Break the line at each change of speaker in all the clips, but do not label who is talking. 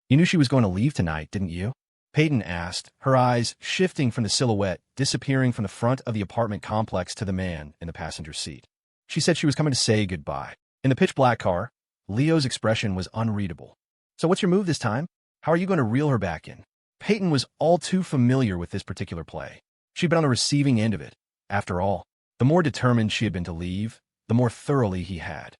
You knew she was going to leave tonight, didn't you? Peyton asked, her eyes shifting from the silhouette disappearing from the front of the apartment complex to the man in the passenger seat. She said she was coming to say goodbye. In the pitch-black car, Leo's expression was unreadable. So what's your move this time? How are you going to reel her back in? Peyton was all too familiar with this particular play. She'd been on the receiving end of it. After all, the more determined she had been to leave, the more thoroughly he had.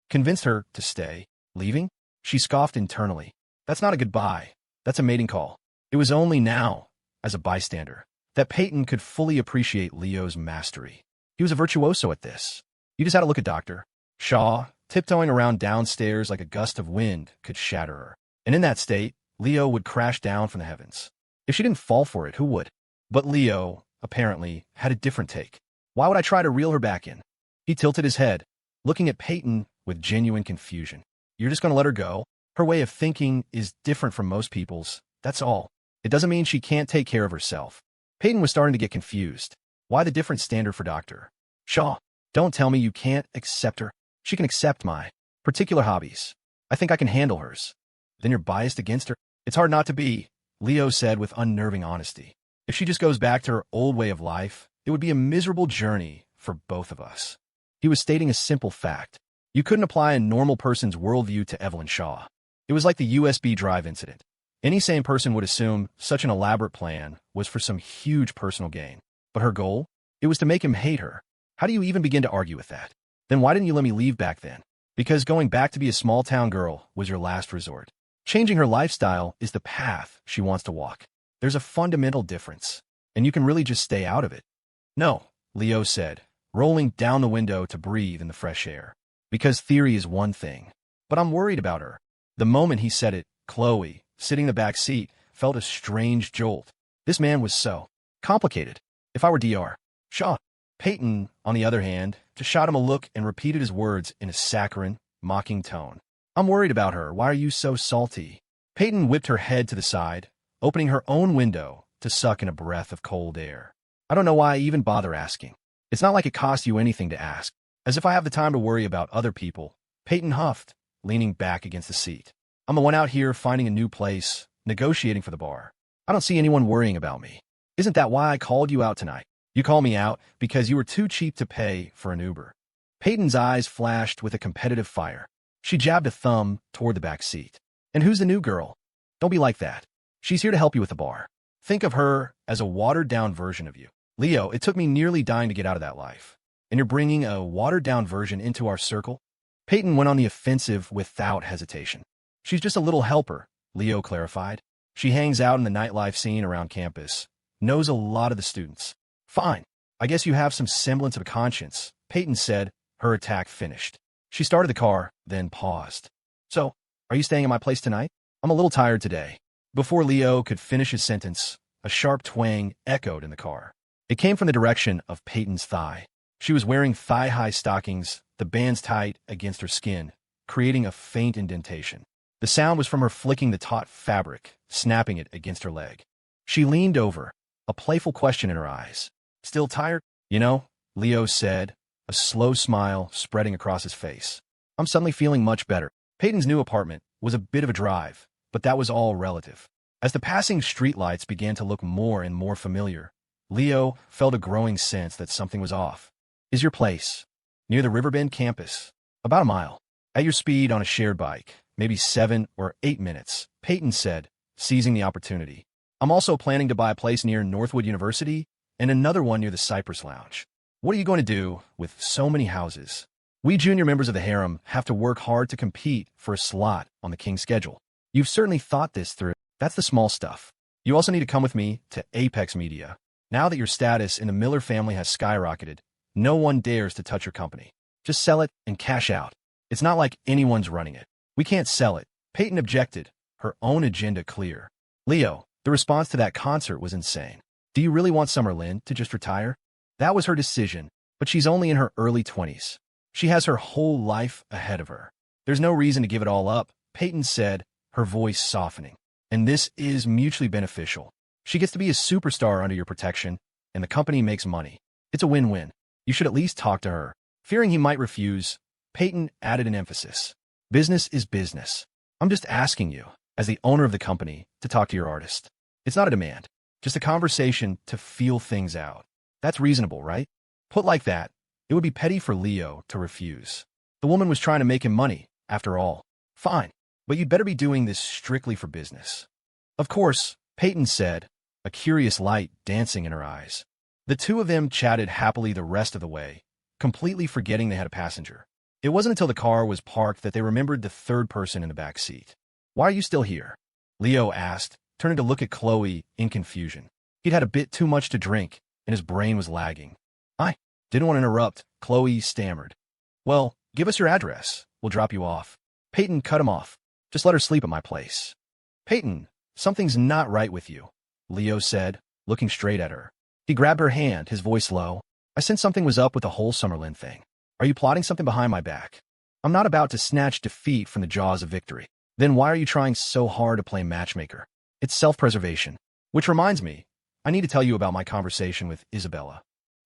Convinced her to stay. Leaving? She scoffed internally. That's not a goodbye. That's a mating call. It was only now, as a bystander, that Peyton could fully appreciate Leo's mastery. He was a virtuoso at this. You just had to look at Dr. Shaw, tiptoeing around downstairs like a gust of wind could shatter her. And in that state, Leo would crash down from the heavens. If she didn't fall for it, who would? But Leo, apparently, had a different take. Why would I try to reel her back in? He tilted his head, looking at Peyton with genuine confusion. You're just going to let her go? Her way of thinking is different from most people's, that's all. It doesn't mean she can't take care of herself. Peyton was starting to get confused. Why the different standard for Dr. Shaw? Don't tell me you can't accept her. She can accept my particular hobbies. I think I can handle hers. Then you're biased against her? It's hard not to be, Leo said with unnerving honesty. If she just goes back to her old way of life, it would be a miserable journey for both of us. He was stating a simple fact. You couldn't apply a normal person's worldview to Evelyn Shaw. It was like the USB drive incident. Any sane person would assume such an elaborate plan was for some huge personal gain. But her goal? It was to make him hate her. How do you even begin to argue with that? Then why didn't you let me leave back then? Because going back to be a small-town girl was your last resort. Changing her lifestyle is the path she wants to walk. There's a fundamental difference, and you can really just stay out of it. No, Leo said, rolling down the window to breathe in the fresh air. Because theory is one thing, but I'm worried about her. The moment he said it, Chloe, sitting in the back seat, felt a strange jolt. This man was so complicated. If I were Dr. Shaw. Peyton, on the other hand, just shot him a look and repeated his words in a saccharine, mocking tone. I'm worried about her. Why are you so salty? Peyton whipped her head to the side, opening her own window to suck in a breath of cold air. I don't know why I even bother asking. It's not like it costs you anything to ask. As if I have the time to worry about other people. Peyton huffed, leaning back against the seat. I'm the one out here finding a new place, negotiating for the bar. I don't see anyone worrying about me. Isn't that why I called you out tonight? You called me out because you were too cheap to pay for an Uber. Peyton's eyes flashed with a competitive fire. She jabbed a thumb toward the back seat. And who's the new girl? Don't be like that. She's here to help you with the bar. Think of her as a watered-down version of you. Leo, it took me nearly dying to get out of that life. And you're bringing a watered-down version into our circle? Peyton went on the offensive without hesitation. She's just a little helper, Leo clarified. She hangs out in the nightlife scene around campus, knows a lot of the students. Fine. I guess you have some semblance of a conscience, Peyton said, her attack finished. She started the car, then paused. So, are you staying at my place tonight? I'm a little tired today. Before Leo could finish his sentence, a sharp twang echoed in the car. It came from the direction of Peyton's thigh. She was wearing thigh-high stockings, the bands tight against her skin, creating a faint indentation. The sound was from her flicking the taut fabric, snapping it against her leg. She leaned over, a playful question in her eyes. Still tired? You know, Leo said, a slow smile spreading across his face. I'm suddenly feeling much better. Peyton's new apartment was a bit of a drive, but that was all relative. As the passing streetlights began to look more and more familiar, Leo felt a growing sense that something was off. Is your place near the Riverbend campus? About a mile. At your speed on a shared bike, maybe 7 or 8 minutes, Peyton said, seizing the opportunity. I'm also planning to buy a place near Northwood University and another one near the Cypress Lounge. What are you going to do with so many houses? We junior members of the harem have to work hard to compete for a slot on the King's schedule. You've certainly thought this through. That's the small stuff. You also need to come with me to Apex Media. Now that your status in the Miller family has skyrocketed, no one dares to touch your company. Just sell it and cash out. It's not like anyone's running it. We can't sell it. Peyton objected, her own agenda clear. Leo, the response to that concert was insane. Do you really want Summer Lynn to just retire? That was her decision, but she's only in her early 20s. She has her whole life ahead of her. There's no reason to give it all up, Peyton said, her voice softening. And this is mutually beneficial. She gets to be a superstar under your protection, and the company makes money. It's a win-win. You should at least talk to her. Fearing he might refuse, Peyton added an emphasis. Business is business. I'm just asking you. as the owner of the company, to talk to your artist. It's not a demand, just a conversation to feel things out. That's reasonable, right? Put like that, it would be petty for Leo to refuse. The woman was trying to make him money, after all. Fine, but you'd better be doing this strictly for business. Of course, Peyton said, a curious light dancing in her eyes. The two of them chatted happily the rest of the way, completely forgetting they had a passenger. It wasn't until the car was parked that they remembered the third person in the back seat. Why are you still here? Leo asked, turning to look at Chloe in confusion. He'd had a bit too much to drink, and his brain was lagging. I didn't want to interrupt, Chloe stammered. Well, give us your address. We'll drop you off. Peyton cut him off. Just let her sleep at my place. Peyton, something's not right with you, Leo said, looking straight at her. He grabbed her hand, his voice low. I sensed something was up with the whole Summerlin thing. Are you plotting something behind my back? I'm not about to snatch defeat from the jaws of victory. Then why are you trying so hard to play matchmaker? It's self-preservation. Which reminds me, I need to tell you about my conversation with Isabella.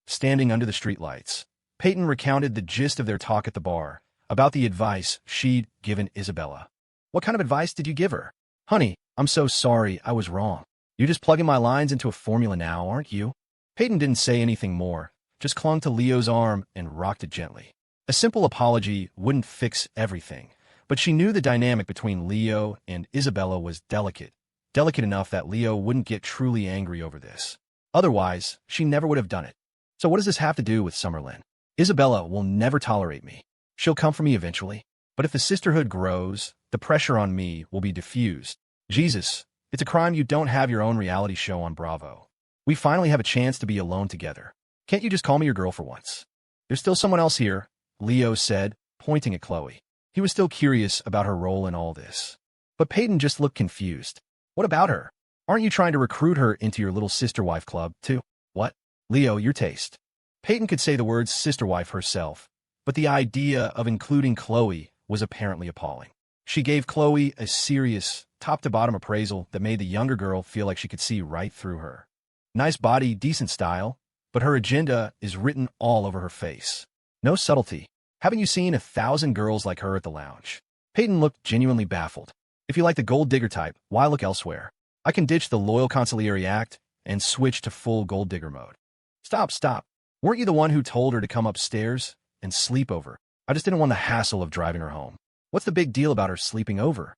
Standing under the streetlights, Peyton recounted the gist of their talk at the bar, about the advice she'd given Isabella. What kind of advice did you give her? Honey, I'm so sorry, I was wrong. You're just plugging my lines into a formula now, aren't you? Peyton didn't say anything more, just clung to Leo's arm and rocked it gently. A simple apology wouldn't fix everything, but she knew the dynamic between Leo and Isabella was delicate enough that Leo wouldn't get truly angry over this. Otherwise, she never would have done it. So what does this have to do with Summerlin? Isabella will never tolerate me. She'll come for me eventually. But if the sisterhood grows, the pressure on me will be diffused. Jesus, it's a crime you don't have your own reality show on Bravo. We finally have a chance to be alone together. Can't you just call me your girl for once? There's still someone else here, Leo said, pointing at Chloe. He was still curious about her role in all this. But Peyton just looked confused. What about her? Aren't you trying to recruit her into your little sister-wife club, too? What? Leo, your taste. Peyton could say the words sister-wife herself, but the idea of including Chloe was apparently appalling. She gave Chloe a serious, top-to-bottom appraisal that made the younger girl feel like she could see right through her. Nice body, decent style, but her agenda is written all over her face. No subtlety. Haven't you seen 1,000 girls like her at the lounge? Peyton looked genuinely baffled. If you like the gold digger type, why look elsewhere? I can ditch the loyal consigliere act and switch to full gold digger mode. Stop. Weren't you the one who told her to come upstairs and sleep over? I just didn't want the hassle of driving her home. What's the big deal about her sleeping over?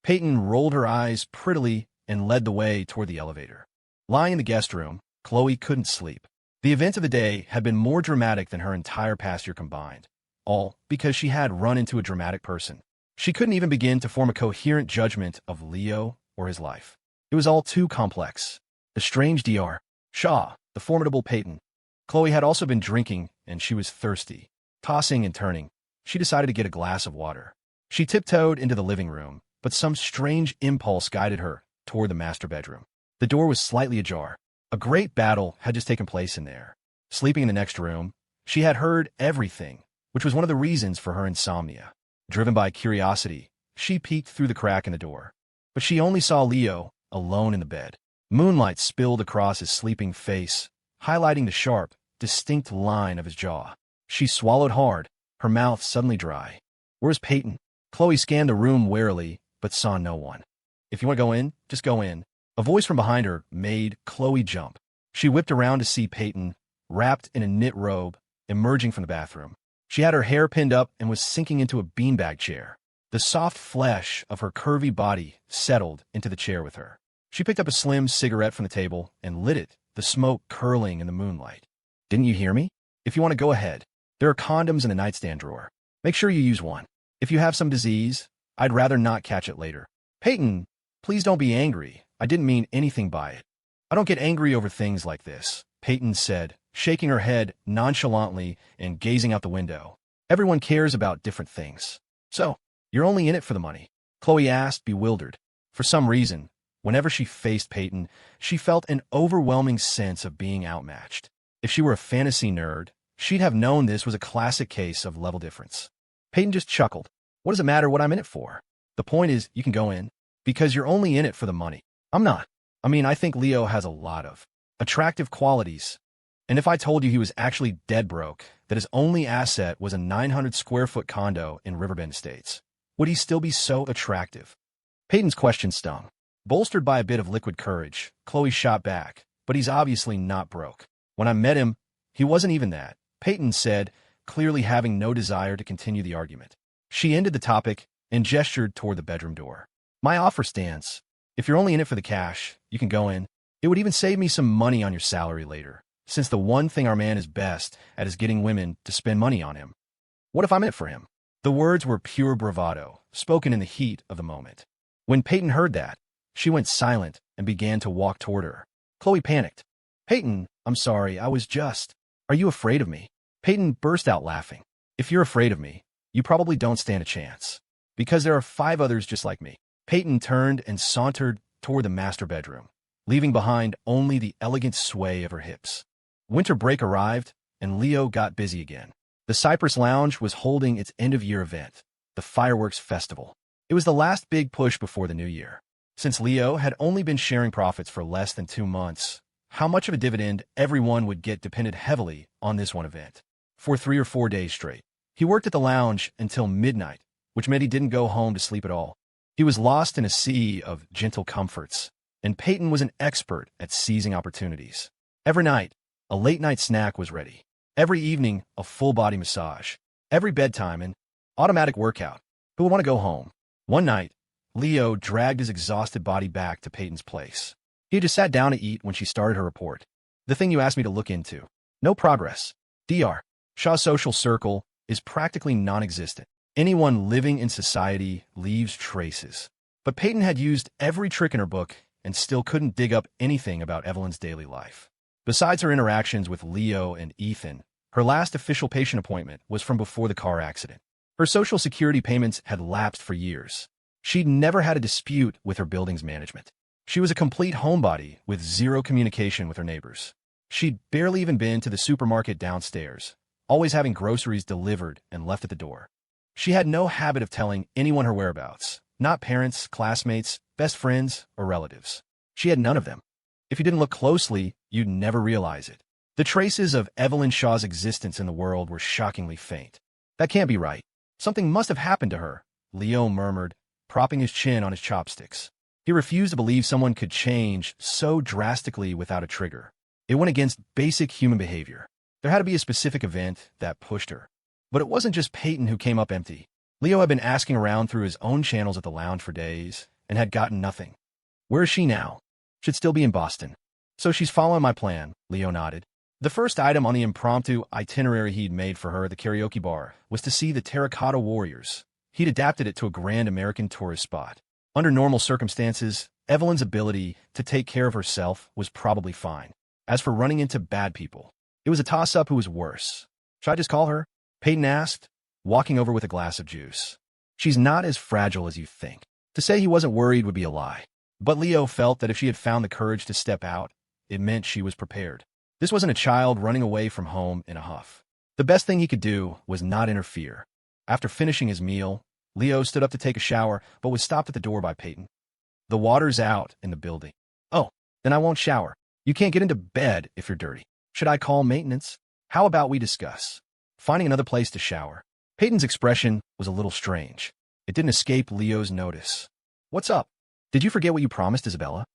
Peyton rolled her eyes prettily and led the way toward the elevator. Lying in the guest room, Chloe couldn't sleep. The events of the day had been more dramatic than her entire past year combined, all because she had run into a dramatic person. She couldn't even begin to form a coherent judgment of Leo or his life. It was all too complex. The strange Dr. Shaw, the formidable Peyton. Chloe had also been drinking, and she was thirsty. Tossing and turning, she decided to get a glass of water. She tiptoed into the living room, but some strange impulse guided her toward the master bedroom. The door was slightly ajar. A great battle had just taken place in there. Sleeping in the next room, she had heard everything, which was one of the reasons for her insomnia. Driven by curiosity, she peeked through the crack in the door. But she only saw Leo, alone in the bed. Moonlight spilled across his sleeping face, highlighting the sharp, distinct line of his jaw. She swallowed hard, her mouth suddenly dry. Where's Peyton? Chloe scanned the room warily, but saw no one. If you want to go in, just go in. A voice from behind her made Chloe jump. She whipped around to see Peyton, wrapped in a knit robe, emerging from the bathroom. She had her hair pinned up and was sinking into a beanbag chair. The soft flesh of her curvy body settled into the chair with her. She picked up a slim cigarette from the table and lit it, the smoke curling in the moonlight. Didn't you hear me? If you want to go ahead. There are condoms in the nightstand drawer. Make sure you use one. If you have some disease, I'd rather not catch it later. Peyton, please don't be angry. I didn't mean anything by it. I don't get angry over things like this, Peyton said, shaking her head nonchalantly and gazing out the window. Everyone cares about different things. So, you're only in it for the money? Chloe asked, bewildered. For some reason, whenever she faced Peyton, she felt an overwhelming sense of being outmatched. If she were a fantasy nerd, she'd have known this was a classic case of level difference. Peyton just chuckled. What does it matter what I'm in it for? The point is, you can go in, because you're only in it for the money. I'm not. I think Leo has a lot of attractive qualities. And if I told you he was actually dead broke, that his only asset was a 900 square foot condo in Riverbend Estates, would he still be so attractive? Peyton's question stung. Bolstered by a bit of liquid courage, Chloe shot back, but he's obviously not broke. When I met him, he wasn't even that, Peyton said, clearly having no desire to continue the argument. She ended the topic and gestured toward the bedroom door. My offer stands. If you're only in it for the cash, you can go in. It would even save me some money on your salary later, since the one thing our man is best at is getting women to spend money on him. What if I'm in it for him? The words were pure bravado, spoken in the heat of the moment. When Peyton heard that, she went silent and began to walk toward her. Chloe panicked. Peyton, I'm sorry, I was just... Are you afraid of me? Peyton burst out laughing. If you're afraid of me, you probably don't stand a chance. Because there are 5 others just like me. Peyton turned and sauntered toward the master bedroom, leaving behind only the elegant sway of her hips. Winter break arrived, and Leo got busy again. The Cypress Lounge was holding its end-of-year event, the Fireworks Festival. It was the last big push before the new year. Since Leo had only been sharing profits for less than 2 months, how much of a dividend everyone would get depended heavily on this one event. For 3 or 4 days straight, he worked at the lounge until midnight, which meant he didn't go home to sleep at all. He was lost in a sea of gentle comforts, and Peyton was an expert at seizing opportunities. Every night, a late-night snack was ready. Every evening, a full-body massage. Every bedtime, an automatic workout. Who would want to go home? One night, Leo dragged his exhausted body back to Peyton's place. He had just sat down to eat when she started her report. The thing you asked me to look into. No progress. Dr. Shaw's social circle is practically non-existent. Anyone living in society leaves traces. But Peyton had used every trick in her book and still couldn't dig up anything about Evelyn's daily life. Besides her interactions with Leo and Ethan, her last official patient appointment was from before the car accident. Her Social Security payments had lapsed for years. She'd never had a dispute with her building's management. She was a complete homebody with zero communication with her neighbors. She'd barely even been to the supermarket downstairs, always having groceries delivered and left at the door. She had no habit of telling anyone her whereabouts, not parents, classmates, best friends, or relatives. She had none of them. If you didn't look closely, you'd never realize it. The traces of Evelyn Shaw's existence in the world were shockingly faint. That can't be right. Something must have happened to her, Leo murmured, propping his chin on his chopsticks. He refused to believe someone could change so drastically without a trigger. It went against basic human behavior. There had to be a specific event that pushed her. But it wasn't just Peyton who came up empty. Leo had been asking around through his own channels at the lounge for days and had gotten nothing. Where is she now? Should still be in Boston. So she's following my plan, Leo nodded. The first item on the impromptu itinerary he'd made for her at the karaoke bar was to see the Terracotta Warriors. He'd adapted it to a grand American tourist spot. Under normal circumstances, Evelyn's ability to take care of herself was probably fine. As for running into bad people, it was a toss-up who was worse. Should I just call her? Peyton asked, walking over with a glass of juice. She's not as fragile as you think. To say he wasn't worried would be a lie. But Leo felt that if she had found the courage to step out, it meant she was prepared. This wasn't a child running away from home in a huff. The best thing he could do was not interfere. After finishing his meal, Leo stood up to take a shower, but was stopped at the door by Peyton. The water's out in the building. Oh, then I won't shower. You can't get into bed if you're dirty. Should I call maintenance? How about we discuss finding another place to shower? Peyton's expression was a little strange. It didn't escape Leo's notice. What's up? Did you forget what you promised, Isabella?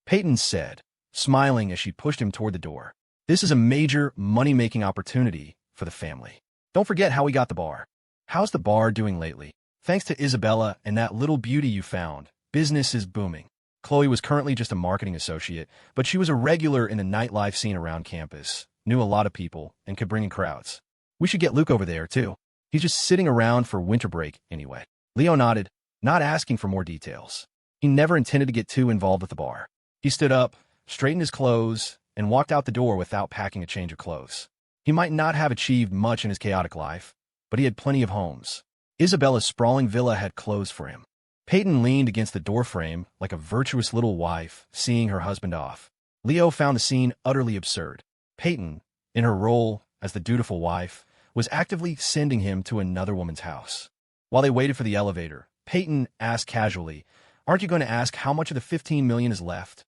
Peyton said, smiling as she pushed him toward the door. This is a major money-making opportunity for the family. Don't forget how we got the bar. How's the bar doing lately? Thanks to Isabella and that little beauty you found, business is booming. Chloe was currently just a marketing associate, but she was a regular in the nightlife scene around campus, knew a lot of people, and could bring in crowds. We should get Luke over there, too. He's just sitting around for winter break anyway. Leo nodded, not asking for more details. He never intended to get too involved with the bar. He stood up, straightened his clothes, and walked out the door without packing a change of clothes. He might not have achieved much in his chaotic life, but he had plenty of homes. Isabella's sprawling villa had closed for him. Peyton leaned against the doorframe like a virtuous little wife, seeing her husband off. Leo found the scene utterly absurd. Peyton, in her role as the dutiful wife, was actively sending him to another woman's house. While they waited for the elevator, Peyton asked casually, "Aren't you going to ask how much of the $15 million is left?"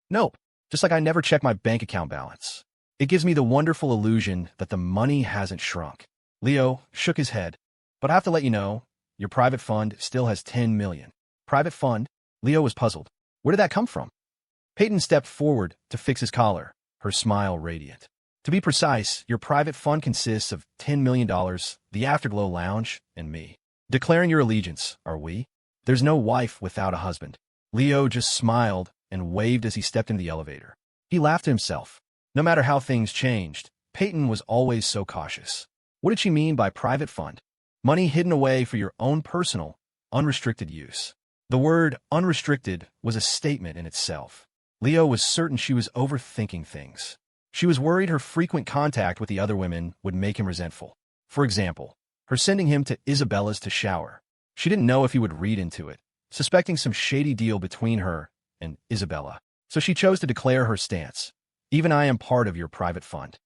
"Nope, just like I never check my bank account balance. It gives me the wonderful illusion that the money hasn't shrunk." Leo shook his head. "But I have to let you know, your private fund still has $10 million. Private fund? Leo was puzzled. Where did that come from? Peyton stepped forward to fix his collar, her smile radiant. To be precise, your private fund consists of $10 million, the Afterglow Lounge, and me. Declaring your allegiance, are we? There's no wife without a husband. Leo just smiled and waved as he stepped into the elevator. He laughed to himself. No matter how things changed, Peyton was always so cautious. What did she mean by private fund? Money hidden away for your own personal, unrestricted use. The word unrestricted was a statement in itself. Leo was certain she was overthinking things. She was worried her frequent contact with the other women would make him resentful. For example, her sending him to Isabella's to shower. She didn't know if he would read into it, suspecting some shady deal between her and Isabella. So she chose to declare her stance. Even I am part of your private fund.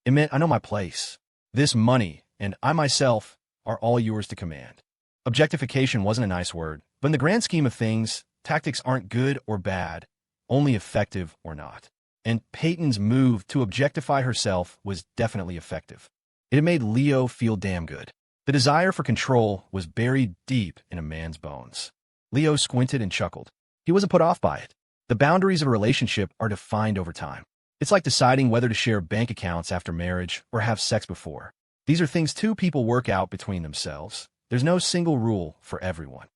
It meant I know my place. This money, and I myself, are all yours to command. Objectification wasn't a nice word, but in the grand scheme of things, tactics aren't good or bad, only effective or not. And Peyton's move to objectify herself was definitely effective. It had made Leo feel damn good. The desire for control was buried deep in a man's bones. Leo squinted and chuckled. He wasn't put off by it. The boundaries of a relationship are defined over time. It's like deciding whether to share bank accounts after marriage or have sex before. These are things two people work out between themselves. There's no single rule for everyone.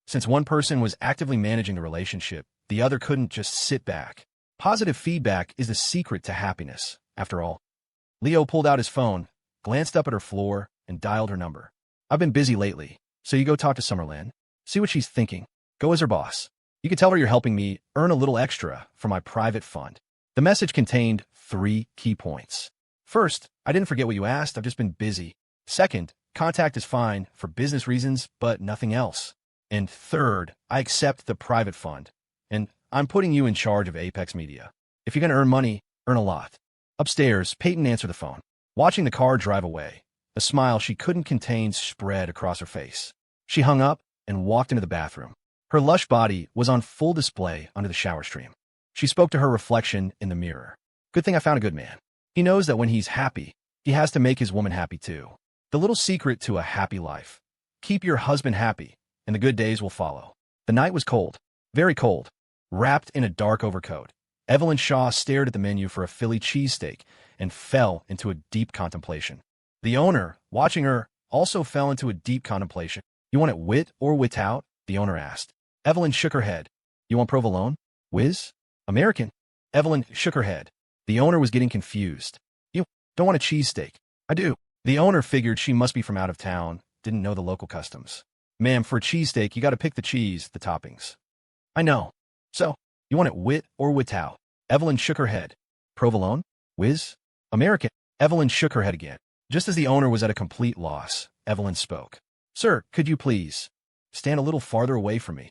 Since one person was actively managing the relationship, the other couldn't just sit back. Positive feedback is the secret to happiness, after all. Leo pulled out his phone, glanced up at her floor, and dialed her number. I've been busy lately, so you go talk to Summerlin. See what she's thinking. Go as her boss. You can tell her you're helping me earn a little extra for my private fund. The message contained 3 key points. First, I didn't forget what you asked, I've just been busy. Second, contact is fine for business reasons, but nothing else. And third, I accept the private fund. And I'm putting you in charge of Apex Media. If you're going to earn money, earn a lot. Upstairs, Peyton answered the phone. Watching the car drive away, a smile she couldn't contain spread across her face. She hung up and walked into the bathroom. Her lush body was on full display under the shower stream. She spoke to her reflection in the mirror. Good thing I found a good man. He knows that when he's happy, he has to make his woman happy too. The little secret to a happy life. Keep your husband happy, and the good days will follow. The night was cold, very cold. Wrapped in a dark overcoat, Evelyn Shaw stared at the menu for a Philly cheesesteak and fell into a deep contemplation. The owner, watching her, also fell into a deep contemplation. You want it wit or without? The owner asked. Evelyn shook her head. You want provolone? Whiz? American? Evelyn shook her head. The owner was getting confused. You don't want a cheesesteak? I do. The owner figured she must be from out of town, didn't know the local customs. Ma'am, for a cheesesteak, you got to pick the cheese, the toppings. I know. So, you want it wit or without? Evelyn shook her head. Provolone? Whiz? American? Evelyn shook her head again. Just as the owner was at a complete loss, Evelyn spoke. Sir, could you please stand a little farther away from me?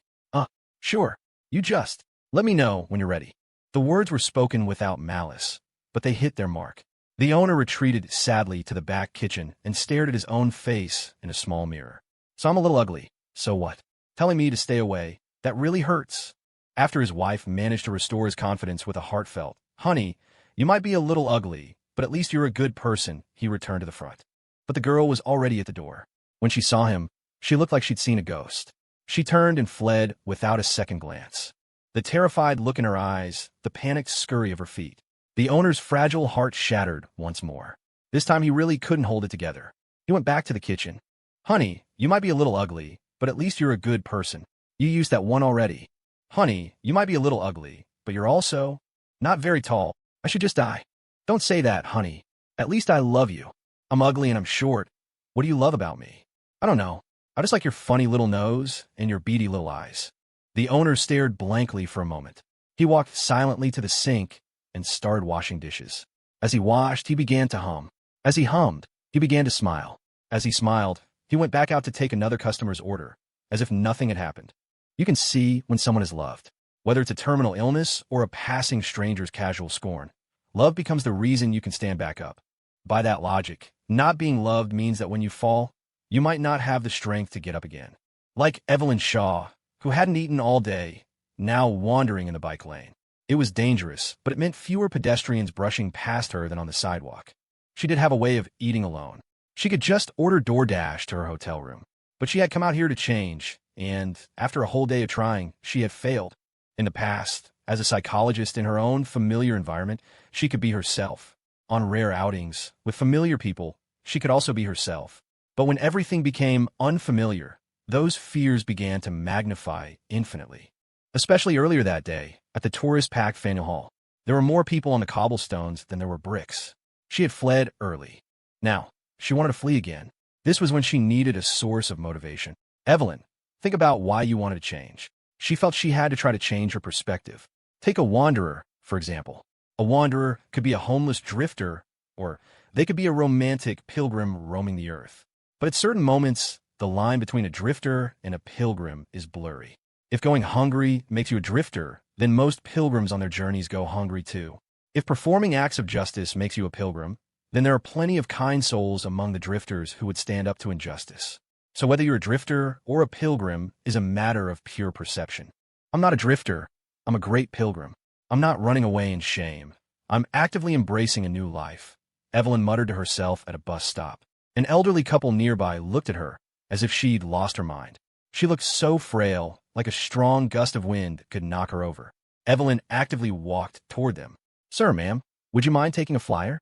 Sure. You just let me know when you're ready. The words were spoken without malice, but they hit their mark. The owner retreated sadly to the back kitchen and stared at his own face in a small mirror. So I'm a little ugly. So what? Telling me to stay away, that really hurts. After his wife managed to restore his confidence with a heartfelt, honey, you might be a little ugly, but at least you're a good person, he returned to the front. But the girl was already at the door. When she saw him, she looked like she'd seen a ghost. She turned and fled without a second glance. The terrified look in her eyes, the panicked scurry of her feet. The owner's fragile heart shattered once more. This time he really couldn't hold it together. He went back to the kitchen. Honey, you might be a little ugly, but at least you're a good person. You used that one already. Honey, you might be a little ugly, but you're also not very tall. I should just die. Don't say that, honey. At least I love you. I'm ugly and I'm short. What do you love about me? I don't know. I just like your funny little nose and your beady little eyes. The owner stared blankly for a moment. He walked silently to the sink and started washing dishes. As he washed, he began to hum. As he hummed, he began to smile. As he smiled, he went back out to take another customer's order, as if nothing had happened. You can see when someone is loved. Whether it's a terminal illness or a passing stranger's casual scorn, love becomes the reason you can stand back up. By that logic, not being loved means that when you fall, you might not have the strength to get up again. Like Evelyn Shaw, who hadn't eaten all day, now wandering in the bike lane. It was dangerous, but it meant fewer pedestrians brushing past her than on the sidewalk. She did have a way of eating alone. She could just order DoorDash to her hotel room. But she had come out here to change, and after a whole day of trying, she had failed. In the past, as a psychologist in her own familiar environment, she could be herself. On rare outings, with familiar people, she could also be herself. But when everything became unfamiliar, those fears began to magnify infinitely. Especially earlier that day, at the tourist-packed Faneuil Hall, there were more people on the cobblestones than there were bricks. She had fled early. Now, she wanted to flee again. This was when she needed a source of motivation. Evelyn, think about why you wanted to change. She felt she had to try to change her perspective. Take a wanderer, for example. A wanderer could be a homeless drifter, or they could be a romantic pilgrim roaming the earth. But at certain moments, the line between a drifter and a pilgrim is blurry. If going hungry makes you a drifter, then most pilgrims on their journeys go hungry too. If performing acts of justice makes you a pilgrim, then there are plenty of kind souls among the drifters who would stand up to injustice. So whether you're a drifter or a pilgrim is a matter of pure perception. I'm not a drifter. I'm a great pilgrim. I'm not running away in shame. I'm actively embracing a new life, Evelyn muttered to herself at a bus stop. An elderly couple nearby looked at her as if she'd lost her mind. She looked so frail, like a strong gust of wind could knock her over. Evelyn actively walked toward them. Sir, ma'am, would you mind taking a flyer?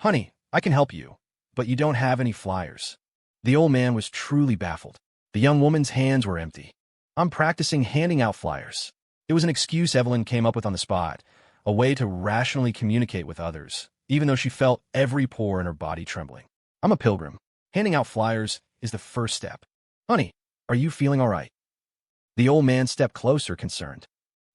Honey, I can help you, but you don't have any flyers. The old man was truly baffled. The young woman's hands were empty. I'm practicing handing out flyers. It was an excuse Evelyn came up with on the spot, a way to rationally communicate with others, even though she felt every pore in her body trembling. I'm a pilgrim. Handing out flyers is the first step. Honey, are you feeling all right? The old man stepped closer, concerned.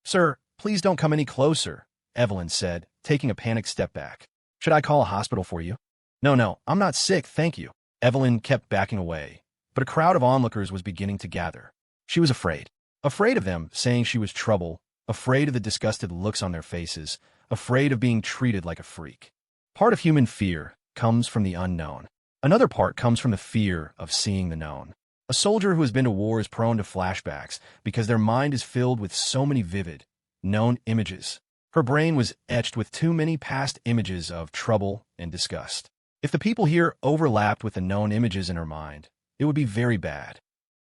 Sir, please don't come any closer, Evelyn said, taking a panicked step back. Should I call a hospital for you? No, I'm not sick, thank you. Evelyn kept backing away, but a crowd of onlookers was beginning to gather. She was afraid. Afraid of them saying she was trouble, afraid of the disgusted looks on their faces, afraid of being treated like a freak. Part of human fear comes from the unknown. Another part comes from the fear of seeing the known. A soldier who has been to war is prone to flashbacks because their mind is filled with so many vivid, known images. Her brain was etched with too many past images of trouble and disgust. If the people here overlapped with the known images in her mind, it would be very bad.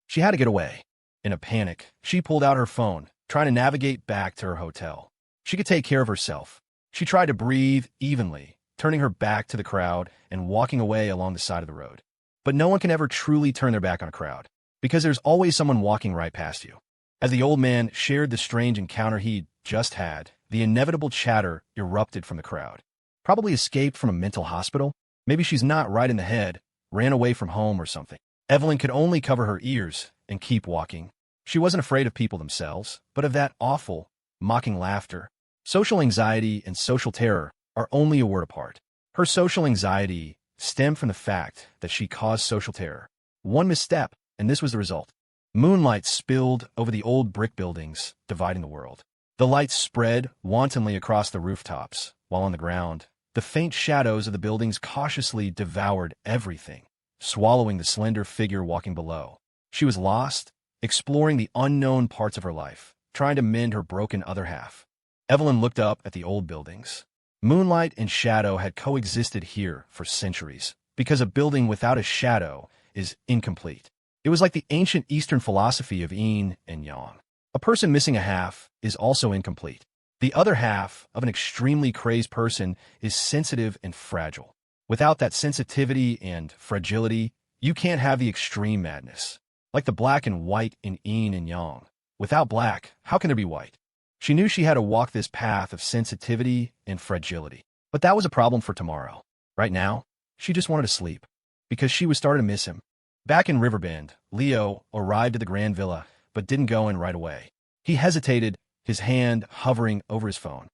She had to get away. In a panic, she pulled out her phone, trying to navigate back to her hotel. She could take care of herself. She tried to breathe evenly, turning her back to the crowd and walking away along the side of the road. But no one can ever truly turn their back on a crowd, because there's always someone walking right past you. As the old man shared the strange encounter he'd just had, the inevitable chatter erupted from the crowd. Probably escaped from a mental hospital. Maybe she's not right in the head, ran away from home or something. Evelyn could only cover her ears and keep walking. She wasn't afraid of people themselves, but of that awful, mocking laughter. Social anxiety and social terror are only a word apart. Her social anxiety stemmed from the fact that she caused social terror. One misstep, and this was the result. Moonlight spilled over the old brick buildings, dividing the world. The light spread wantonly across the rooftops, while on the ground, the faint shadows of the buildings cautiously devoured everything, swallowing the slender figure walking below. She was lost, exploring the unknown parts of her life, trying to mend her broken other half. Evelyn looked up at the old buildings. Moonlight and shadow had coexisted here for centuries, because a building without a shadow is incomplete. It was like the ancient Eastern philosophy of yin and yang. A person missing a half is also incomplete. The other half of an extremely crazed person is sensitive and fragile. Without that sensitivity and fragility, you can't have the extreme madness. Like the black and white in yin and yang. Without black, how can there be white? She knew she had to walk this path of sensitivity and fragility. But that was a problem for tomorrow. Right now, she just wanted to sleep, because she was starting to miss him. Back in Riverbend, Leo arrived at the Grand Villa, but didn't go in right away. He hesitated, his hand hovering over his phone.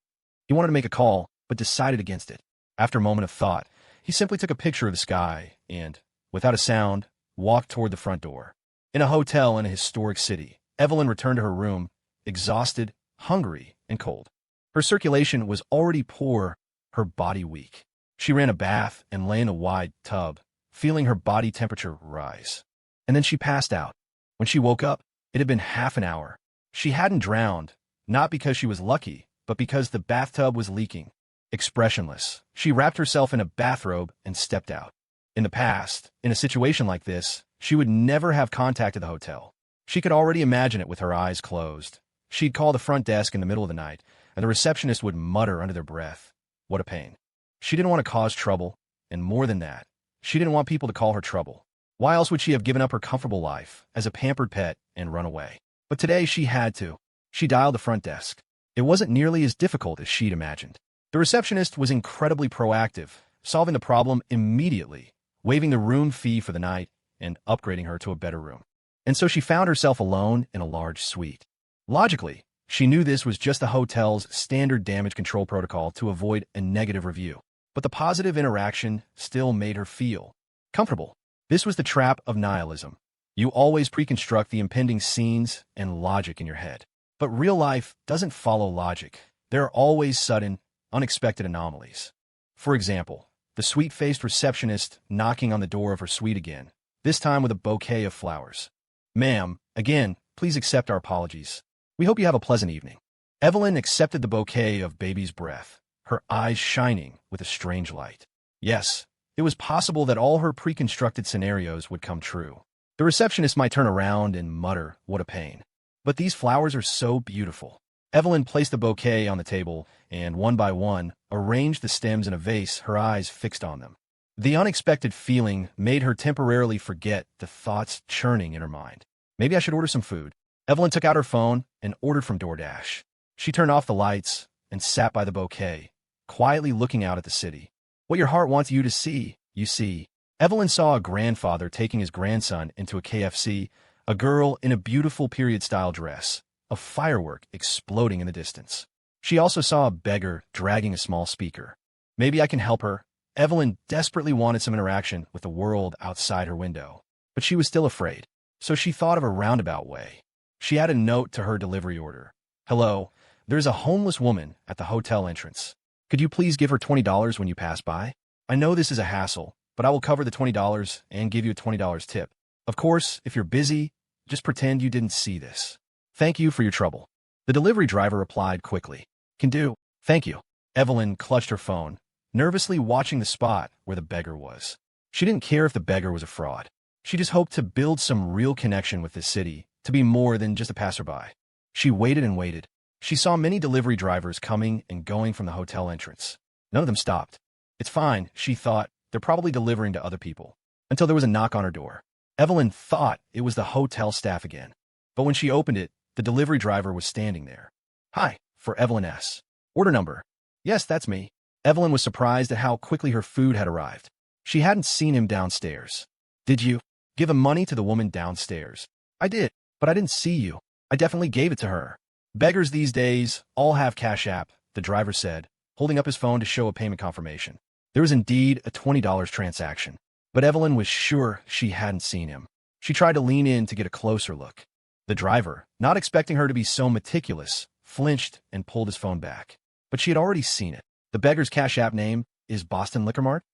He wanted to make a call, but decided against it. After a moment of thought, he simply took a picture of the sky and, without a sound, walked toward the front door. In a hotel in a historic city, Evelyn returned to her room, exhausted, hungry, and cold. Her circulation was already poor, her body weak. She ran a bath and lay in a wide tub, feeling her body temperature rise. And then she passed out. When she woke up, it had been half an hour. She hadn't drowned, not because she was lucky, but because the bathtub was leaking. Expressionless, she wrapped herself in a bathrobe and stepped out. In the past, in a situation like this, she would never have contacted the hotel. She could already imagine it with her eyes closed. She'd call the front desk in the middle of the night, and the receptionist would mutter under their breath, "What a pain." She didn't want to cause trouble, and more than that, she didn't want people to call her trouble. Why else would she have given up her comfortable life as a pampered pet and run away? But today she had to. She dialed the front desk. It wasn't nearly as difficult as she'd imagined. The receptionist was incredibly proactive, solving the problem immediately, waiving the room fee for the night and upgrading her to a better room. And so she found herself alone in a large suite. Logically, she knew this was just the hotel's standard damage control protocol to avoid a negative review. But the positive interaction still made her feel comfortable. This was the trap of nihilism. You always pre-construct the impending scenes and logic in your head. But real life doesn't follow logic. There are always sudden, unexpected anomalies. For example, the sweet-faced receptionist knocking on the door of her suite again, this time with a bouquet of flowers. "Ma'am, again, please accept our apologies. We hope you have a pleasant evening." Evelyn accepted the bouquet of baby's breath, her eyes shining with a strange light. Yes, it was possible that all her pre-constructed scenarios would come true. The receptionist might turn around and mutter, "What a pain." But these flowers are so beautiful. Evelyn placed the bouquet on the table and, one by one, arranged the stems in a vase, her eyes fixed on them. The unexpected feeling made her temporarily forget the thoughts churning in her mind. Maybe I should order some food. Evelyn took out her phone and ordered from DoorDash. She turned off the lights and sat by the bouquet, quietly looking out at the city. What your heart wants you to see, you see. Evelyn saw a grandfather taking his grandson into a KFC, a girl in a beautiful period-style dress, a firework exploding in the distance. She also saw a beggar dragging a small speaker. Maybe I can help her. Evelyn desperately wanted some interaction with the world outside her window, but she was still afraid. So she thought of a roundabout way. She added a note to her delivery order. "Hello, there's a homeless woman at the hotel entrance. Could you please give her $20 when you pass by? I know this is a hassle, but I will cover the $20 and give you a $20 tip. Of course, if you're busy, just pretend you didn't see this. Thank you for your trouble." The delivery driver replied quickly, "Can do. Thank you." Evelyn clutched her phone, nervously watching the spot where the beggar was. She didn't care if the beggar was a fraud. She just hoped to build some real connection with this city, to be more than just a passerby. She waited and waited. She saw many delivery drivers coming and going from the hotel entrance. None of them stopped. It's fine, she thought. They're probably delivering to other people. Until there was a knock on her door. Evelyn thought it was the hotel staff again. But when she opened it, the delivery driver was standing there. "Hi, for Evelyn S. Order number." "Yes, that's me." Evelyn was surprised at how quickly her food had arrived. She hadn't seen him downstairs. "Did you give him money to the woman downstairs?" "I did, but I didn't see you. I definitely gave it to her." "Beggars these days all have Cash App," the driver said, holding up his phone to show a payment confirmation. There was indeed a $20 transaction, but Evelyn was sure she hadn't seen him. She tried to lean in to get a closer look. The driver, not expecting her to be so meticulous, flinched and pulled his phone back. But she had already seen it. "The beggar's Cash App name is Boston Liquor Mart?"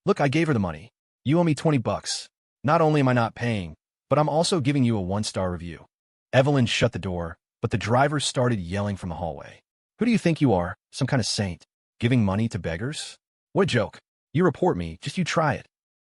"Look, I gave her the money. You owe me $20. Not only am I not paying, but I'm also giving you a 1-star review." Evelyn shut the door, but the driver started yelling from the hallway. "Who do you think you are? Some kind of saint? Giving money to beggars? What a joke. You report me, just you try it."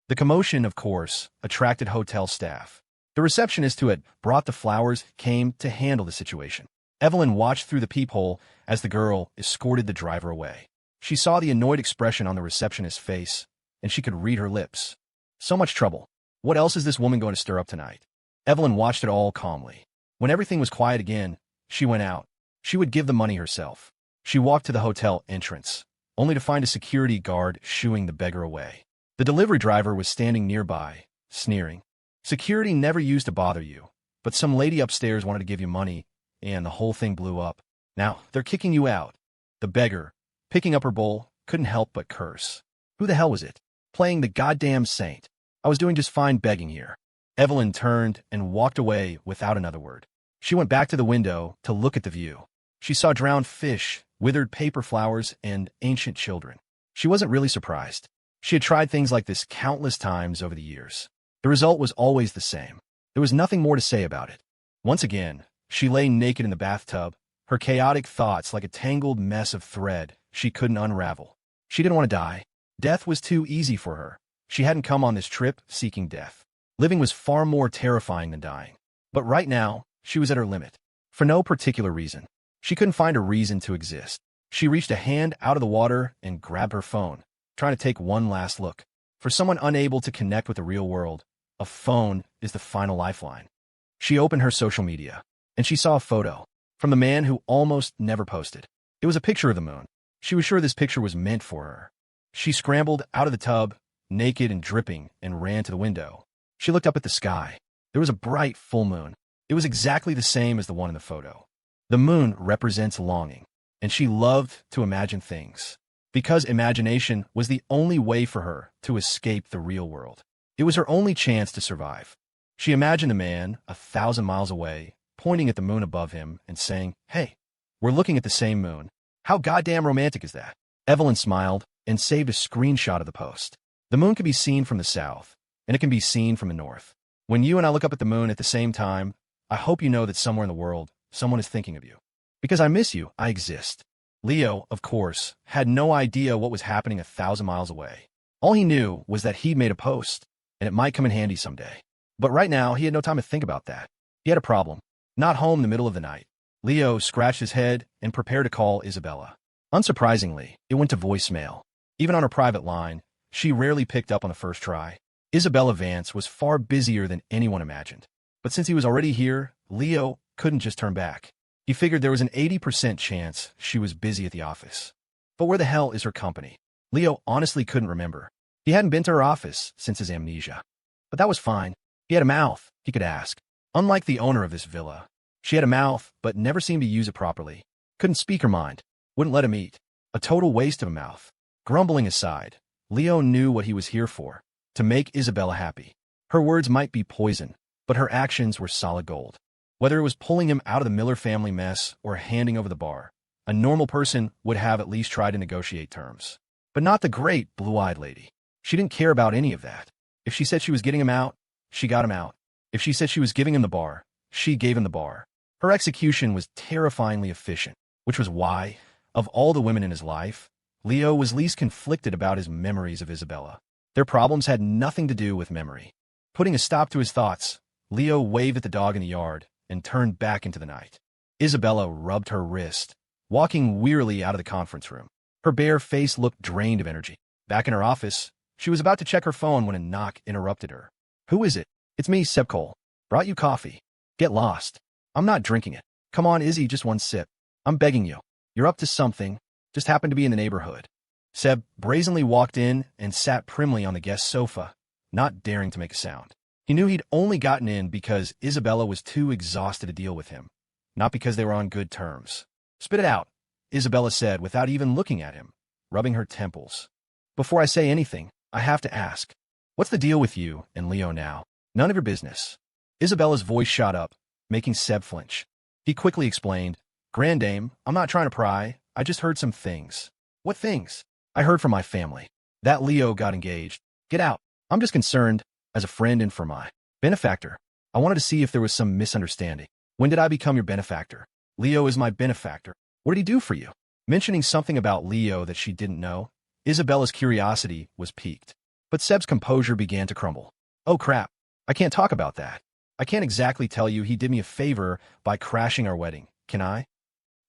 The commotion, of course, attracted hotel staff. The receptionist who had brought the flowers came to handle the situation. Evelyn watched through the peephole as the girl escorted the driver away. She saw the annoyed expression on the receptionist's face, and she could read her lips. So much trouble. What else is this woman going to stir up tonight? Evelyn watched it all calmly. When everything was quiet again, she went out. She would give the money herself. She walked to the hotel entrance, only to find a security guard shooing the beggar away. The delivery driver was standing nearby, sneering. Security never used to bother you, but some lady upstairs wanted to give you money, and the whole thing blew up. Now, they're kicking you out. The beggar, picking up her bowl, couldn't help but curse. Who the hell was it? Playing the goddamn saint. I was doing just fine begging here. Evelyn turned and walked away without another word. She went back to the window to look at the view. She saw drowned fish, withered paper flowers, and ancient children. She wasn't really surprised. She had tried things like this countless times over the years. The result was always the same. There was nothing more to say about it. Once again, she lay naked in the bathtub, her chaotic thoughts like a tangled mess of thread she couldn't unravel. She didn't want to die. Death was too easy for her. She hadn't come on this trip seeking death. Living was far more terrifying than dying. But right now, she was at her limit. For no particular reason. She couldn't find a reason to exist. She reached a hand out of the water and grabbed her phone, trying to take one last look. For someone unable to connect with the real world, a phone is the final lifeline. She opened her social media, and she saw a photo from the man who almost never posted. It was a picture of the moon. She was sure this picture was meant for her. She scrambled out of the tub, naked and dripping, and ran to the window. She looked up at the sky. There was a bright full moon. It was exactly the same as the one in the photo. The moon represents longing, and she loved to imagine things, because imagination was the only way for her to escape the real world. It was her only chance to survive. She imagined a man 1,000 miles away, pointing at the moon above him and saying, "Hey, we're looking at the same moon. How goddamn romantic is that?" Evelyn smiled and saved a screenshot of the post. The moon can be seen from the south, and it can be seen from the north. When you and I look up at the moon at the same time, I hope you know that somewhere in the world, someone is thinking of you. Because I miss you, I exist. Leo, of course, had no idea what was happening 1,000 miles away. All he knew was that he'd made a post, and it might come in handy someday. But right now, he had no time to think about that. He had a problem. Not home in the middle of the night. Leo scratched his head and prepared to call Isabella. Unsurprisingly, it went to voicemail. Even on her private line, she rarely picked up on the first try. Isabella Vance was far busier than anyone imagined. But since he was already here, Leo couldn't just turn back. He figured there was an 80% chance she was busy at the office. But where the hell is her company? Leo honestly couldn't remember. He hadn't been to her office since his amnesia. But that was fine. He had a mouth he could ask. Unlike the owner of this villa, she had a mouth but never seemed to use it properly. Couldn't speak her mind. Wouldn't let him eat. A total waste of a mouth. Grumbling aside, Leo knew what he was here for. To make Isabella happy. Her words might be poison, but her actions were solid gold. Whether it was pulling him out of the Miller family mess or handing over the bar, a normal person would have at least tried to negotiate terms. But not the great blue-eyed lady. She didn't care about any of that. If she said she was getting him out, she got him out. If she said she was giving him the bar, she gave him the bar. Her execution was terrifyingly efficient, which was why, of all the women in his life, Leo was least conflicted about his memories of Isabella. Their problems had nothing to do with memory. Putting a stop to his thoughts, Leo waved at the dog in the yard and turned back into the night. Isabella rubbed her wrist, walking wearily out of the conference room. Her bare face looked drained of energy. Back in her office, she was about to check her phone when a knock interrupted her. "Who is it?" "It's me, Seb Cole. Brought you coffee." "Get lost." "I'm not drinking it." "Come on, Izzy, just one sip. I'm begging you. You're up to something. Just happened to be in the neighborhood." Seb brazenly walked in and sat primly on the guest sofa, not daring to make a sound. He knew he'd only gotten in because Isabella was too exhausted to deal with him, not because they were on good terms. "Spit it out," Isabella said without even looking at him, rubbing her temples. "Before I say anything, I have to ask. What's the deal with you and Leo now?" "None of your business." Isabella's voice shot up, making Seb flinch. He quickly explained, "Grand Dame, I'm not trying to pry. I just heard some things." "What things?" "I heard from my family. That Leo got engaged." "Get out." "I'm just concerned, as a friend and for my benefactor. I wanted to see if there was some misunderstanding." "When did I become your benefactor?" "Leo is my benefactor." "What did he do for you?" Mentioning something about Leo that she didn't know, Isabella's curiosity was piqued. But Seb's composure began to crumble. "Oh crap, I can't talk about that. I can't exactly tell you he did me a favor by crashing our wedding, can I?"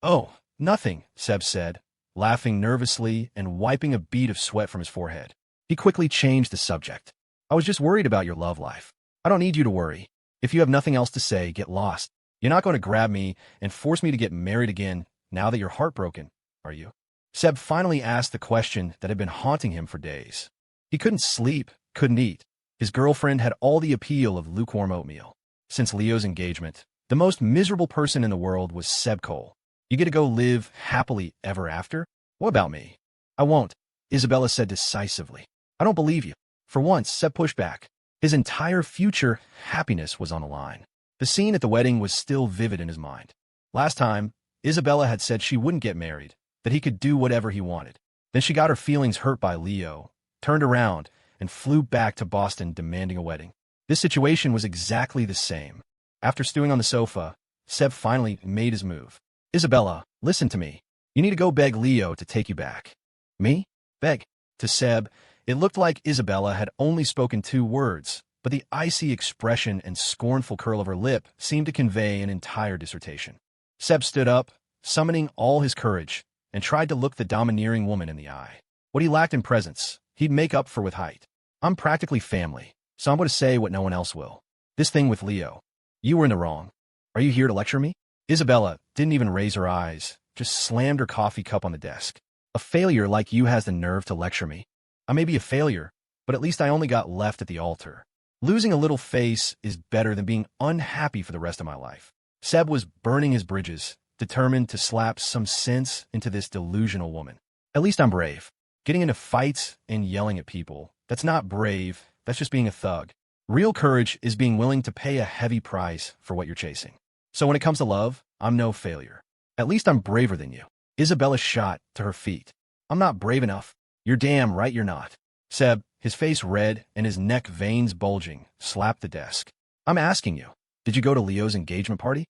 "Oh, nothing," Seb said, laughing nervously and wiping a bead of sweat from his forehead. He quickly changed the subject. "I was just worried about your love life." "I don't need you to worry. If you have nothing else to say, get lost. You're not going to grab me and force me to get married again now that you're heartbroken, are you?" Seb finally asked the question that had been haunting him for days. He couldn't sleep, couldn't eat. His girlfriend had all the appeal of lukewarm oatmeal. Since Leo's engagement, the most miserable person in the world was Seb Cole. "You get to go live happily ever after? What about me?" "I won't," Isabella said decisively. "I don't believe you." For once, Seb pushed back. His entire future happiness was on the line. The scene at the wedding was still vivid in his mind. Last time, Isabella had said she wouldn't get married, that he could do whatever he wanted. Then she got her feelings hurt by Leo, turned around, and flew back to Boston demanding a wedding. This situation was exactly the same. After stewing on the sofa, Seb finally made his move. "Isabella, listen to me. You need to go beg Leo to take you back." "Me? Beg?" To Seb, it looked like Isabella had only spoken 2 words, but the icy expression and scornful curl of her lip seemed to convey an entire dissertation. Seb stood up, summoning all his courage, and tried to look the domineering woman in the eye. What he lacked in presence, he'd make up for with height. I'm practically family, so I'm going to say what no one else will. This thing with Leo. You were in the wrong. Are you here to lecture me? Isabella didn't even raise her eyes, just slammed her coffee cup on the desk. A failure like you has the nerve to lecture me. I may be a failure, but at least I only got left at the altar. Losing a little face is better than being unhappy for the rest of my life. Seb was burning his bridges, determined to slap some sense into this delusional woman. At least I'm brave. Getting into fights and yelling at people, that's not brave, that's just being a thug. Real courage is being willing to pay a heavy price for what you're chasing. So when it comes to love, I'm no failure. At least I'm braver than you. Isabella shot to her feet. I'm not brave enough. You're damn right you're not. Seb, his face red and his neck veins bulging, slapped the desk. I'm asking you, did you go to Leo's engagement party?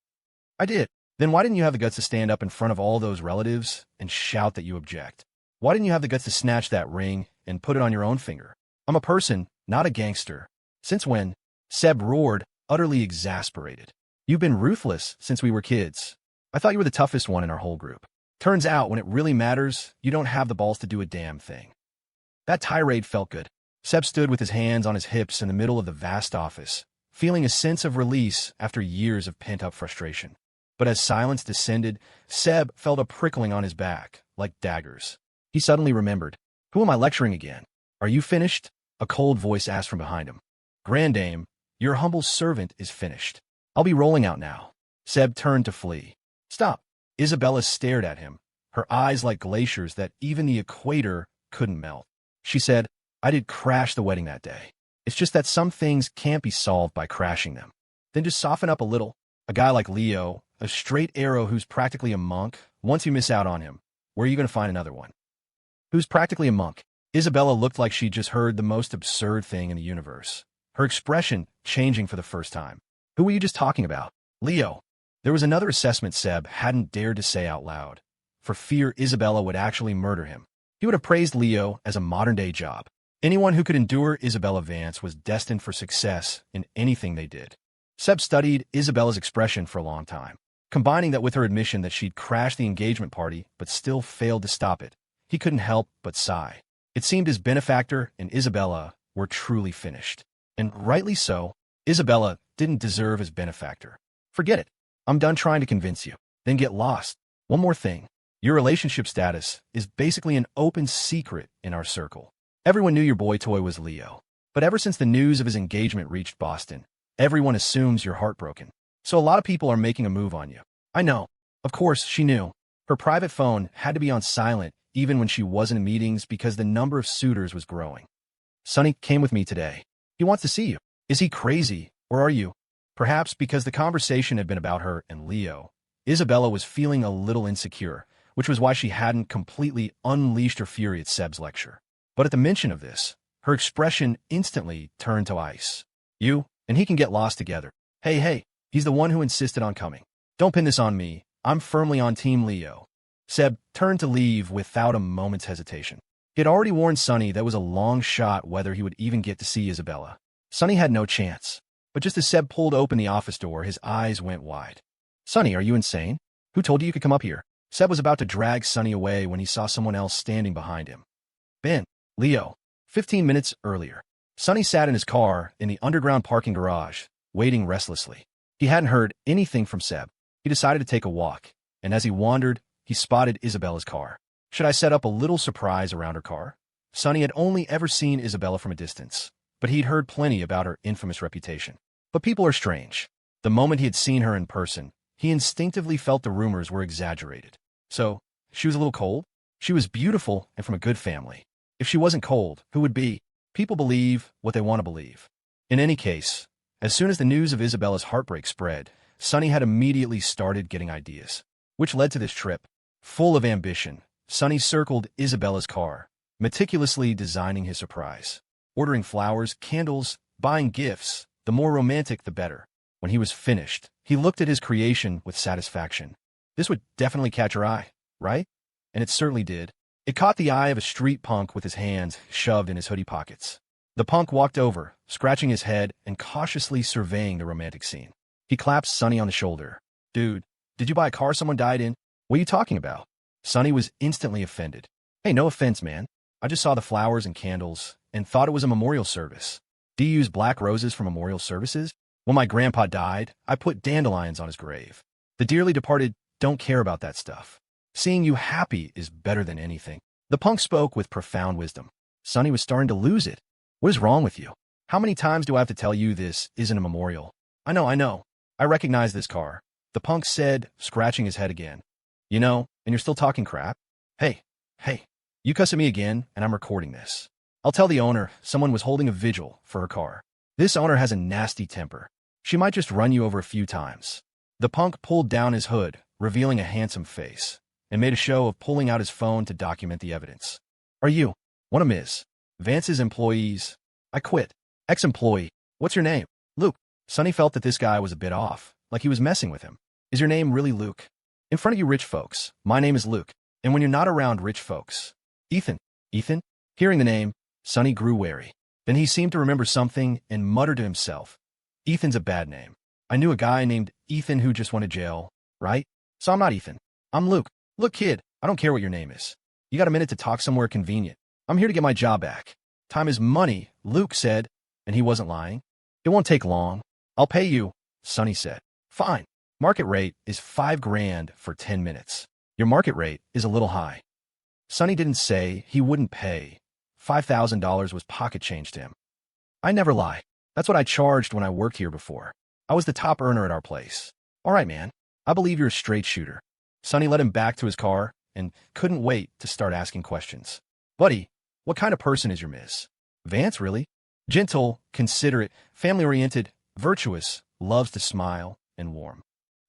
I did. Then why didn't you have the guts to stand up in front of all those relatives and shout that you object? Why didn't you have the guts to snatch that ring and put it on your own finger? I'm a person, not a gangster. Since when? Seb roared, utterly exasperated. You've been ruthless since we were kids. I thought you were the toughest one in our whole group. Turns out, when it really matters, you don't have the balls to do a damn thing. That tirade felt good. Seb stood with his hands on his hips in the middle of the vast office, feeling a sense of release after years of pent-up frustration. But as silence descended, Seb felt a prickling on his back, like daggers. He suddenly remembered. Who am I lecturing again? Are you finished? A cold voice asked from behind him. Grandame, your humble servant is finished. I'll be rolling out now. Seb turned to flee. Stop. Isabella stared at him, her eyes like glaciers that even the equator couldn't melt. She said, I did crash the wedding that day. It's just that some things can't be solved by crashing them. Then just soften up a little. A guy like Leo, a straight arrow who's practically a monk, once you miss out on him, where are you going to find another one? Who's practically a monk? Isabella looked like she'd just heard the most absurd thing in the universe, her expression changing for the first time. Who were you just talking about? Leo. There was another assessment Seb hadn't dared to say out loud, for fear Isabella would actually murder him. He would have praised Leo as a modern-day job. Anyone who could endure Isabella Vance was destined for success in anything they did. Seb studied Isabella's expression for a long time. Combining that with her admission that she'd crashed the engagement party but still failed to stop it, he couldn't help but sigh. It seemed his benefactor and Isabella were truly finished. And rightly so, Isabella didn't deserve his benefactor. Forget it. I'm done trying to convince you. Then get lost. One more thing. Your relationship status is basically an open secret in our circle. Everyone knew your boy toy was Leo. But ever since the news of his engagement reached Boston, everyone assumes you're heartbroken. So a lot of people are making a move on you. I know. Of course, she knew. Her private phone had to be on silent even when she wasn't in meetings because the number of suitors was growing. Sonny came with me today. He wants to see you. Is he crazy, or are you? Perhaps because the conversation had been about her and Leo, Isabella was feeling a little insecure, which was why she hadn't completely unleashed her fury at Seb's lecture. But at the mention of this, her expression instantly turned to ice. You and he can get lost together. Hey, he's the one who insisted on coming. Don't pin this on me. I'm firmly on Team Leo. Seb turned to leave without a moment's hesitation. He had already warned Sonny that was a long shot whether he would even get to see Isabella. Sonny had no chance. But just as Seb pulled open the office door, his eyes went wide. Sonny, are you insane? Who told you could come up here? Seb was about to drag Sonny away when he saw someone else standing behind him. Ben, Leo, 15 minutes earlier. Sonny sat in his car in the underground parking garage, waiting restlessly. He hadn't heard anything from Seb. He decided to take a walk, and as he wandered, he spotted Isabella's car. Should I set up a little surprise around her car? Sonny had only ever seen Isabella from a distance, but he'd heard plenty about her infamous reputation. But people are strange. The moment he had seen her in person, he instinctively felt the rumors were exaggerated. So, she was a little cold? She was beautiful and from a good family. If she wasn't cold, who would be? People believe what they want to believe. In any case, as soon as the news of Isabella's heartbreak spread, Sonny had immediately started getting ideas, which led to this trip. Full of ambition, Sonny circled Isabella's car, meticulously designing his surprise. Ordering flowers, candles, buying gifts, the more romantic the better. When he was finished, he looked at his creation with satisfaction. This would definitely catch her eye, right? And it certainly did. It caught the eye of a street punk with his hands shoved in his hoodie pockets. The punk walked over, scratching his head and cautiously surveying the romantic scene. He clapped Sonny on the shoulder. Dude, did you buy a car someone died in? What are you talking about? Sonny was instantly offended. Hey, no offense, man. I just saw the flowers and candles and thought it was a memorial service. Do you use black roses for memorial services? When my grandpa died, I put dandelions on his grave. The dearly departed don't care about that stuff. Seeing you happy is better than anything. The punk spoke with profound wisdom. Sonny was starting to lose it. What is wrong with you? How many times do I have to tell you this isn't a memorial? I know. I recognize this car. The punk said, scratching his head again. You know, and you're still talking crap? Hey, you cuss at me again, and I'm recording this. I'll tell the owner someone was holding a vigil for her car. This owner has a nasty temper. She might just run you over a few times. The punk pulled down his hood, revealing a handsome face, and made a show of pulling out his phone to document the evidence. Are you one of Ms. Vance's employees? I quit. Ex-employee. What's your name? Luke. Sonny felt that this guy was a bit off, like he was messing with him. Is your name really Luke? In front of you rich folks, my name is Luke. And when you're not around rich folks, Ethan. Ethan? Hearing the name, Sonny grew wary. Then he seemed to remember something and muttered to himself. Ethan's a bad name. I knew a guy named Ethan who just went to jail, right? So I'm not Ethan. I'm Luke. Look, kid, I don't care what your name is. You got a minute to talk somewhere convenient? I'm here to get my job back. Time is money, Luke said, and he wasn't lying. It won't take long. I'll pay you, Sonny said. Fine. Market rate is $5,000 for 10 minutes. Your market rate is a little high. Sonny didn't say he wouldn't pay. $5,000 was pocket change to him. I never lie. That's what I charged when I worked here before. I was the top earner at our place. All right, man. I believe you're a straight shooter. Sonny led him back to his car and couldn't wait to start asking questions. Buddy, what kind of person is your Ms. Vance, really? Gentle, considerate, family-oriented, virtuous, loves to smile, and warm.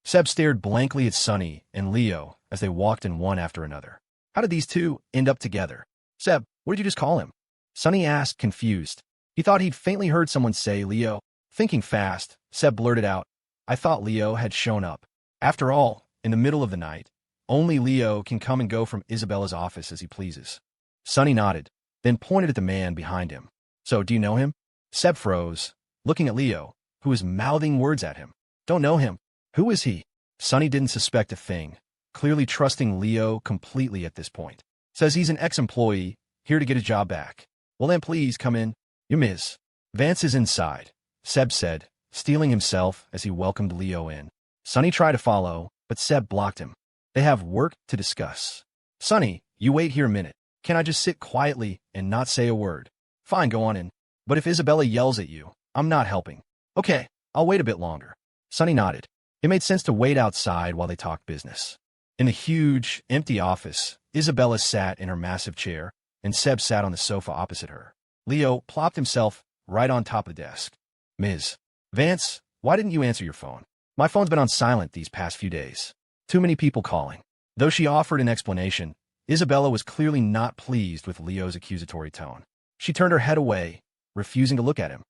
Seb stared blankly at Sonny and Leo as they walked in one after another. How did these two end up together? Seb, what did you just call him? Sonny asked, confused. He thought he'd faintly heard someone say Leo. Thinking fast, Seb blurted out, I thought Leo had shown up. After all, in the middle of the night, only Leo can come and go from Isabella's office as he pleases. Sonny nodded, then pointed at the man behind him. So, do you know him? Seb froze, looking at Leo, who was mouthing words at him. Don't know him. Who is he? Sonny didn't suspect a thing, clearly trusting Leo completely at this point. Says he's an ex-employee, here to get his job back. Well then please come in. Your Ms. Vance is inside, Seb said, steeling himself as he welcomed Leo in. Sonny tried to follow, but Seb blocked him. They have work to discuss. Sonny, you wait here a minute. Can I just sit quietly and not say a word? Fine, go on in. But if Isabella yells at you, I'm not helping. Okay, I'll wait a bit longer. Sonny nodded. It made sense to wait outside while they talked business. In the huge, empty office, Isabella sat in her massive chair, and Seb sat on the sofa opposite her. Leo plopped himself right on top of the desk. Ms. Vance, why didn't you answer your phone? My phone's been on silent these past few days. Too many people calling. Though she offered an explanation, Isabella was clearly not pleased with Leo's accusatory tone. She turned her head away, refusing to look at him.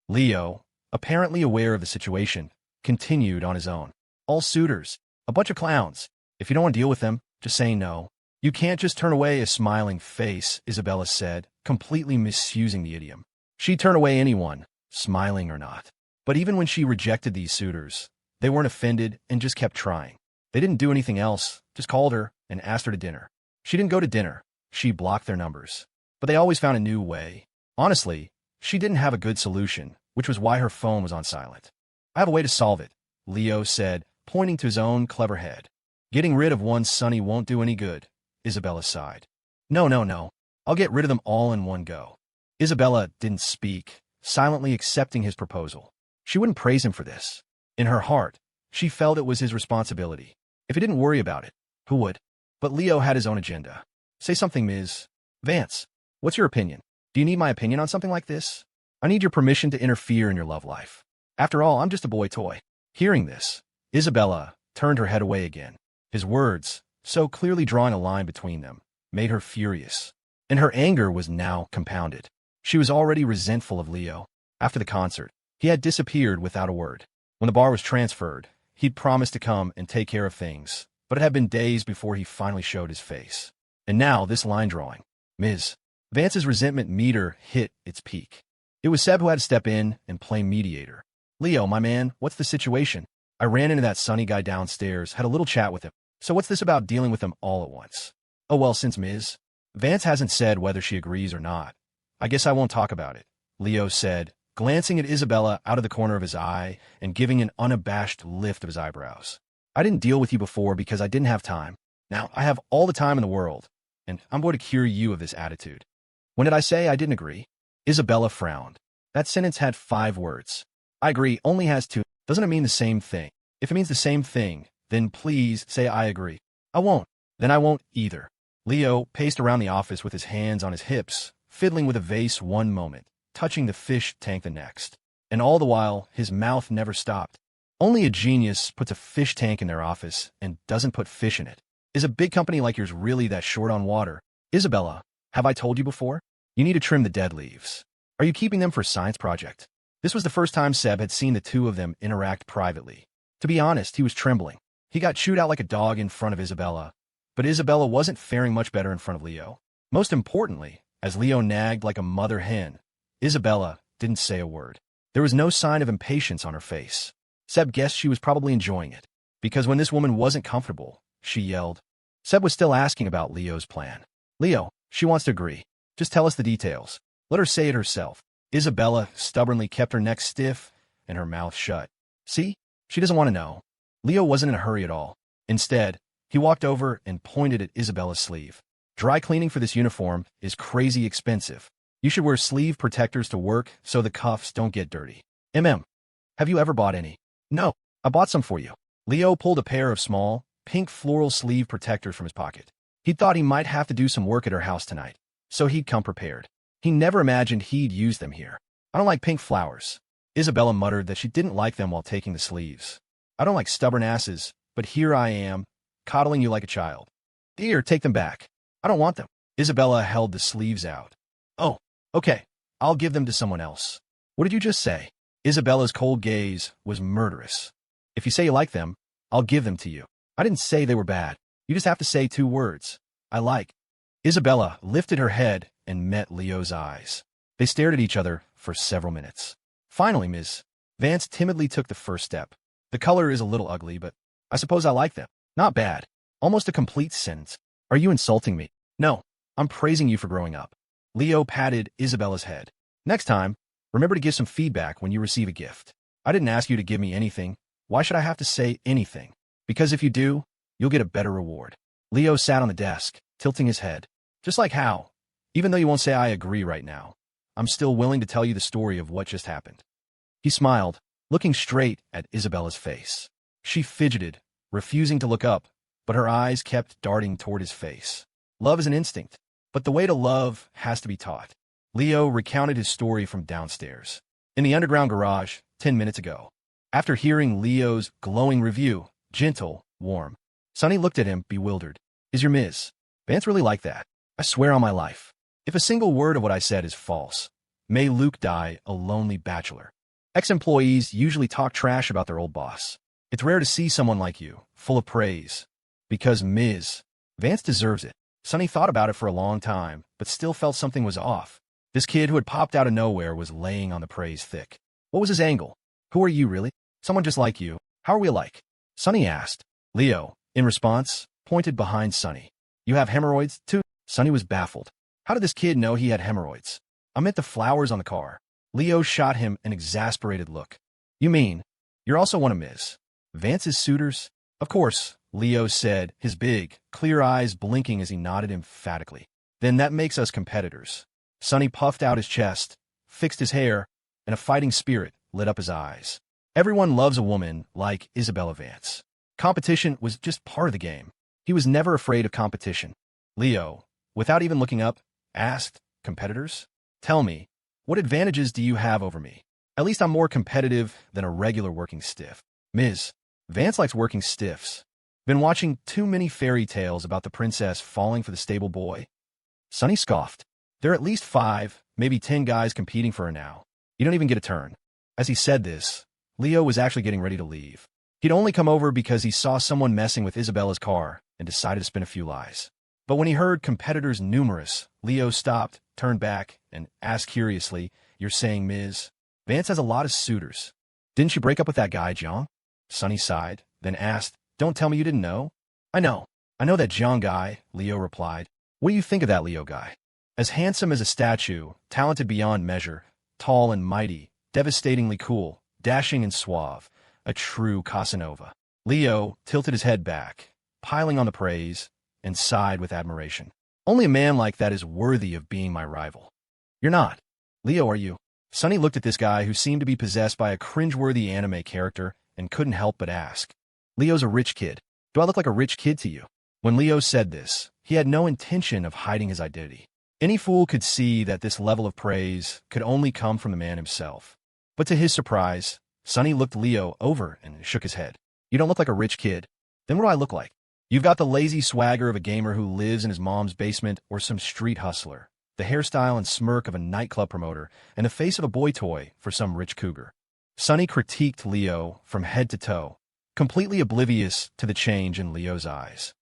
Leo, apparently aware of the situation, continued on his own. All suitors. A bunch of clowns. If you don't want to deal with them, just say no. You can't just turn away a smiling face, Isabella said, completely misusing the idiom. She'd turn away anyone, smiling or not. But even when she rejected these suitors, they weren't offended and just kept trying. They didn't do anything else, just called her and asked her to dinner. She didn't go to dinner. She blocked their numbers. But they always found a new way. Honestly, she didn't have a good solution, which was why her phone was on silent. I have a way to solve it, Leo said, pointing to his own clever head. Getting rid of one Sonny won't do any good, Isabella sighed. No. I'll get rid of them all in one go. Isabella didn't speak, silently accepting his proposal. She wouldn't praise him for this. In her heart, she felt it was his responsibility. If he didn't worry about it, who would? But Leo had his own agenda. Say something, Ms. Vance. What's your opinion? Do you need my opinion on something like this? I need your permission to interfere in your love life. After all, I'm just a boy toy. Hearing this, Isabella turned her head away again. His words, so clearly drawing a line between them, made her furious. And her anger was now compounded. She was already resentful of Leo. After the concert, he had disappeared without a word. When the bar was transferred, he'd promised to come and take care of things, but it had been days before he finally showed his face. And now this line drawing. Ms. Vance's resentment meter hit its peak. It was Seb who had to step in and play mediator. Leo, my man, what's the situation? I ran into that Sunny guy downstairs, had a little chat with him. So what's this about dealing with him all at once? Oh well, since Ms. Vance hasn't said whether she agrees or not, I guess I won't talk about it, Leo said, glancing at Isabella out of the corner of his eye and giving an unabashed lift of his eyebrows. I didn't deal with you before because I didn't have time. Now I have all the time in the world, and I'm going to cure you of this attitude. When did I say I didn't agree? Isabella frowned. That sentence had 5 words. I agree only has 2. Doesn't it mean the same thing? If it means the same thing, then please say I agree. I won't. Then I won't either. Leo paced around the office with his hands on his hips, fiddling with a vase one moment, touching the fish tank the next. And all the while, his mouth never stopped. Only a genius puts a fish tank in their office and doesn't put fish in it. Is a big company like yours really that short on water? Isabella, have I told you before? You need to trim the dead leaves. Are you keeping them for a science project? This was the first time Seb had seen the two of them interact privately. To be honest, he was trembling. He got chewed out like a dog in front of Isabella. But Isabella wasn't faring much better in front of Leo. Most importantly, as Leo nagged like a mother hen, Isabella didn't say a word. There was no sign of impatience on her face. Seb guessed she was probably enjoying it, because when this woman wasn't comfortable, she yelled. Seb was still asking about Leo's plan. Leo, she wants to agree. Just tell us the details. Let her say it herself. Isabella stubbornly kept her neck stiff and her mouth shut. See? She doesn't want to know. Leo wasn't in a hurry at all. Instead, he walked over and pointed at Isabella's sleeve. Dry cleaning for this uniform is crazy expensive. You should wear sleeve protectors to work so the cuffs don't get dirty. Have you ever bought any? No, I bought some for you. Leo pulled a pair of small, pink floral sleeve protectors from his pocket. He thought he might have to do some work at her house tonight, so he'd come prepared. He never imagined he'd use them here. I don't like pink flowers. Isabella muttered that she didn't like them while taking the sleeves. I don't like stubborn asses, but here I am, coddling you like a child. Dear, take them back. I don't want them. Isabella held the sleeves out. Oh, okay. I'll give them to someone else. What did you just say? Isabella's cold gaze was murderous. If you say you like them, I'll give them to you. I didn't say they were bad. You just have to say 2 words. I like. Isabella lifted her head and met Leo's eyes. They stared at each other for several minutes. Finally, Ms. Vance timidly took the first step. The color is a little ugly, but I suppose I like them. Not bad. Almost a complete sentence. Are you insulting me? No, I'm praising you for growing up. Leo patted Isabella's head. Next time, remember to give some feedback when you receive a gift. I didn't ask you to give me anything. Why should I have to say anything? Because if you do, you'll get a better reward. Leo sat on the desk, tilting his head. Just like how, even though you won't say I agree right now, I'm still willing to tell you the story of what just happened. He smiled, looking straight at Isabella's face. She fidgeted, refusing to look up, but her eyes kept darting toward his face. Love is an instinct, but the way to love has to be taught. Leo recounted his story from downstairs, in the underground garage, 10 minutes ago. After hearing Leo's glowing review, gentle, warm, Sonny looked at him, bewildered. Is your Ms. Vance really like that? I swear on my life. If a single word of what I said is false, may Luke die a lonely bachelor. Ex-employees usually talk trash about their old boss. It's rare to see someone like you, full of praise. Because Ms. Vance deserves it. Sonny thought about it for a long time, but still felt something was off. This kid who had popped out of nowhere was laying on the praise thick. What was his angle? Who are you, really? Someone just like you. How are we alike? Sonny asked. Leo, in response, pointed behind Sonny. You have hemorrhoids, too? Sonny was baffled. How did this kid know he had hemorrhoids? I meant the flowers on the car. Leo shot him an exasperated look. You mean, you're also one of Ms. Vance's suitors? Of course, Leo said, his big, clear eyes blinking as he nodded emphatically. Then that makes us competitors. Sonny puffed out his chest, fixed his hair, and a fighting spirit lit up his eyes. Everyone loves a woman like Isabella Vance. Competition was just part of the game. He was never afraid of competition. Leo, without even looking up, asked, competitors? Tell me, what advantages do you have over me? At least I'm more competitive than a regular working stiff. Ms. Vance likes working stiffs. Been watching too many fairy tales about the princess falling for the stable boy. Sonny scoffed. There are at least 5, maybe 10 guys competing for her now. You don't even get a turn. As he said this, Leo was actually getting ready to leave. He'd only come over because he saw someone messing with Isabella's car and decided to spin a few lies. But when he heard competitors numerous, Leo stopped, turned back, and asked curiously, "You're saying Ms. Vance has a lot of suitors. Didn't you break up with that guy, Jiang?" Sunny sighed, then asked, "Don't tell me you didn't know." "I know. I know that Jiang guy," Leo replied. "What do you think of that Leo guy? As handsome as a statue, talented beyond measure, tall and mighty, devastatingly cool, dashing and suave, a true Casanova." Leo tilted his head back, piling on the praise, and sighed with admiration. "Only a man like that is worthy of being my rival." "You're not. Leo, are you?" Sunny looked at this guy who seemed to be possessed by a cringeworthy anime character and couldn't help but ask. "Leo's a rich kid. Do I look like a rich kid to you?" When Leo said this, he had no intention of hiding his identity. Any fool could see that this level of praise could only come from the man himself. But to his surprise, Sunny looked Leo over and shook his head. "You don't look like a rich kid. Then what do I look like? You've got the lazy swagger of a gamer who lives in his mom's basement or some street hustler, the hairstyle and smirk of a nightclub promoter, and the face of a boy toy for some rich cougar." Sunny critiqued Leo from head to toe, completely oblivious to the change in Leo's eyes.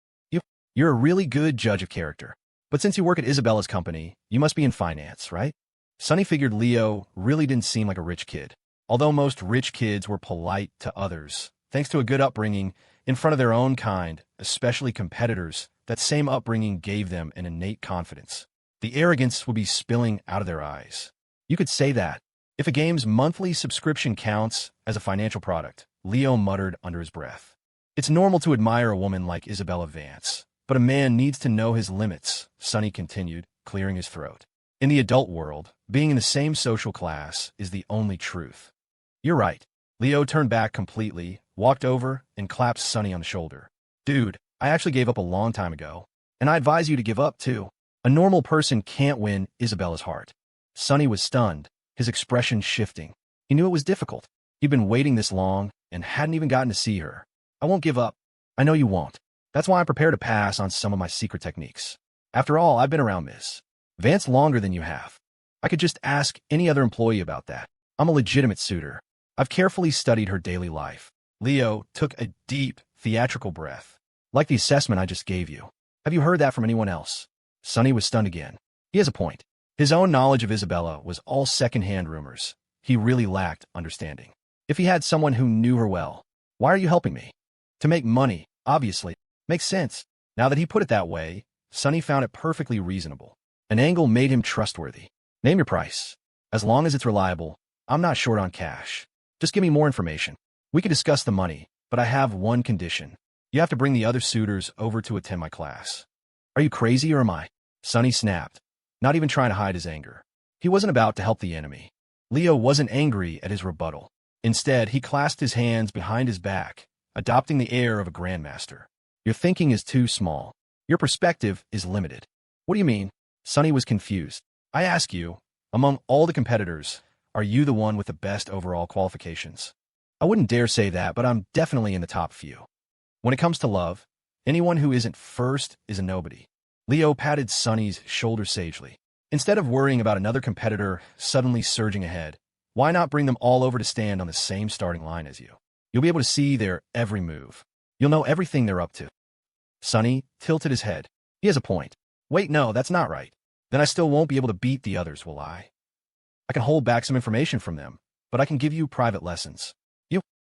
"You're a really good judge of character. But since you work at Isabella's company, you must be in finance, right?" Sunny figured Leo really didn't seem like a rich kid. Although most rich kids were polite to others, thanks to a good upbringing in front of their own kind, especially competitors, that same upbringing gave them an innate confidence. The arrogance would be spilling out of their eyes. "You could say that. If a game's monthly subscription counts as a financial product," Leo muttered under his breath. "It's normal to admire a woman like Isabella Vance. But a man needs to know his limits," Sunny continued, clearing his throat. "In the adult world, being in the same social class is the only truth." "You're right." Leo turned back completely, walked over, and clapped Sunny on the shoulder. "Dude, I actually gave up a long time ago. And I advise you to give up, too. A normal person can't win Isabella's heart." Sunny was stunned, his expression shifting. He knew it was difficult. He'd been waiting this long and hadn't even gotten to see her. "I won't give up." "I know you won't. That's why I'm prepared to pass on some of my secret techniques. After all, I've been around Ms. Vance longer than you have. I could just ask any other employee about that. I'm a legitimate suitor. I've carefully studied her daily life." Leo took a deep, theatrical breath. "Like the assessment I just gave you. Have you heard that from anyone else?" Sunny was stunned again. He has a point. His own knowledge of Isabella was all second-hand rumors. He really lacked understanding. If he had someone who knew her well, "Why are you helping me?" "To make money, obviously." "Makes sense." Now that he put it that way, Sunny found it perfectly reasonable. An angle made him trustworthy. "Name your price. As long as it's reliable, I'm not short on cash. Just give me more information. We can discuss the money, but I have one condition. You have to bring the other suitors over to attend my class." "Are you crazy or am I?" Sunny snapped, not even trying to hide his anger. He wasn't about to help the enemy. Leo wasn't angry at his rebuttal. Instead, he clasped his hands behind his back, adopting the air of a grandmaster. "Your thinking is too small. Your perspective is limited." "What do you mean?" Sunny was confused. "I ask you, among all the competitors, are you the one with the best overall qualifications?" "I wouldn't dare say that, but I'm definitely in the top few. When it comes to love, anyone who isn't first is a nobody." Leo patted Sunny's shoulder sagely. "Instead of worrying about another competitor suddenly surging ahead, why not bring them all over to stand on the same starting line as you? You'll be able to see their every move. You'll know everything they're up to." Sunny tilted his head. He has a point. "Wait, no, that's not right. Then I still won't be able to beat the others, will I? I can hold back some information from them, but I can give you private lessons."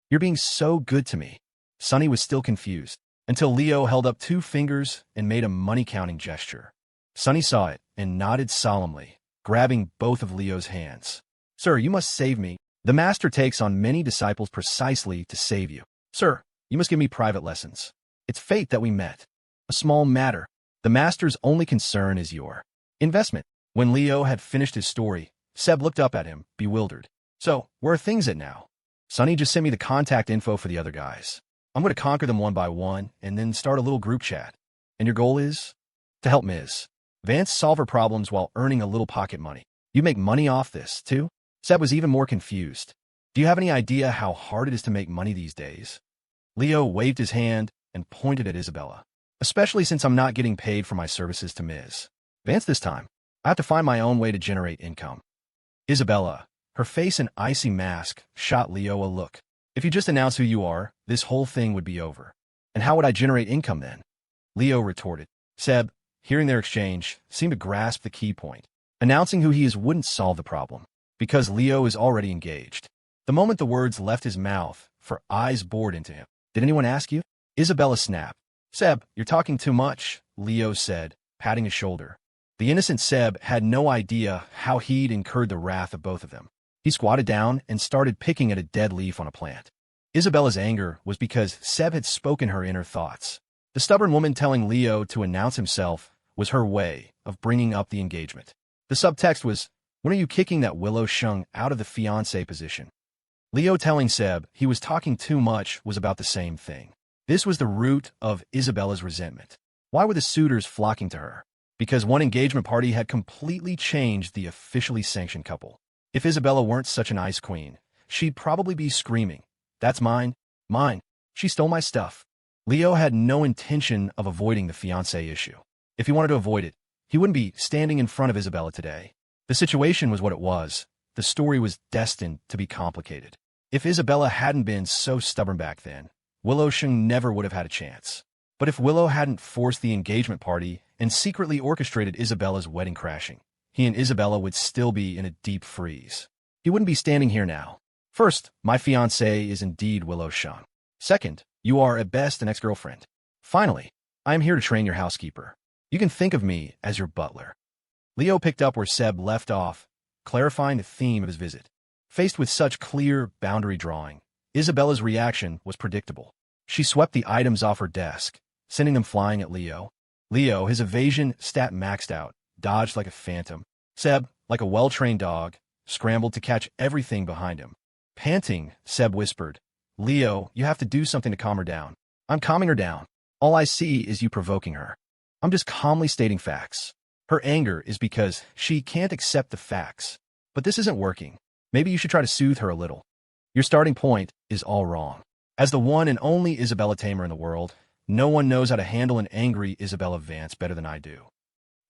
You're being so good to me." Sunny was still confused, until Leo held up 2 fingers and made a money-counting gesture. Sunny saw it and nodded solemnly, grabbing both of Leo's hands. "Sir, you must save me. The master takes on many disciples precisely to save you. Sir, you must give me private lessons. It's fate that we met. A small matter. The master's only concern is your investment." When Leo had finished his story, Seb looked up at him, bewildered. "So, where are things at now?" "Sunny just sent me the contact info for the other guys. I'm going to conquer them one by one and then start a little group chat. And your goal is?" "To help Ms. Vance solve her problems while earning a little pocket money." "You make money off this, too?" Seb was even more confused. "Do you have any idea how hard it is to make money these days?" Leo waved his hand and pointed at Isabella. "Especially since I'm not getting paid for my services to Ms. Vance this time. I have to find my own way to generate income." Isabella, her face an icy mask, shot Leo a look. "If you just announce who you are, this whole thing would be over. And how would I generate income then?" Leo retorted. "Seb, hearing their exchange, seemed to grasp the key point. Announcing who he is wouldn't solve the problem, because Leo is already engaged. The moment the words left his mouth, her eyes bored into him. Did anyone ask you? Isabella snapped. Seb, you're talking too much, Leo said, patting his shoulder. The innocent Seb had no idea how he'd incurred the wrath of both of them. He squatted down and started picking at a dead leaf on a plant. Isabella's anger was because Seb had spoken her inner thoughts. The stubborn woman telling Leo to announce himself was her way of bringing up the engagement. The subtext was, when are you kicking that Willow Shung out of the fiancé position? Leo telling Seb he was talking too much was about the same thing. This was the root of Isabella's resentment. Why were the suitors flocking to her? Because one engagement party had completely changed the officially sanctioned couple. If Isabella weren't such an ice queen, she'd probably be screaming, "That's mine, mine, she stole my stuff." Leo had no intention of avoiding the fiancé issue. If he wanted to avoid it, he wouldn't be standing in front of Isabella today. The situation was what it was. The story was destined to be complicated. If Isabella hadn't been so stubborn back then, Willow Shung never would have had a chance. But if Willow hadn't forced the engagement party and secretly orchestrated Isabella's wedding crashing, he and Isabella would still be in a deep freeze. He wouldn't be standing here now. First, my fiancée is indeed Willow Shung. Second, you are at best an ex-girlfriend. Finally, I am here to train your housekeeper. You can think of me as your butler. Leo picked up where Seb left off, clarifying the theme of his visit. Faced with such clear boundary drawing, Isabella's reaction was predictable. She swept the items off her desk, sending them flying at Leo. Leo, his evasion stat maxed out, dodged like a phantom. Seb, like a well-trained dog, scrambled to catch everything behind him. Panting, Seb whispered, "Leo, you have to do something to calm her down." "I'm calming her down. All I see is you provoking her. I'm just calmly stating facts." Her anger is because she can't accept the facts. But this isn't working. Maybe you should try to soothe her a little. Your starting point is all wrong. As the one and only Isabella tamer in the world, no one knows how to handle an angry Isabella Vance better than I do.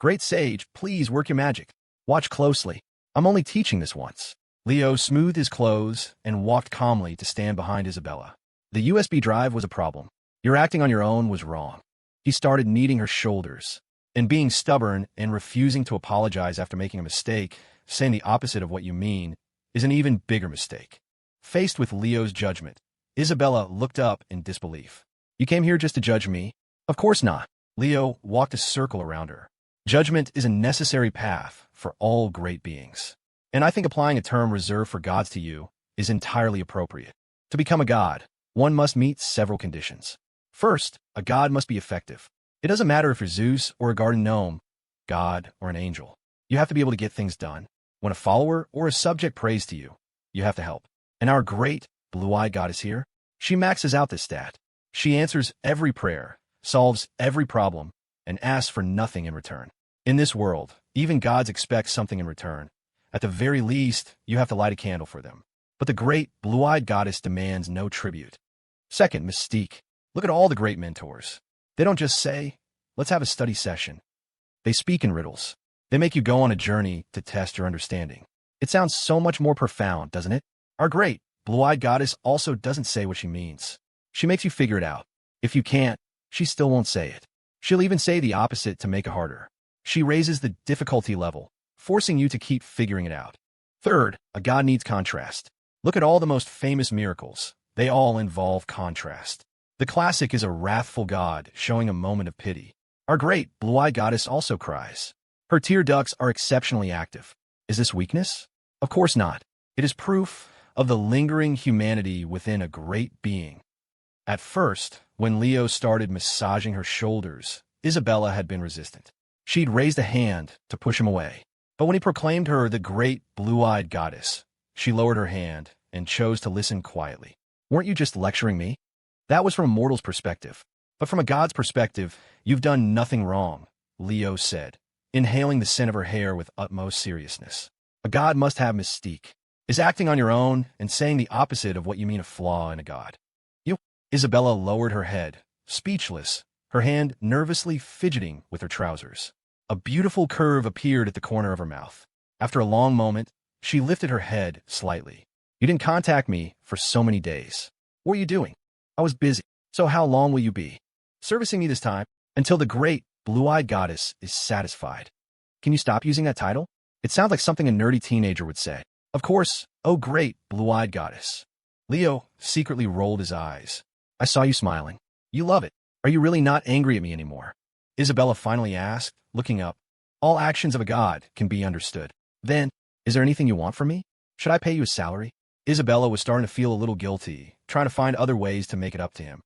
Great sage, please work your magic. Watch closely. I'm only teaching this once. Leo smoothed his clothes and walked calmly to stand behind Isabella. The USB drive was a problem. Your acting on your own was wrong. He started kneading her shoulders. And being stubborn and refusing to apologize after making a mistake, saying the opposite of what you mean, is an even bigger mistake. Faced with Leo's judgment, Isabella looked up in disbelief. "You came here just to judge me?" "Of course not." Leo walked a circle around her. "Judgment is a necessary path for all great beings. And I think applying a term reserved for gods to you is entirely appropriate. To become a god, one must meet several conditions. First, a god must be effective. It doesn't matter if you're Zeus or a garden gnome, god or an angel. You have to be able to get things done. When a follower or a subject prays to you, you have to help. And our great blue-eyed goddess here, she maxes out this stat. She answers every prayer, solves every problem, and asks for nothing in return. In this world, even gods expect something in return. At the very least, you have to light a candle for them. But the great blue-eyed goddess demands no tribute. Second, mystique. Look at all the great mentors. They don't just say, "Let's have a study session." They speak in riddles. They make you go on a journey to test your understanding. It sounds so much more profound, doesn't it? Our great blue-eyed goddess also doesn't say what she means. She makes you figure it out. If you can't, she still won't say it. She'll even say the opposite to make it harder. She raises the difficulty level, forcing you to keep figuring it out. Third, a god needs contrast. Look at all the most famous miracles. They all involve contrast. The classic is a wrathful god showing a moment of pity. Our great blue-eyed goddess also cries. Her tear ducts are exceptionally active. Is this weakness? Of course not. It is proof of the lingering humanity within a great being. At first, when Leo started massaging her shoulders, Isabella had been resistant. She'd raised a hand to push him away. But when he proclaimed her the great blue-eyed goddess, she lowered her hand and chose to listen quietly. "Weren't you just lecturing me?" That was from a mortal's perspective. But from a god's perspective, "You've done nothing wrong," Leo said, inhaling the scent of her hair with utmost seriousness. A god must have mystique. Is acting on your own and saying the opposite of what you mean a flaw in a god. You. Isabella lowered her head, speechless, her hand nervously fidgeting with her trousers. A beautiful curve appeared at the corner of her mouth. After a long moment, she lifted her head slightly. "You didn't contact me for so many days. What were you doing?" "I was busy." "So how long will you be servicing me this time?" "Until the great blue-eyed goddess is satisfied. Can you stop using that title? It sounds like something a nerdy teenager would say. Of course, oh great, blue-eyed goddess. Leo secretly rolled his eyes. I saw you smiling. You love it. Are you really not angry at me anymore? Isabella finally asked, looking up. All actions of a god can be understood. Then, is there anything you want from me? Should I pay you a salary? Isabella was starting to feel a little guilty, trying to find other ways to make it up to him.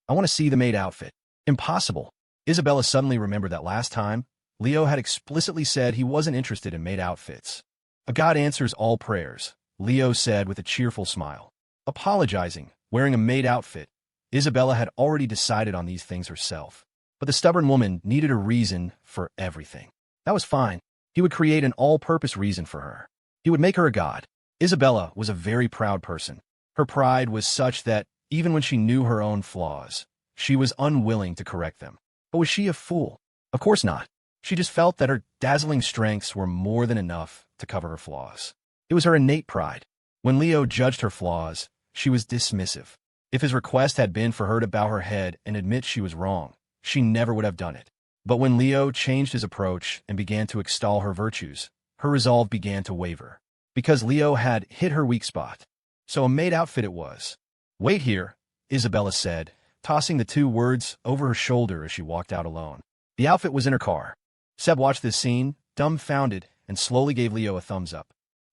I want to see the maid outfit. Impossible. Isabella suddenly remembered that last time, Leo had explicitly said he wasn't interested in maid outfits. A god answers all prayers, Leo said with a cheerful smile. Apologizing, wearing a maid outfit, Isabella had already decided on these things herself. But the stubborn woman needed a reason for everything. That was fine. He would create an all-purpose reason for her. He would make her a god. Isabella was a very proud person. Her pride was such that, even when she knew her own flaws, she was unwilling to correct them. But was she a fool? Of course not. She just felt that her dazzling strengths were more than enough to cover her flaws. It was her innate pride. When Leo judged her flaws, she was dismissive. If his request had been for her to bow her head and admit she was wrong, she never would have done it. But when Leo changed his approach and began to extol her virtues, her resolve began to waver. Because Leo had hit her weak spot. So a maid outfit it was. Wait here, Isabella said, tossing the two words over her shoulder as she walked out alone. The outfit was in her car. Seb watched this scene, dumbfounded, and slowly gave Leo a thumbs up.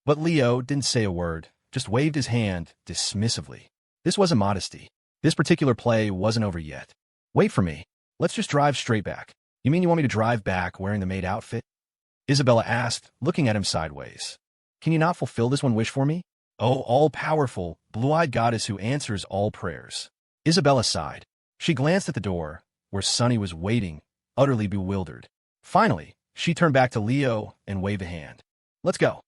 But Leo didn't say a word, just waved his hand dismissively. This wasn't modesty. This particular play wasn't over yet. Wait for me. Let's just drive straight back. You mean you want me to drive back wearing the maid outfit? Isabella asked, looking at him sideways. Can you not fulfill this one wish for me? Oh, all-powerful, blue-eyed goddess who answers all prayers. Isabella sighed. She glanced at the door, where Sunny was waiting, utterly bewildered. Finally, she turned back to Leo and waved a hand. Let's go.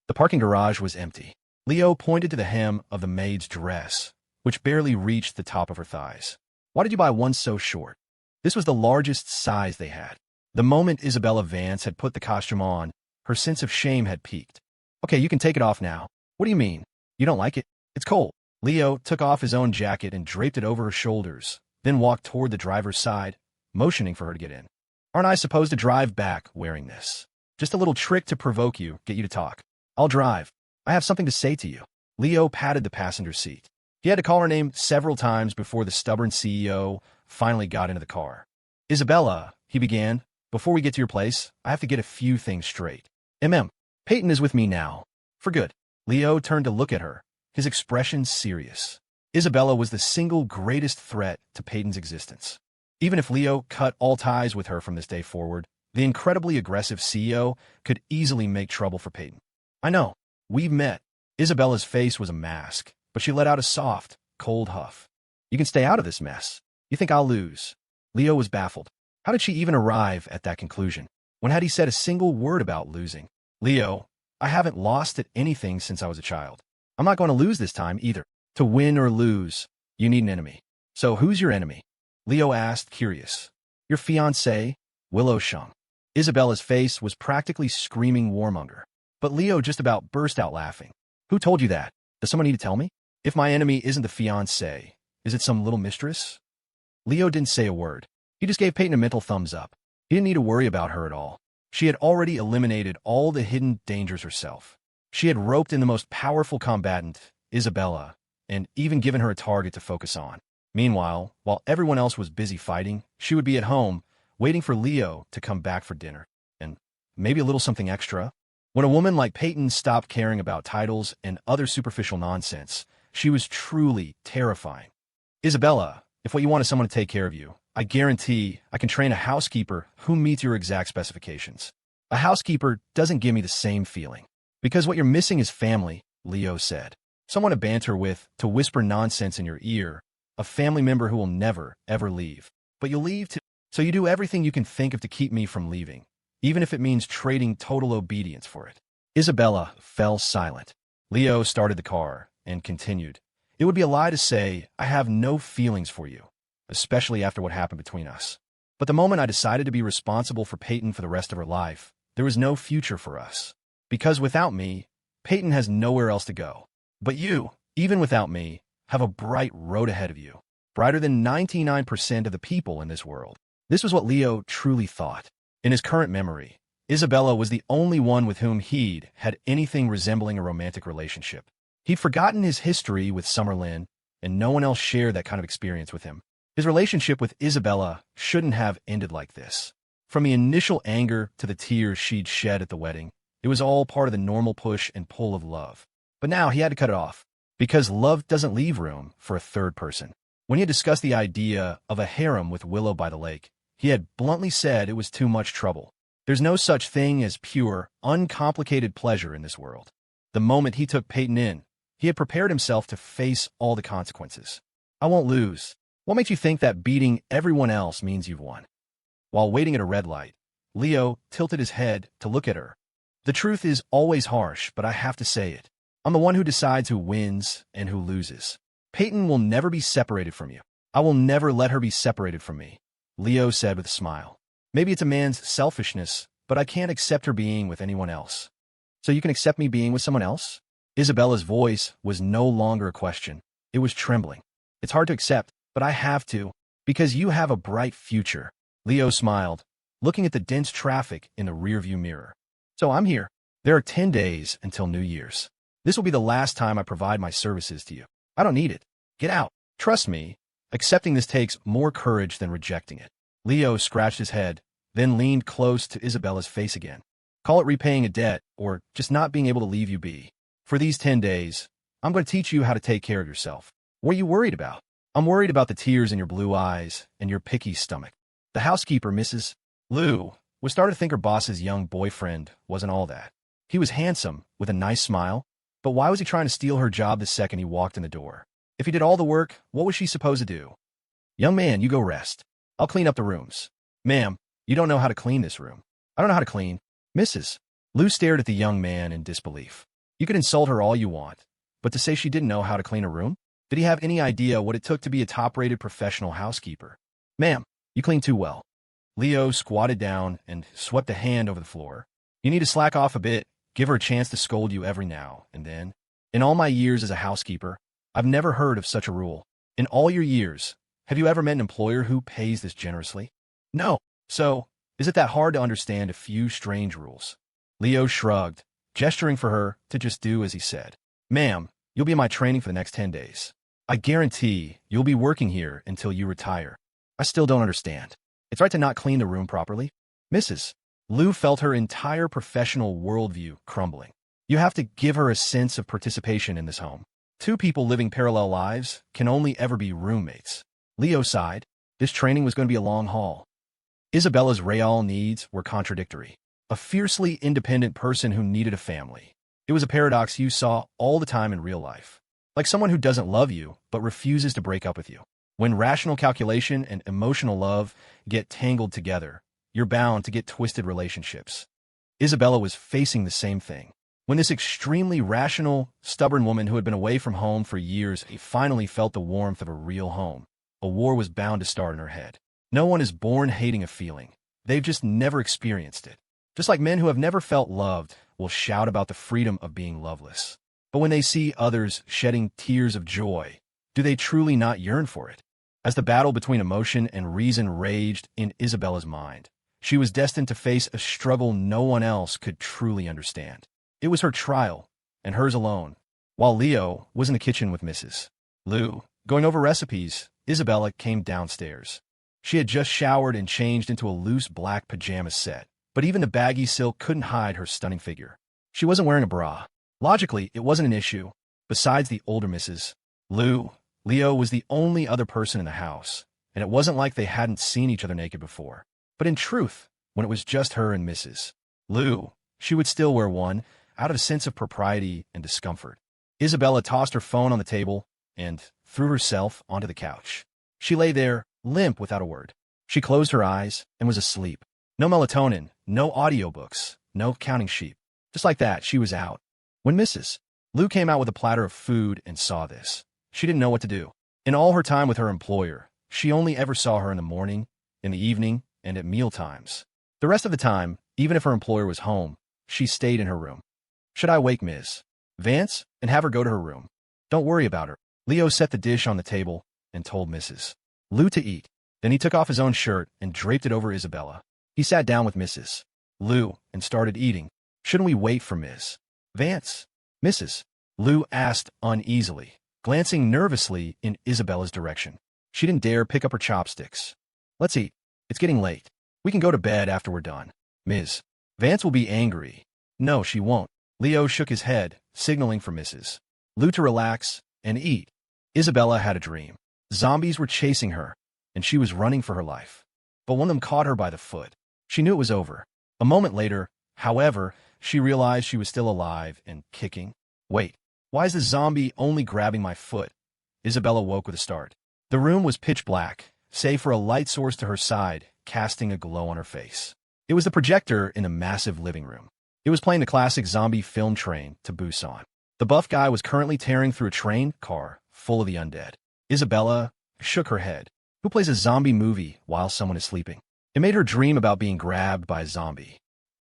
The parking garage was empty. Leo pointed to the hem of the maid's dress, which barely reached the top of her thighs. Why did you buy one so short? This was the largest size they had. The moment Isabella Vance had put the costume on, her sense of shame had peaked. Okay, you can take it off now. What do you mean? You don't like it? It's cold. Leo took off his own jacket and draped it over her shoulders, then walked toward the driver's side, motioning for her to get in. Aren't I supposed to drive back wearing this? Just a little trick to provoke you, get you to talk. I'll drive. I have something to say to you. Leo patted the passenger seat. He had to call her name several times before the stubborn CEO finally got into the car. Isabella, he began, before we get to your place, I have to get a few things straight. Peyton is with me now. For good. Leo turned to look at her, his expression serious. Isabella was the single greatest threat to Peyton's existence. Even if Leo cut all ties with her from this day forward, the incredibly aggressive CEO could easily make trouble for Peyton. I know. We've met. Isabella's face was a mask, but she let out a soft, cold huff. You can stay out of this mess. You think I'll lose? Leo was baffled. How did she even arrive at that conclusion? When had he said a single word about losing? Leo, I haven't lost at anything since I was a child. I'm not going to lose this time either. To win or lose, you need an enemy. So who's your enemy? Leo asked, curious. Your fiancé, Willow Shung. Isabella's face was practically screaming warmonger. But Leo just about burst out laughing. Who told you that? Does someone need to tell me? If my enemy isn't the fiancé, is it some little mistress? Leo didn't say a word. He just gave Peyton a mental thumbs up. He didn't need to worry about her at all. She had already eliminated all the hidden dangers herself. She had roped in the most powerful combatant, Isabella, and even given her a target to focus on. Meanwhile, while everyone else was busy fighting, she would be at home, waiting for Leo to come back for dinner. And maybe a little something extra. When a woman like Peyton stopped caring about titles and other superficial nonsense, she was truly terrifying. Isabella, if what you want is someone to take care of you, I guarantee I can train a housekeeper who meets your exact specifications. A housekeeper doesn't give me the same feeling. Because what you're missing is family, Leo said. Someone to banter with, to whisper nonsense in your ear, a family member who will never, ever leave. But you'll leave too. So you do everything you can think of to keep me from leaving, even if it means trading total obedience for it. Isabella fell silent. Leo started the car and continued. It would be a lie to say I have no feelings for you, especially after what happened between us. But the moment I decided to be responsible for Peyton for the rest of her life, there was no future for us. Because without me, Peyton has nowhere else to go. But you, even without me, have a bright road ahead of you. Brighter than 99% of the people in this world. This was what Leo truly thought. In his current memory, Isabella was the only one with whom he'd had anything resembling a romantic relationship. He'd forgotten his history with Summerlin, and no one else shared that kind of experience with him. His relationship with Isabella shouldn't have ended like this. From the initial anger to the tears she'd shed at the wedding, it was all part of the normal push and pull of love. But now he had to cut it off, because love doesn't leave room for a third person. When he had discussed the idea of a harem with Willow by the lake, he had bluntly said it was too much trouble. There's no such thing as pure, uncomplicated pleasure in this world. The moment he took Peyton in, he had prepared himself to face all the consequences. I won't lose. What makes you think that beating everyone else means you've won? While waiting at a red light, Leo tilted his head to look at her. The truth is always harsh, but I have to say it. I'm the one who decides who wins and who loses. Peyton will never be separated from you. I will never let her be separated from me, Leo said with a smile. Maybe it's a man's selfishness, but I can't accept her being with anyone else. So you can accept me being with someone else? Isabella's voice was no longer a question. It was trembling. It's hard to accept, but I have to, because you have a bright future. Leo smiled, looking at the dense traffic in the rearview mirror. So I'm here. There are 10 days until New Year's. This will be the last time I provide my services to you. I don't need it. Get out. Trust me, accepting this takes more courage than rejecting it. Leo scratched his head, then leaned close to Isabella's face again. Call it repaying a debt, or just not being able to leave you be. For these 10 days, I'm going to teach you how to take care of yourself. What are you worried about? I'm worried about the tears in your blue eyes and your picky stomach. The housekeeper, Mrs. Lou, was starting to think her boss's young boyfriend wasn't all that. He was handsome, with a nice smile, but why was he trying to steal her job the second he walked in the door? If he did all the work, what was she supposed to do? Young man, you go rest. I'll clean up the rooms. Ma'am, you don't know how to clean this room. I don't know how to clean. Mrs. Lou stared at the young man in disbelief. You could insult her all you want, but to say she didn't know how to clean a room? Did he have any idea what it took to be a top-rated professional housekeeper? Ma'am, you clean too well. Leo squatted down and swept a hand over the floor. You need to slack off a bit. Give her a chance to scold you every now and then. In all my years as a housekeeper, I've never heard of such a rule. In all your years, have you ever met an employer who pays this generously? No. So, is it that hard to understand a few strange rules? Leo shrugged, gesturing for her to just do as he said. Ma'am, you'll be in my training for the next 10 days. I guarantee you'll be working here until you retire. I still don't understand. It's right to not clean the room properly. Mrs. Lou felt her entire professional worldview crumbling. You have to give her a sense of participation in this home. Two people living parallel lives can only ever be roommates. Leo sighed. This training was going to be a long haul. Isabella's real needs were contradictory. A fiercely independent person who needed a family. It was a paradox you saw all the time in real life. Like someone who doesn't love you, but refuses to break up with you. When rational calculation and emotional love get tangled together, you're bound to get twisted relationships. Isabella was facing the same thing. When this extremely rational, stubborn woman who had been away from home for years finally felt the warmth of a real home, a war was bound to start in her head. No one is born hating a feeling. They've just never experienced it. Just like men who have never felt loved will shout about the freedom of being loveless. But when they see others shedding tears of joy, do they truly not yearn for it? As the battle between emotion and reason raged in Isabella's mind, she was destined to face a struggle no one else could truly understand. It was her trial, and hers alone. While Leo was in the kitchen with Mrs. Lou, going over recipes, Isabella came downstairs. She had just showered and changed into a loose black pajama set, but even the baggy silk couldn't hide her stunning figure. She wasn't wearing a bra. Logically, it wasn't an issue. Besides the older Mrs. Lou, Leo was the only other person in the house, and it wasn't like they hadn't seen each other naked before. But in truth, when it was just her and Mrs. Lou, she would still wear one, out of a sense of propriety and discomfort. Isabella tossed her phone on the table and threw herself onto the couch. She lay there, limp without a word. She closed her eyes and was asleep. No melatonin, no audiobooks, no counting sheep. Just like that, she was out. When Mrs. Lou came out with a platter of food and saw this, she didn't know what to do. In all her time with her employer, she only ever saw her in the morning, in the evening, and at meal times. The rest of the time, even if her employer was home, she stayed in her room. Should I wake Ms. Vance and have her go to her room? Don't worry about her. Leo set the dish on the table and told Mrs. Lou to eat. Then he took off his own shirt and draped it over Isabella. He sat down with Mrs. Liu and started eating. Shouldn't we wait for Ms. Vance? Mrs. Liu asked uneasily, glancing nervously in Isabella's direction. She didn't dare pick up her chopsticks. Let's eat. It's getting late. We can go to bed after we're done. Ms. Vance will be angry. No, she won't. Leo shook his head, signaling for Mrs. Liu to relax and eat. Isabella had a dream. Zombies were chasing her, and she was running for her life. But one of them caught her by the foot. She knew it was over. A moment later, however, she realized she was still alive and kicking. Wait, why is the zombie only grabbing my foot? Isabella woke with a start. The room was pitch black, save for a light source to her side, casting a glow on her face. It was the projector in the massive living room. It was playing the classic zombie film Train to Busan. The buff guy was currently tearing through a train car full of the undead. Isabella shook her head. Who plays a zombie movie while someone is sleeping? It made her dream about being grabbed by a zombie.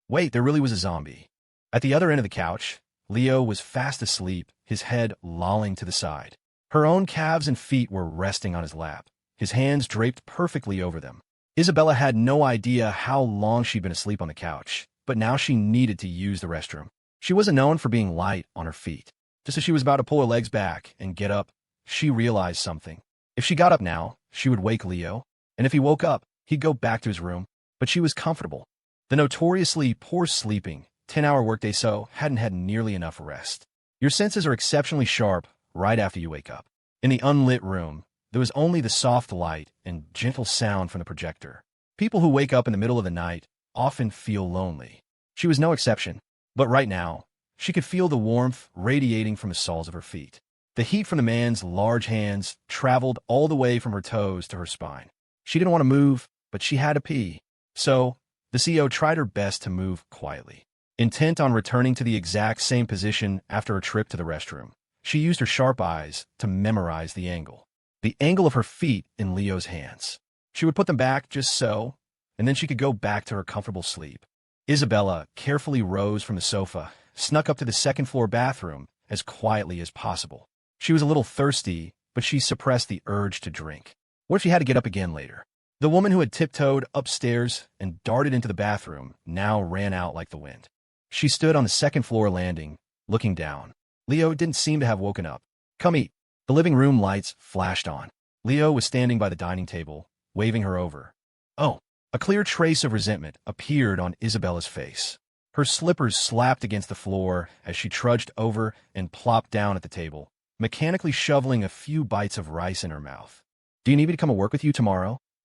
Wait, there really was a zombie. At the other end of the couch, Leo was fast asleep, his head lolling to the side. Her own calves and feet were resting on his lap, his hands draped perfectly over them. Isabella had no idea how long she'd been asleep on the couch, but now she needed to use the restroom. She wasn't known for being light on her feet. Just as she was about to pull her legs back and get up, she realized something. If she got up now, she would wake Leo, and if he woke up, he'd go back to his room. But she was comfortable. The notoriously poor sleeping, 10-hour workday hadn't had nearly enough rest. Your senses are exceptionally sharp right after you wake up. In the unlit room, there was only the soft light and gentle sound from the projector. People who wake up in the middle of the night often feel lonely. She was no exception, but right now, she could feel the warmth radiating from the soles of her feet. The heat from the man's large hands traveled all the way from her toes to her spine. She didn't want to move, but she had to pee. So, the CEO tried her best to move quietly. Intent on returning to the exact same position after a trip to the restroom, she used her sharp eyes to memorize the angle. The angle of her feet in Leo's hands. She would put them back just so, and then she could go back to her comfortable sleep. Isabella carefully rose from the sofa, snuck up to the second-floor bathroom as quietly as possible. She was a little thirsty, but she suppressed the urge to drink. What if she had to get up again later? The woman who had tiptoed upstairs and darted into the bathroom now ran out like the wind. She stood on the second-floor landing, looking down. Leo didn't seem to have woken up. Come eat. The living room lights flashed on. Leo was standing by the dining table, waving her over. Oh, a clear trace of resentment appeared on Isabella's face. Her slippers slapped against the floor as she trudged over and plopped down at the table, mechanically shoveling a few bites of rice in her mouth. Do you need me to come and work with you tomorrow?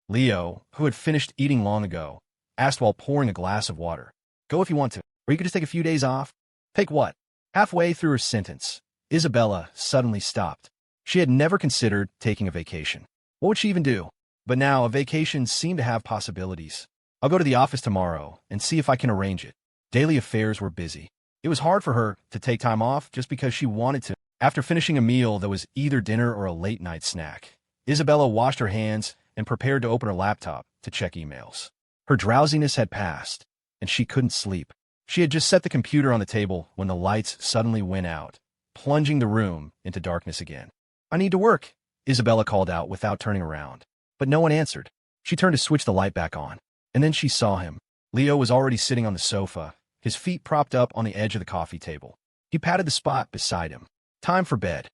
Leo, who had finished eating long ago, asked while pouring a glass of water. Go if you want to, or you could just take a few days off. Take what? Halfway through her sentence, Isabella suddenly stopped. She had never considered taking a vacation. What would she even do? But now a vacation seemed to have possibilities. I'll go to the office tomorrow and see if I can arrange it. Daily affairs were busy. It was hard for her to take time off just because she wanted to. After finishing a meal that was either dinner or a late-night snack, Isabella washed her hands and prepared to open her laptop to check emails. Her drowsiness had passed, and she couldn't sleep. She had just set the computer on the table when the lights suddenly went out, plunging the room into darkness again. I need to work, Isabella called out without turning around. But no one answered. She turned to switch the light back on, and then she saw him. Leo was already sitting on the sofa, his feet propped up on the edge of the coffee table. He patted the spot beside him. Time for bed.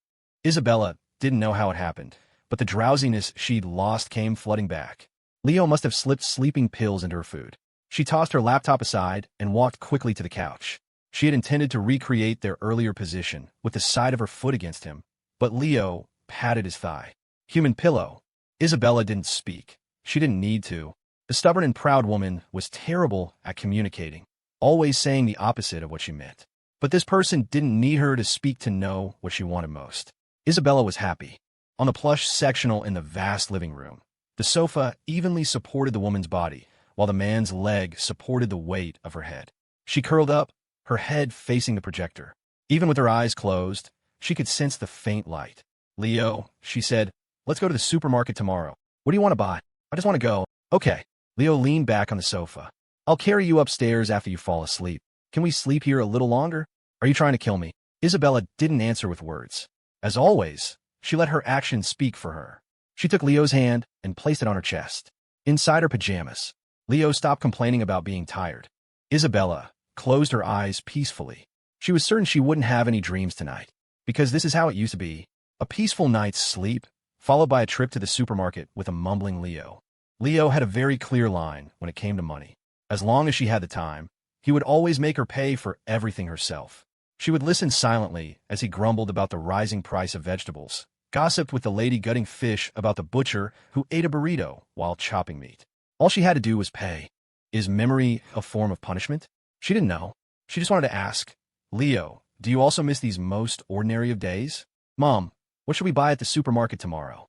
Isabella didn't know how it happened, but the drowsiness she'd lost came flooding back. Leo must have slipped sleeping pills into her food. She tossed her laptop aside and walked quickly to the couch. She had intended to recreate their earlier position with the side of her foot against him, but Leo patted his thigh. Human pillow. Isabella didn't speak. She didn't need to. The stubborn and proud woman was terrible at communicating, always saying the opposite of what she meant. But this person didn't need her to speak to know what she wanted most. Isabella was happy. On the plush sectional in the vast living room, the sofa evenly supported the woman's body, while the man's leg supported the weight of her head. She curled up, her head facing the projector. Even with her eyes closed, she could sense the faint light. Leo, she said, let's go to the supermarket tomorrow. What do you want to buy? I just want to go. Okay. Leo leaned back on the sofa. I'll carry you upstairs after you fall asleep. Can we sleep here a little longer? Are you trying to kill me? Isabella didn't answer with words. As always, she let her actions speak for her. She took Leo's hand and placed it on her chest. Inside her pajamas, Leo stopped complaining about being tired. Isabella closed her eyes peacefully. She was certain she wouldn't have any dreams tonight, because this is how it used to be. A peaceful night's sleep, followed by a trip to the supermarket with a mumbling Leo. Leo had a very clear line when it came to money. As long as she had the time, he would always make her pay for everything herself. She would listen silently as he grumbled about the rising price of vegetables, gossiped with the lady gutting fish about the butcher who ate a burrito while chopping meat. All she had to do was pay. Is memory a form of punishment? She didn't know. She just wanted to ask, Leo, do you also miss these most ordinary of days? Mom, what should we buy at the supermarket tomorrow?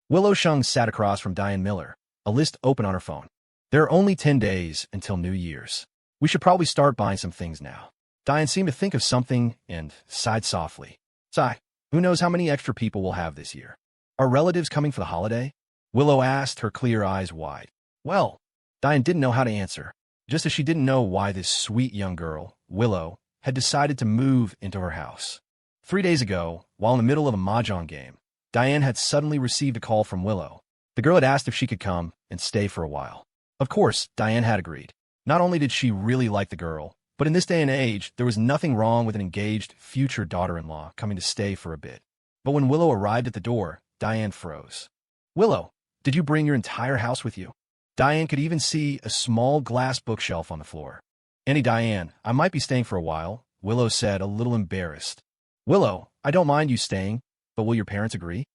Willow Shung sat across from Diane Miller, a list open on her phone. There are only 10 days until New Year's. We should probably start buying some things now. Diane seemed to think of something and sighed softly. Sigh, who knows how many extra people we'll have this year? Are relatives coming for the holiday? Willow asked, her clear eyes wide. Well, Diane didn't know how to answer, just as she didn't know why this sweet young girl, Willow, had decided to move into her house. 3 days ago, while in the middle of a mahjong game, Diane had suddenly received a call from Willow. The girl had asked if she could come and stay for a while. Of course, Diane had agreed. Not only did she really like the girl, but in this day and age, there was nothing wrong with an engaged future daughter-in-law coming to stay for a bit. But when Willow arrived at the door, Diane froze. Willow, did you bring your entire house with you? Diane could even see a small glass bookshelf on the floor. Diane, I might be staying for a while, Willow said, a little embarrassed. Willow, I don't mind you staying, but will your parents agree?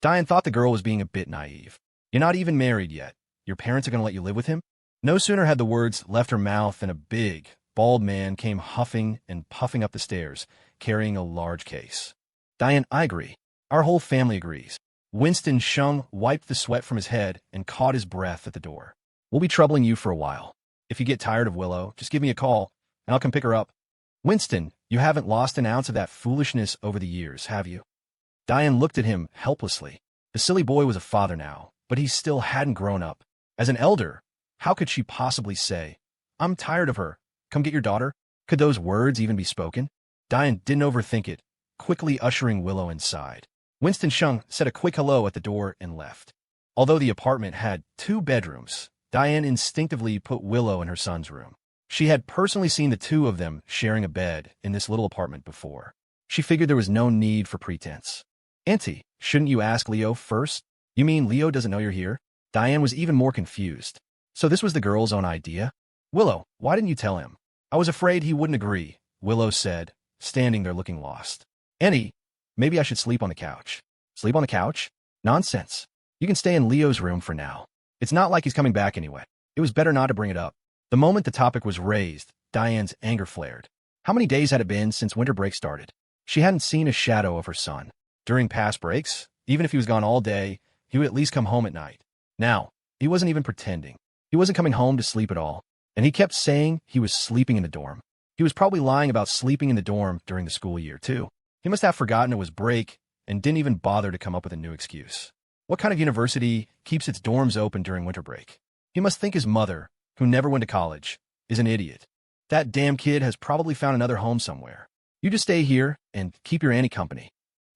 Diane thought the girl was being a bit naive. You're not even married yet. Your parents are going to let you live with him? No sooner had the words left her mouth than a big, bald man came huffing and puffing up the stairs, carrying a large case. Diane, I agree. Our whole family agrees. Winston Shung wiped the sweat from his head and caught his breath at the door. We'll be troubling you for a while. If you get tired of Willow, just give me a call, and I'll come pick her up. Winston, you haven't lost an ounce of that foolishness over the years, have you? Diane looked at him helplessly. The silly boy was a father now, but he still hadn't grown up. As an elder, how could she possibly say, I'm tired of her, come get your daughter? Could those words even be spoken? Diane didn't overthink it, quickly ushering Willow inside. Winston Shung said a quick hello at the door and left. Although the apartment had 2 bedrooms, Diane instinctively put Willow in her son's room. She had personally seen the 2 of them sharing a bed in this little apartment before. She figured there was no need for pretense. Auntie, shouldn't you ask Leo first? You mean Leo doesn't know you're here? Diane was even more confused. So this was the girl's own idea? Willow, why didn't you tell him? I was afraid he wouldn't agree, Willow said, standing there looking lost. Auntie, maybe I should sleep on the couch. Sleep on the couch? Nonsense. You can stay in Leo's room for now. It's not like he's coming back anyway. It was better not to bring it up. The moment the topic was raised, Diane's anger flared. How many days had it been since winter break started? She hadn't seen a shadow of her son. During past breaks, even if he was gone all day, he would at least come home at night. Now, he wasn't even pretending. He wasn't coming home to sleep at all, and he kept saying he was sleeping in the dorm. He was probably lying about sleeping in the dorm during the school year, too. He must have forgotten it was break and didn't even bother to come up with a new excuse. What kind of university keeps its dorms open during winter break? He must think his mother, who never went to college, is an idiot. That damn kid has probably found another home somewhere. You just stay here and keep your auntie company.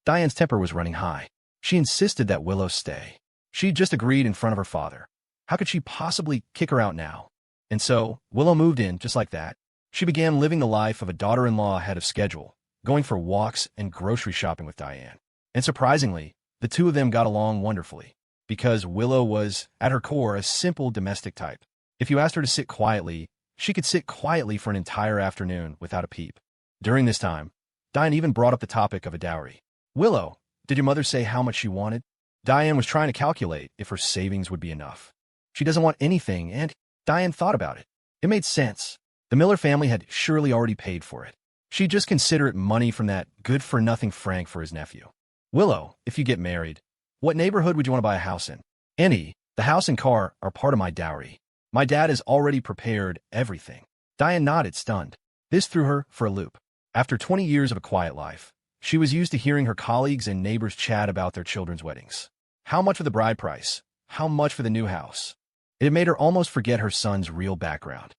Diane's temper was running high. She insisted that Willow stay. She'd just agreed in front of her father. How could she possibly kick her out now? And so, Willow moved in just like that. She began living the life of a daughter-in-law ahead of schedule, going for walks and grocery shopping with Diane. And surprisingly, the 2 of them got along wonderfully, because Willow was, at her core, a simple domestic type. If you asked her to sit quietly, she could sit quietly for an entire afternoon without a peep. During this time, Diane even brought up the topic of a dowry. Willow, did your mother say how much she wanted? Diane was trying to calculate if her savings would be enough. She doesn't want anything, and Diane thought about it. It made sense. The Miller family had surely already paid for it. She'd just consider it money from that good-for-nothing Frank for his nephew. Willow, if you get married, what neighborhood would you want to buy a house in? Annie, the house and car are part of my dowry. My dad has already prepared everything. Diane nodded, stunned. This threw her for a loop. After 20 years of a quiet life, she was used to hearing her colleagues and neighbors chat about their children's weddings. How much for the bride price? How much for the new house? It had made her almost forget her son's real background.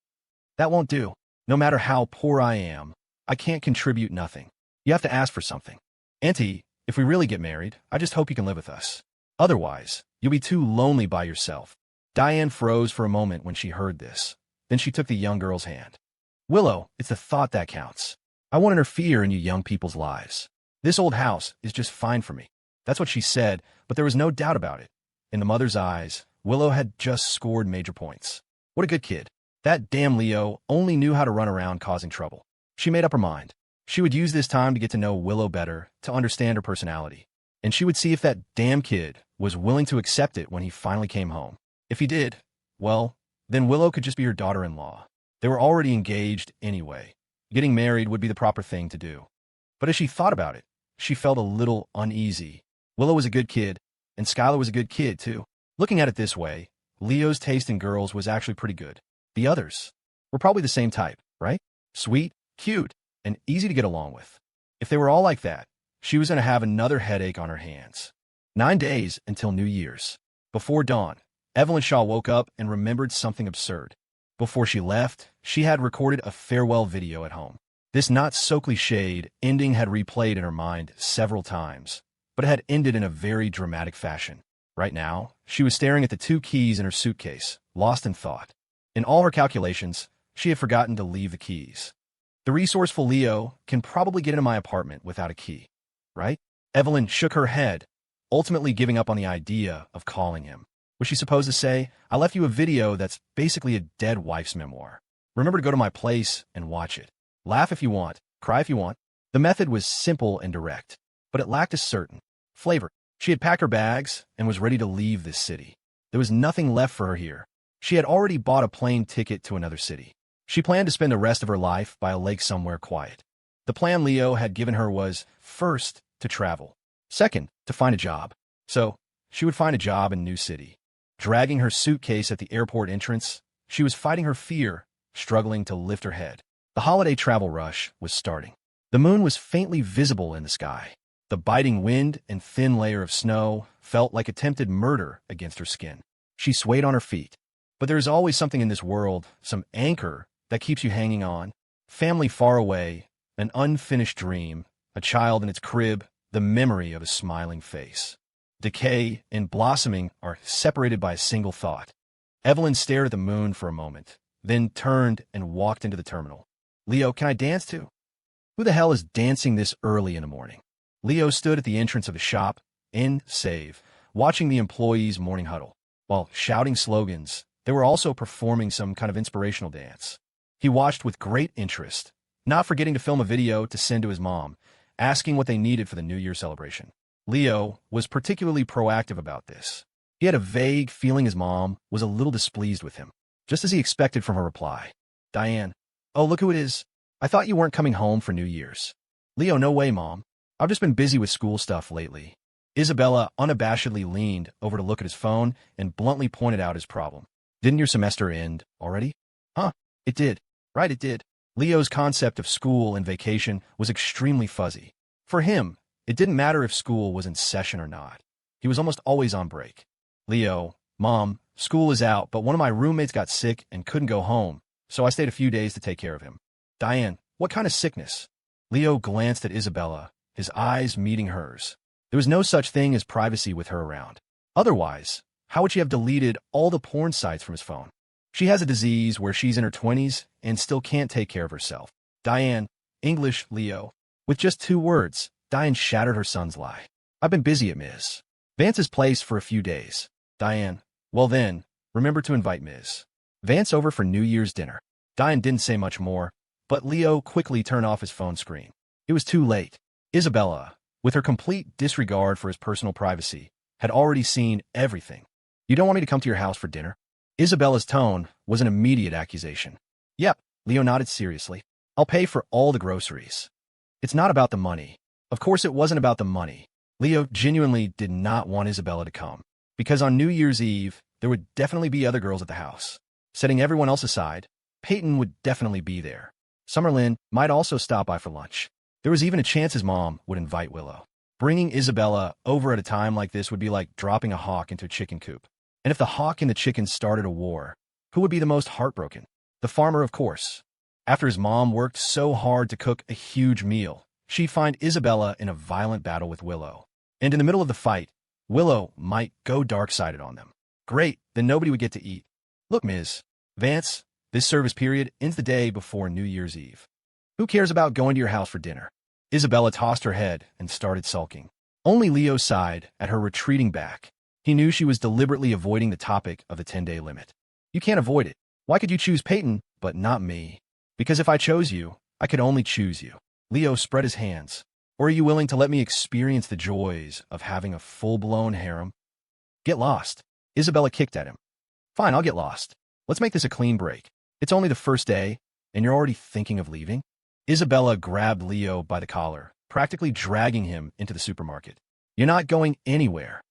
That won't do. No matter how poor I am, I can't contribute nothing. You have to ask for something. Auntie, if we really get married, I just hope you can live with us. Otherwise, You'll be too lonely by yourself. Diane froze for a moment when she heard this. Then she took the young girl's hand. Willow, it's the thought that counts. I won't interfere in you young people's lives. This old house is just fine for me. That's what she said, but there was no doubt about it. In the mother's eyes, Willow had just scored major points. What a good kid. That damn Leo only knew how to run around causing trouble. She made up her mind. She would use this time to get to know Willow better, to understand her personality. And she would see if that damn kid was willing to accept it when he finally came home. If he did, well, then Willow could just be her daughter-in-law. They were already engaged anyway. Getting married would be the proper thing to do. But as she thought about it, she felt a little uneasy. Willow was a good kid, and Skylar was a good kid, too. Looking at it this way, Leo's taste in girls was actually pretty good. The others were probably the same type, right? Sweet, cute, and easy to get along with. If they were all like that, she was going to have another headache on her hands. 9 days until New Year's. Before dawn, Evelyn Shaw woke up and remembered something absurd. Before she left, she had recorded a farewell video at home. This not-so-cliched ending had replayed in her mind several times, but it had ended in a very dramatic fashion. Right now, she was staring at the 2 keys in her suitcase, lost in thought. In all her calculations, she had forgotten to leave the keys. The resourceful Leo can probably get into my apartment without a key, right? Evelyn shook her head, ultimately giving up on the idea of calling him. Was she supposed to say, I left you a video that's basically a dead wife's memoir. Remember to go to my place and watch it. Laugh if you want, cry if you want. The method was simple and direct, but it lacked a certain flavor. She had packed her bags and was ready to leave this city. There was nothing left for her here. She had already bought a plane ticket to another city. She planned to spend the rest of her life by a lake somewhere quiet. The plan Leo had given her was, first, to travel. Second, to find a job. So, she would find a job in a new city. Dragging her suitcase at the airport entrance, she was fighting her fear, struggling to lift her head. The holiday travel rush was starting. The moon was faintly visible in the sky. The biting wind and thin layer of snow felt like attempted murder against her skin. She swayed on her feet. But there is always something in this world, some anchor, that keeps you hanging on. Family far away, an unfinished dream, a child in its crib, the memory of a smiling face. Decay and blossoming are separated by a single thought. Evelyn stared at the moon for a moment, then turned and walked into the terminal. Leo, can I dance too? Who the hell is dancing this early in the morning? Leo stood at the entrance of a shop, in Save, watching the employees' morning huddle. While shouting slogans, they were also performing some kind of inspirational dance. He watched with great interest, not forgetting to film a video to send to his mom, asking what they needed for the New Year celebration. Leo was particularly proactive about this. He had a vague feeling his mom was a little displeased with him, just as he expected from her reply. Diane, oh, look who it is. I thought you weren't coming home for New Year's. Leo, no way, Mom. I've just been busy with school stuff lately. Isabella unabashedly leaned over to look at his phone and bluntly pointed out his problem. Didn't your semester end already? Huh, it did. Right, it did. Leo's concept of school and vacation was extremely fuzzy. For him, it didn't matter if school was in session or not. He was almost always on break. Leo, Mom, school is out, but one of my roommates got sick and couldn't go home, so I stayed a few days to take care of him. Diane, what kind of sickness? Leo glanced at Isabella, his eyes meeting hers. There was no such thing as privacy with her around. Otherwise, how would she have deleted all the porn sites from his phone? She has a disease where she's in her 20s and still can't take care of herself. Diane, English, Leo. With just 2 words, Diane shattered her son's lie. I've been busy at Ms. Vance's place for a few days. Diane, well then, remember to invite Ms. Vance over for New Year's dinner. Diane didn't say much more, but Leo quickly turned off his phone screen. It was too late. Isabella, with her complete disregard for his personal privacy, had already seen everything. You don't want me to come to your house for dinner? Isabella's tone was an immediate accusation. Yep, Leo nodded seriously. I'll pay for all the groceries. It's not about the money. Of course it wasn't about the money. Leo genuinely did not want Isabella to come, because on New Year's Eve, there would definitely be other girls at the house. Setting everyone else aside, Peyton would definitely be there. Summerlin might also stop by for lunch. There was even a chance his mom would invite Willow. Bringing Isabella over at a time like this would be like dropping a hawk into a chicken coop. And if the hawk and the chicken started a war, who would be the most heartbroken? The farmer, of course. After his mom worked so hard to cook a huge meal, she'd find Isabella in a violent battle with Willow. And in the middle of the fight, Willow might go dark-sided on them. Great, then nobody would get to eat. Look, Ms. Vance, this service period ends the day before New Year's Eve. Who cares about going to your house for dinner? Isabella tossed her head and started sulking. Only Leo sighed at her retreating back. He knew she was deliberately avoiding the topic of the 10-day limit. You can't avoid it. Why could you choose Peyton, but not me? Because if I chose you, I could only choose you. Leo spread his hands. Or are you willing to let me experience the joys of having a full-blown harem? Get lost. Isabella kicked at him. Fine, I'll get lost. Let's make this a clean break. It's only the first day, and you're already thinking of leaving? Isabella grabbed Leo by the collar, practically dragging him into the supermarket. You're not going anywhere.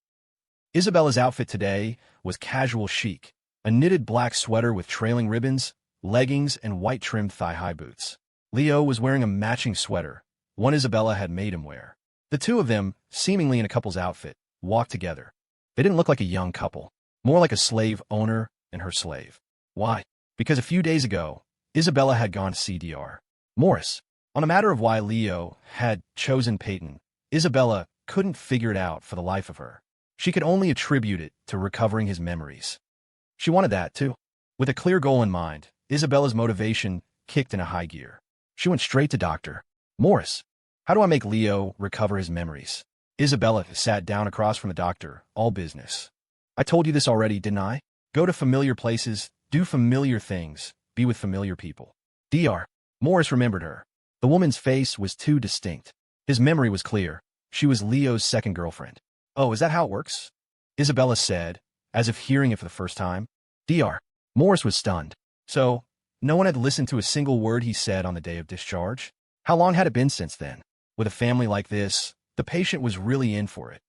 Isabella's outfit today was casual chic, a knitted black sweater with trailing ribbons, leggings, and white-trimmed thigh-high boots. Leo was wearing a matching sweater, one Isabella had made him wear. The two of them, seemingly in a couple's outfit, walked together. They didn't look like a young couple, more like a slave owner and her slave. Why? Because a few days ago, Isabella had gone to see Dr. Morris. On a matter of why Leo had chosen Peyton, Isabella couldn't figure it out for the life of her. She could only attribute it to recovering his memories. She wanted that, too. With a clear goal in mind, Isabella's motivation kicked in a high gear. She went straight to Dr. Morris. How do I make Leo recover his memories? Isabella sat down across from the doctor, all business. I told you this already, didn't I? Go to familiar places, do familiar things, be with familiar people. Dr. Morris remembered her. The woman's face was too distinct. His memory was clear. She was Leo's second girlfriend. Oh, is that how it works? Isabella said, as if hearing it for the first time. Dr. Morris was stunned. So, no one had listened to a single word he said on the day of discharge? How long had it been since then? With a family like this, the patient was really in for it.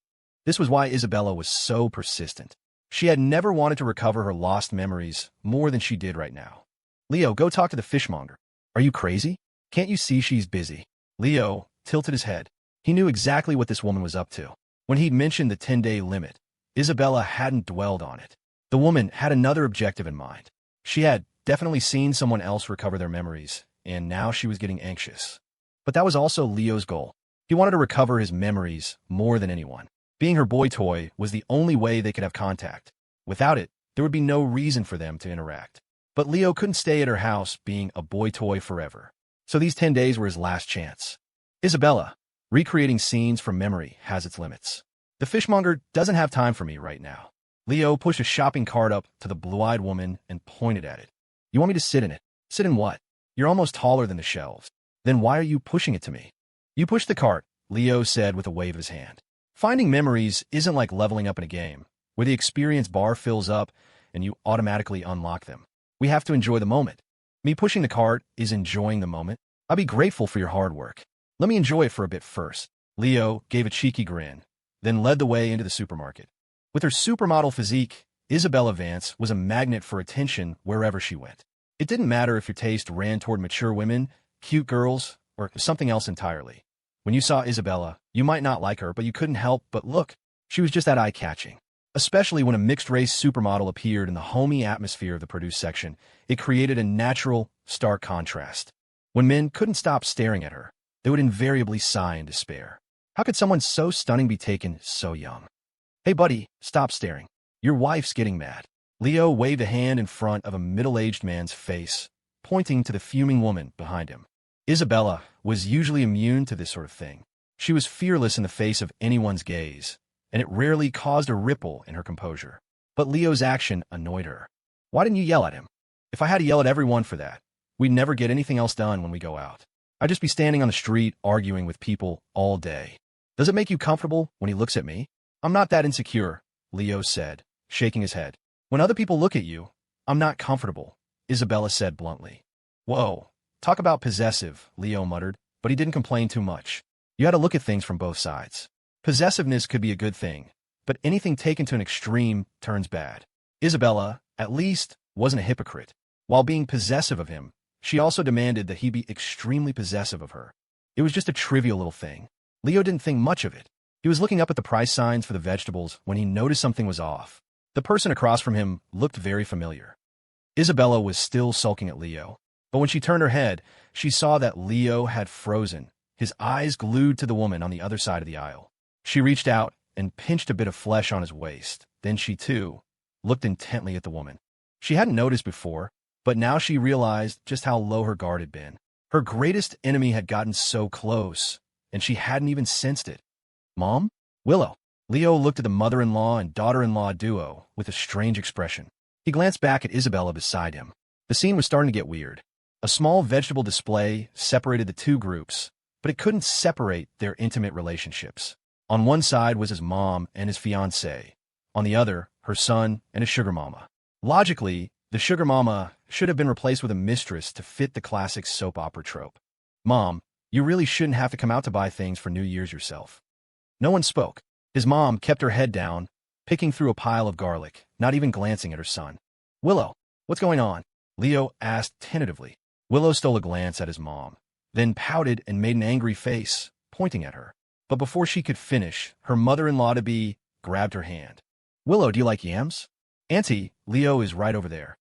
This was why Isabella was so persistent. She had never wanted to recover her lost memories more than she did right now. Leo, go talk to the fishmonger. Are you crazy? Can't you see she's busy? Leo tilted his head. He knew exactly what this woman was up to. When he'd mentioned the 10-day limit, Isabella hadn't dwelled on it. The woman had another objective in mind. She had definitely seen someone else recover their memories, and now she was getting anxious. But that was also Leo's goal. He wanted to recover his memories more than anyone. Being her boy toy was the only way they could have contact. Without it, there would be no reason for them to interact. But Leo couldn't stay at her house being a boy toy forever. So these 10 days were his last chance. Isabella, recreating scenes from memory has its limits. The fishmonger doesn't have time for me right now. Leo pushed a shopping cart up to the blue-eyed woman and pointed at it. You want me to sit in it? Sit in what? You're almost taller than the shelves. Then why are you pushing it to me? You push the cart, Leo said with a wave of his hand. Finding memories isn't like leveling up in a game, where the experience bar fills up and you automatically unlock them. We have to enjoy the moment. Me pushing the cart is enjoying the moment. I'll be grateful for your hard work. Let me enjoy it for a bit first. Leo gave a cheeky grin, then led the way into the supermarket. With her supermodel physique, Isabella Vance was a magnet for attention wherever she went. It didn't matter if your taste ran toward mature women, cute girls, or something else entirely. When you saw Isabella, you might not like her, but you couldn't help but look. She was just that eye-catching. Especially when a mixed-race supermodel appeared in the homey atmosphere of the produce section, it created a natural, stark contrast. When men couldn't stop staring at her, they would invariably sigh in despair. How could someone so stunning be taken so young? Hey buddy, stop staring. Your wife's getting mad. Leo waved a hand in front of a middle-aged man's face, pointing to the fuming woman behind him. Isabella was usually immune to this sort of thing. She was fearless in the face of anyone's gaze, and it rarely caused a ripple in her composure. But Leo's action annoyed her. Why didn't you yell at him? If I had to yell at everyone for that, we'd never get anything else done when we go out. I'd just be standing on the street arguing with people all day. Does it make you comfortable when he looks at me? I'm not that insecure, Leo said, shaking his head. When other people look at you, I'm not comfortable, Isabella said bluntly. Whoa, talk about possessive, Leo muttered, but he didn't complain too much. You had to look at things from both sides. Possessiveness could be a good thing, but anything taken to an extreme turns bad. Isabella, at least, wasn't a hypocrite. While being possessive of him, she also demanded that he be extremely possessive of her. It was just a trivial little thing. Leo didn't think much of it. He was looking up at the price signs for the vegetables when he noticed something was off. The person across from him looked very familiar. Isabella was still sulking at Leo, but when she turned her head, she saw that Leo had frozen, his eyes glued to the woman on the other side of the aisle. She reached out and pinched a bit of flesh on his waist. Then she, too, looked intently at the woman. She hadn't noticed before, but now she realized just how low her guard had been. Her greatest enemy had gotten so close, and she hadn't even sensed it. Mom? Willow. Leo looked at the mother-in-law and daughter-in-law duo with a strange expression. He glanced back at Isabella beside him. The scene was starting to get weird. A small vegetable display separated the two groups, but it couldn't separate their intimate relationships. On one side was his mom and his fiancée. On the other, her son and his sugar mama. Logically, the sugar mama should have been replaced with a mistress to fit the classic soap opera trope. Mom, you really shouldn't have to come out to buy things for New Year's yourself. No one spoke. His mom kept her head down, picking through a pile of garlic, not even glancing at her son. Willow, what's going on? Leo asked tentatively. Willow stole a glance at his mom, then pouted and made an angry face, pointing at her. But before she could finish, her mother-in-law-to-be grabbed her hand. Willow, do you like yams? Auntie, Leo is right over there.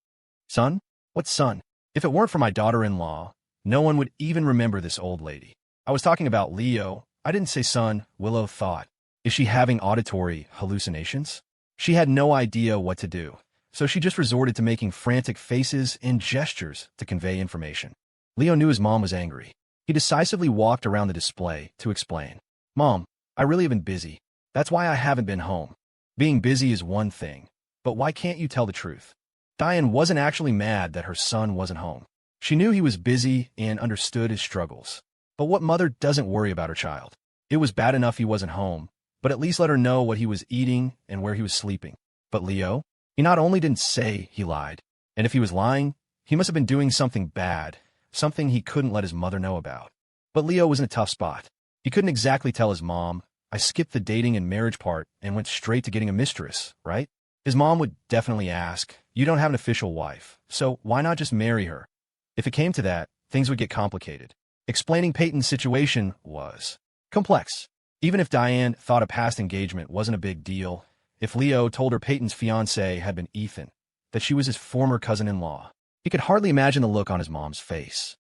Son? What son? If it weren't for my daughter-in-law, no one would even remember this old lady. I was talking about Leo. I didn't say son, Willow thought. Is she having auditory hallucinations? She had no idea what to do, so she just resorted to making frantic faces and gestures to convey information. Leo knew his mom was angry. He decisively walked around the display to explain. Mom, I really have been busy. That's why I haven't been home. Being busy is one thing, but why can't you tell the truth? Diane wasn't actually mad that her son wasn't home. She knew he was busy and understood his struggles. But what mother doesn't worry about her child? It was bad enough he wasn't home, but at least let her know what he was eating and where he was sleeping. But Leo, he not only didn't say he lied, and if he was lying, he must have been doing something bad, something he couldn't let his mother know about. But Leo was in a tough spot. He couldn't exactly tell his mom, I skipped the dating and marriage part and went straight to getting a mistress, right? His mom would definitely ask, you don't have an official wife, so why not just marry her? If it came to that, things would get complicated. Explaining Peyton's situation was complex. Even if Diane thought a past engagement wasn't a big deal, if Leo told her Peyton's fiancé had been Ethan, that she was his former cousin-in-law, he could hardly imagine the look on his mom's face.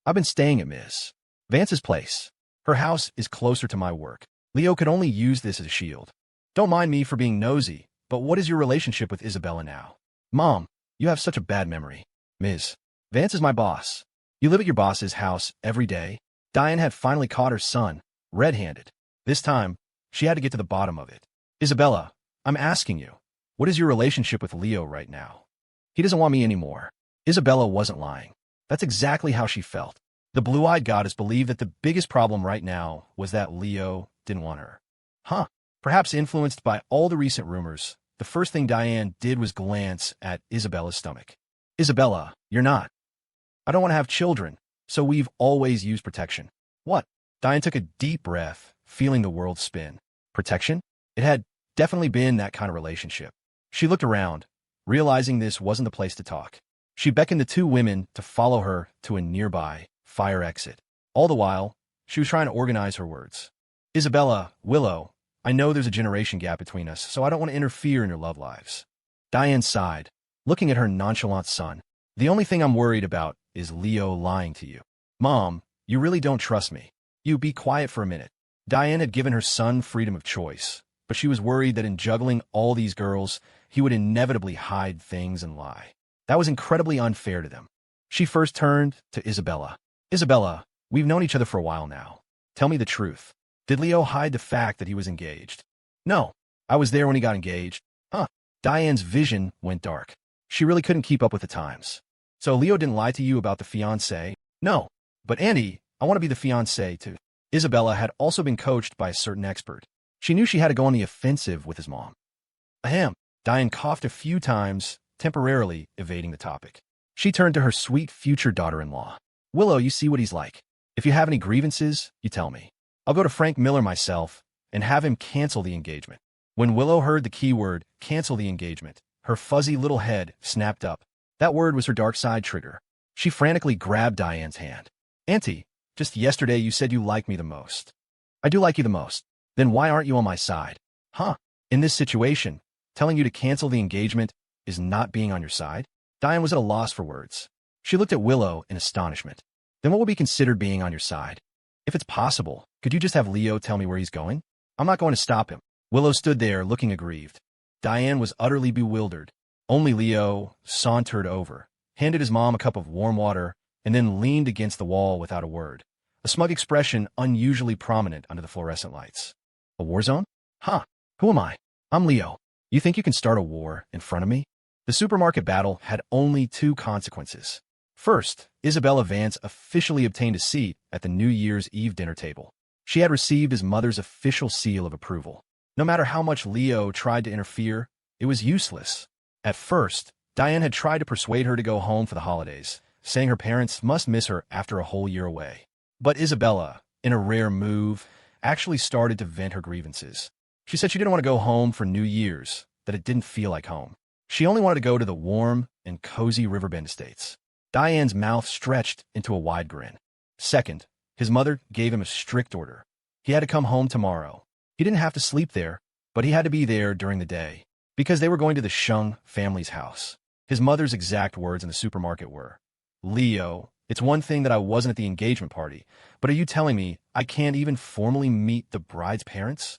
I've been staying at Miss Vance's place. Her house is closer to my work. Leo could only use this as a shield. Don't mind me for being nosy, but what is your relationship with Isabella now? Mom, you have such a bad memory. Ms. Vance is my boss. You live at your boss's house every day. Diane had finally caught her son, red-handed. This time, she had to get to the bottom of it. Isabella, I'm asking you, what is your relationship with Leo right now? He doesn't want me anymore. Isabella wasn't lying. That's exactly how she felt. The blue-eyed goddess believed that the biggest problem right now was that Leo didn't want her. Perhaps influenced by all the recent rumors, the first thing Diane did was glance at Isabella's stomach. Isabella, you're not. I don't want to have children, so we've always used protection. What? Diane took a deep breath, feeling the world spin. Protection? It had definitely been that kind of relationship. She looked around, realizing this wasn't the place to talk. She beckoned the two women to follow her to a nearby fire exit. All the while, she was trying to organize her words. Isabella, Willow, I know there's a generation gap between us, so I don't want to interfere in your love lives. Diane sighed, looking at her nonchalant son. The only thing I'm worried about is Leo lying to you. Mom, you really don't trust me. You be quiet for a minute. Diane had given her son freedom of choice, but she was worried that in juggling all these girls, he would inevitably hide things and lie. That was incredibly unfair to them. She first turned to Isabella. Isabella, we've known each other for a while now. Tell me the truth. Did Leo hide the fact that he was engaged? No. I was there when he got engaged. Diane's vision went dark. She really couldn't keep up with the times. So Leo didn't lie to you about the fiancé? No. But Andy, I want to be the fiancé too. Isabella had also been coached by a certain expert. She knew she had to go on the offensive with his mom. Ahem. Diane coughed a few times, temporarily evading the topic. She turned to her sweet future daughter-in-law. Willow, you see what he's like. If you have any grievances, you tell me. I'll go to Frank Miller myself and have him cancel the engagement. When Willow heard the keyword, cancel the engagement, her fuzzy little head snapped up. That word was her dark side trigger. She frantically grabbed Diane's hand. Auntie, just yesterday you said you like me the most. I do like you the most. Then why aren't you on my side? In this situation, telling you to cancel the engagement is not being on your side? Diane was at a loss for words. She looked at Willow in astonishment. Then what would be considered being on your side? If it's possible, could you just have Leo tell me where he's going? I'm not going to stop him. Willow stood there, looking aggrieved. Diane was utterly bewildered. Only Leo sauntered over, handed his mom a cup of warm water, and then leaned against the wall without a word, a smug expression unusually prominent under the fluorescent lights. A war zone? Huh. Who am I? I'm Leo. You think you can start a war in front of me? The supermarket battle had only two consequences. First, Isabella Vance officially obtained a seat at the New Year's Eve dinner table. She had received his mother's official seal of approval. No matter how much Leo tried to interfere, it was useless. At first, Diane had tried to persuade her to go home for the holidays, saying her parents must miss her after a whole year away. But Isabella, in a rare move, actually started to vent her grievances. She said she didn't want to go home for New Year's, that it didn't feel like home. She only wanted to go to the warm and cozy Riverbend estates. Diane's mouth stretched into a wide grin. Second, his mother gave him a strict order. He had to come home tomorrow. He didn't have to sleep there, but he had to be there during the day, because they were going to the Shung family's house. His mother's exact words in the supermarket were, "Leo, it's one thing that I wasn't at the engagement party, but are you telling me I can't even formally meet the bride's parents?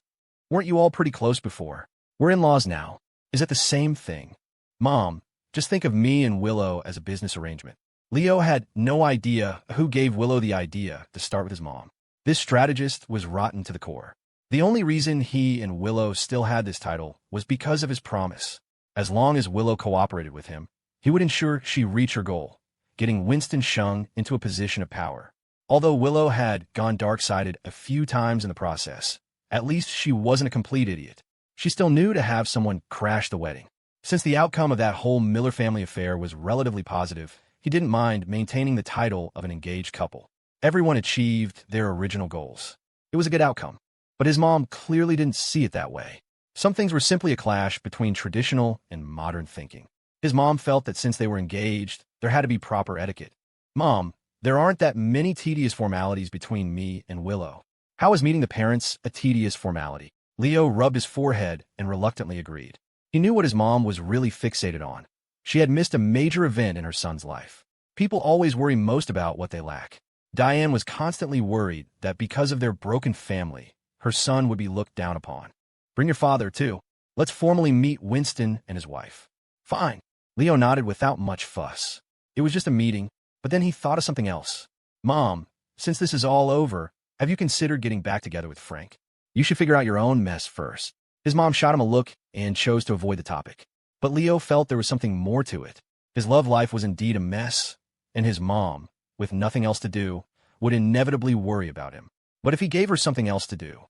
Weren't you all pretty close before? We're in-laws now. Is it the same thing? Mom, just think of me and Willow as a business arrangement." Leo had no idea who gave Willow the idea to start with his mom. This strategist was rotten to the core. The only reason he and Willow still had this title was because of his promise. As long as Willow cooperated with him, he would ensure she reach her goal, getting Winston Shung into a position of power. Although Willow had gone dark-sided a few times in the process, at least she wasn't a complete idiot. She still knew to have someone crash the wedding. Since the outcome of that whole Miller family affair was relatively positive, he didn't mind maintaining the title of an engaged couple. Everyone achieved their original goals. It was a good outcome. But his mom clearly didn't see it that way. Some things were simply a clash between traditional and modern thinking. His mom felt that since they were engaged, there had to be proper etiquette. "Mom, there aren't that many tedious formalities between me and Willow. How is meeting the parents a tedious formality?" Leo rubbed his forehead and reluctantly agreed. He knew what his mom was really fixated on. She had missed a major event in her son's life. People always worry most about what they lack. Diane was constantly worried that because of their broken family, her son would be looked down upon. "Bring your father, too. Let's formally meet Winston and his wife." "Fine." Leo nodded without much fuss. It was just a meeting, but then he thought of something else. "Mom, since this is all over, have you considered getting back together with Frank? You should figure out your own mess first." His mom shot him a look and chose to avoid the topic. But Leo felt there was something more to it. His love life was indeed a mess, and his mom, with nothing else to do, would inevitably worry about him. But if he gave her something else to do?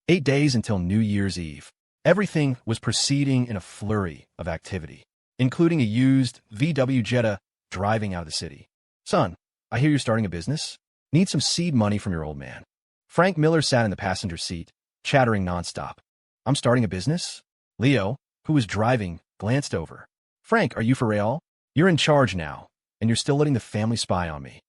8 days until New Year's Eve. Everything was proceeding in a flurry of activity, including a used VW Jetta driving out of the city. "Son, I hear you're starting a business? Need some seed money from your old man." Frank Miller sat in the passenger seat, chattering nonstop. "I'm starting a business?" Leo, who was driving, glanced over. "Frank, are you for real? You're in charge now, and you're still letting the family spy on me."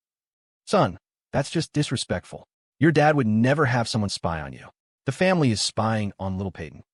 "Son, that's just disrespectful. Your dad would never have someone spy on you. The family is spying on little Peyton.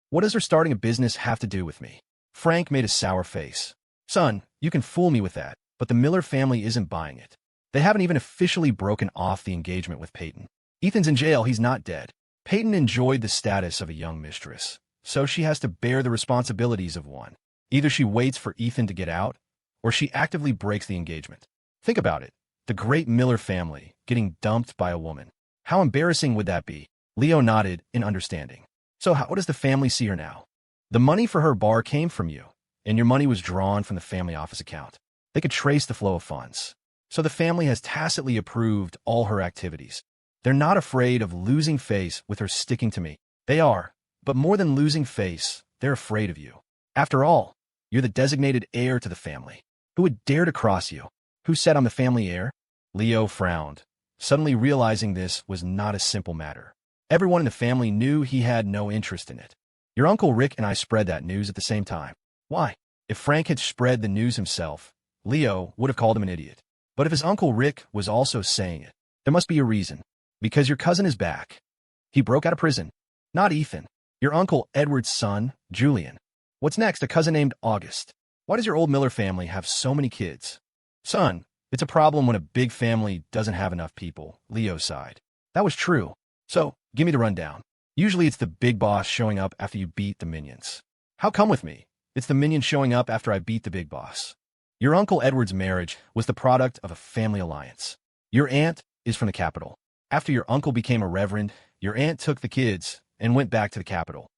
What does her starting a business have to do with me?" Frank made a sour face. "Son, you can fool me with that, but the Miller family isn't buying it. They haven't even officially broken off the engagement with Peyton. Ethan's in jail, he's not dead. Peyton enjoyed the status of a young mistress, so she has to bear the responsibilities of one. Either she waits for Ethan to get out, or she actively breaks the engagement. Think about it. The great Miller family getting dumped by a woman. How embarrassing would that be?" Leo nodded in understanding. "So how does the family see her now?" "The money for her bar came from you, and your money was drawn from the family office account. They could trace the flow of funds. So the family has tacitly approved all her activities. They're not afraid of losing face with her sticking to me. They are, but more than losing face, they're afraid of you. After all, you're the designated heir to the family. Who would dare to cross you? Who said I'm the family heir?" Leo frowned, suddenly realizing this was not a simple matter. Everyone in the family knew he had no interest in it. "Your Uncle Rick and I spread that news at the same time." Why? If Frank had spread the news himself, Leo would have called him an idiot. But if his Uncle Rick was also saying it, there must be a reason. "Because your cousin is back. He broke out of prison. Not Ethan. Your Uncle Edward's son, Julian. What's next? A cousin named August. Why does your old Miller family have so many kids?" "Son, it's a problem when a big family doesn't have enough people," Leo sighed. That was true. "So, give me the rundown." Usually it's the big boss showing up after you beat the minions. How come with me? It's the minion showing up after I beat the big boss. Your Uncle Edward's marriage was the product of a family alliance. Your aunt is from the capital. After your uncle became a reverend, your aunt took the kids and went back to the capital.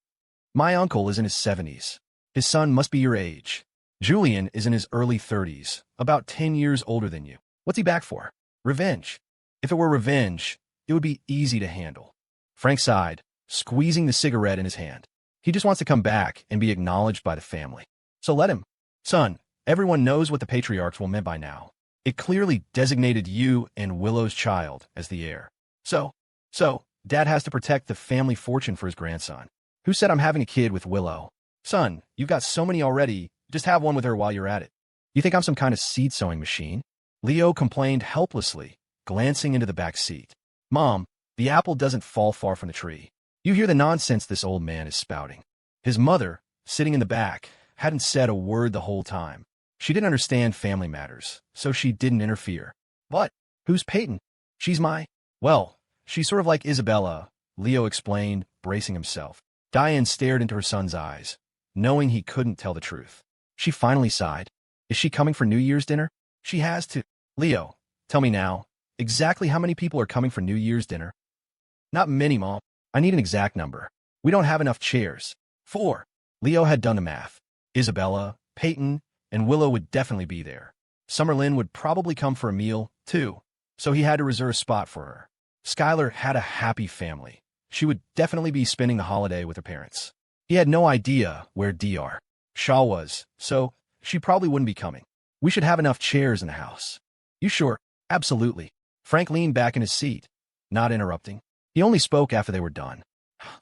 My uncle is in his 70s. His son must be your age. Julian is in his early 30s, about 10 years older than you. What's he back for? Revenge. If it were revenge, it would be easy to handle. Frank sighed, squeezing the cigarette in his hand. He just wants to come back and be acknowledged by the family. So let him. Son, everyone knows what the patriarchs will meant by now. It clearly designated you and Willow's child as the heir. So, Dad has to protect the family fortune for his grandson. Who said I'm having a kid with Willow? Son, you've got so many already, just have one with her while you're at it. You think I'm some kind of seed-sowing machine? Leo complained helplessly, glancing into the back seat. Mom, the apple doesn't fall far from the tree. You hear the nonsense this old man is spouting. His mother, sitting in the back, hadn't said a word the whole time. She didn't understand family matters, so she didn't interfere. What? Who's Peyton? She's well, she's sort of like Isabella, Leo explained, bracing himself. Diane stared into her son's eyes, knowing he couldn't tell the truth. She finally sighed. Is she coming for New Year's dinner? She has to. Leo, tell me now, exactly how many people are coming for New Year's dinner? Not many, Mom. I need an exact number. We don't have enough chairs. 4. Leo had done the math. Isabella, Peyton, and Willow would definitely be there. Summerlin would probably come for a meal, too, so he had to reserve a spot for her. Skylar had a happy family. She would definitely be spending the holiday with her parents. He had no idea where Dr. Shaw was, so she probably wouldn't be coming. We should have enough chairs in the house. You sure? Absolutely. Frank leaned back in his seat, not interrupting. He only spoke after they were done.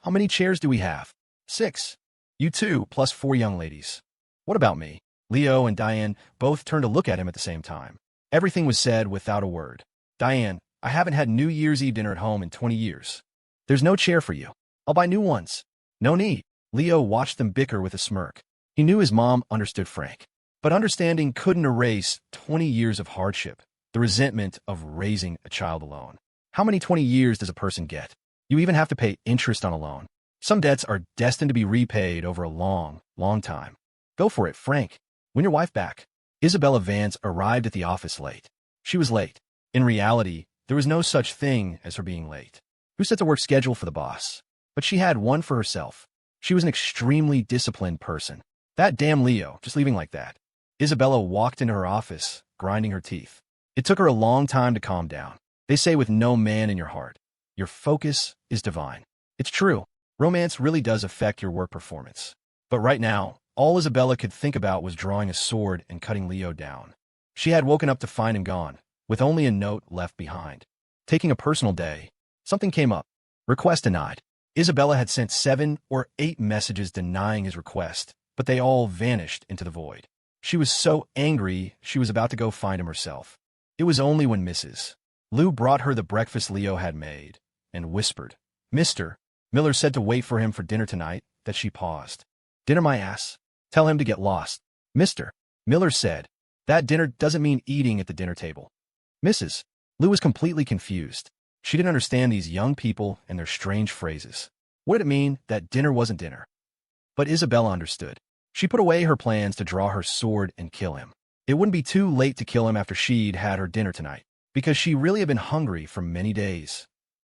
How many chairs do we have? 6. You 2, plus 4 young ladies. What about me? Leo and Diane both turned to look at him at the same time. Everything was said without a word. Diane, I haven't had New Year's Eve dinner at home in 20 years. There's no chair for you. I'll buy new ones. No need. Leo watched them bicker with a smirk. He knew his mom understood Frank. But understanding couldn't erase 20 years of hardship, the resentment of raising a child alone. How many 20 years does a person get? You even have to pay interest on a loan. Some debts are destined to be repaid over a long, long time. Go for it, Frank. When your wife back? Isabella Vance arrived at the office late. She was late. In reality, there was no such thing as her being late. Who sets a work schedule for the boss? But she had one for herself. She was an extremely disciplined person. That damn Leo, just leaving like that. Isabella walked into her office, grinding her teeth. It took her a long time to calm down. They say with no man in your heart, your focus is divine. It's true. Romance really does affect your work performance. But right now, all Isabella could think about was drawing a sword and cutting Leo down. She had woken up to find him gone, with only a note left behind. Taking a personal day, something came up. Request denied. Isabella had sent 7 or 8 messages denying his request, but they all vanished into the void. She was so angry she was about to go find him herself. It was only when Mrs. Lou brought her the breakfast Leo had made, and whispered, Mr. Miller said to wait for him for dinner tonight, that she paused. Dinner my ass. Tell him to get lost. Mr. Miller said, that dinner doesn't mean eating at the dinner table. Mrs. Lou was completely confused. She didn't understand these young people and their strange phrases. What did it mean that dinner wasn't dinner? But Isabella understood. She put away her plans to draw her sword and kill him. It wouldn't be too late to kill him after she'd had her dinner tonight, because she really had been hungry for many days.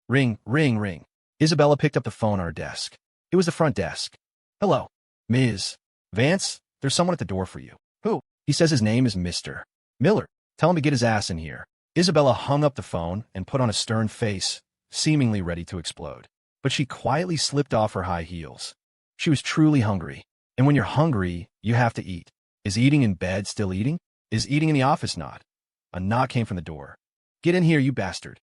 Ring, ring, ring. Isabella picked up the phone on her desk. It was the front desk. Hello, Ms. Vance, there's someone at the door for you. Who? He says his name is Mr. Miller. Tell him to get his ass in here. Isabella hung up the phone and put on a stern face, seemingly ready to explode. But she quietly slipped off her high heels. She was truly hungry. And when you're hungry, you have to eat. Is eating in bed still eating? Is eating in the office not? A knock came from the door. Get in here, you bastard.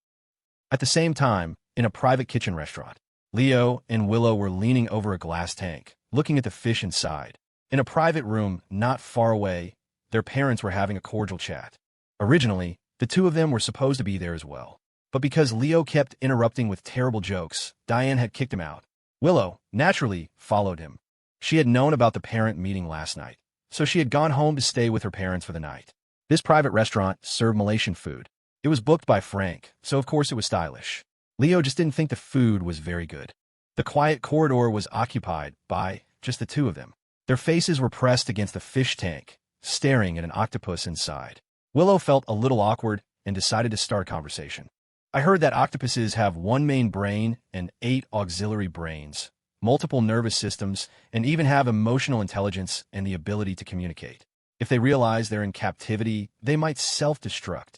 At the same time, in a private kitchen restaurant, Leo and Willow were leaning over a glass tank, looking at the fish inside. In a private room not far away, their parents were having a cordial chat. Originally, the two of them were supposed to be there as well. But because Leo kept interrupting with terrible jokes, Diane had kicked him out. Willow, naturally, followed him. She had known about the parent meeting last night, so she had gone home to stay with her parents for the night. This private restaurant served Malaysian food. It was booked by Frank, so of course it was stylish. Leo just didn't think the food was very good. The quiet corridor was occupied by just the two of them. Their faces were pressed against the fish tank, staring at an octopus inside. Willow felt a little awkward and decided to start a conversation. I heard that octopuses have one main brain and 8 auxiliary brains, multiple nervous systems, and even have emotional intelligence and the ability to communicate. If they realize they're in captivity, they might self-destruct.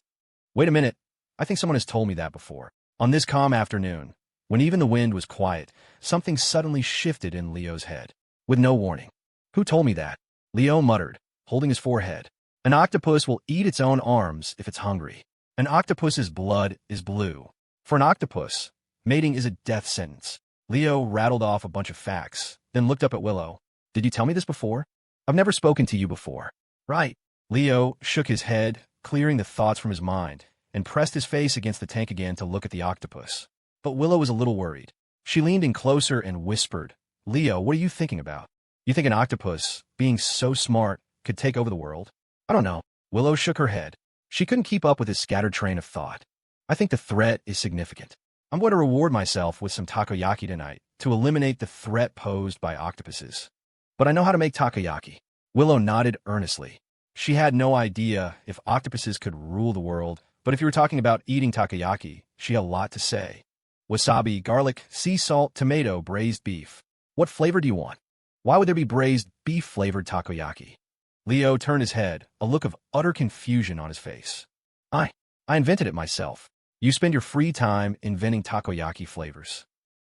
Wait a minute, I think someone has told me that before. On this calm afternoon, when even the wind was quiet, something suddenly shifted in Leo's head. With no warning. Who told me that? Leo muttered, holding his forehead. An octopus will eat its own arms if it's hungry. An octopus's blood is blue. For an octopus, mating is a death sentence. Leo rattled off a bunch of facts, then looked up at Willow. Did you tell me this before? I've never spoken to you before. Right. Leo shook his head, clearing the thoughts from his mind, and pressed his face against the tank again to look at the octopus. But Willow was a little worried. She leaned in closer and whispered, Leo, what are you thinking about? You think an octopus, being so smart, could take over the world? I don't know. Willow shook her head. She couldn't keep up with his scattered train of thought. I think the threat is significant. I'm going to reward myself with some takoyaki tonight to eliminate the threat posed by octopuses. But I know how to make takoyaki. Willow nodded earnestly. She had no idea if octopuses could rule the world, but if you were talking about eating takoyaki, she had a lot to say. Wasabi, garlic, sea salt, tomato, braised beef. What flavor do you want? Why would there be braised beef-flavored takoyaki? Leo turned his head, a look of utter confusion on his face. I invented it myself. You spend your free time inventing takoyaki flavors.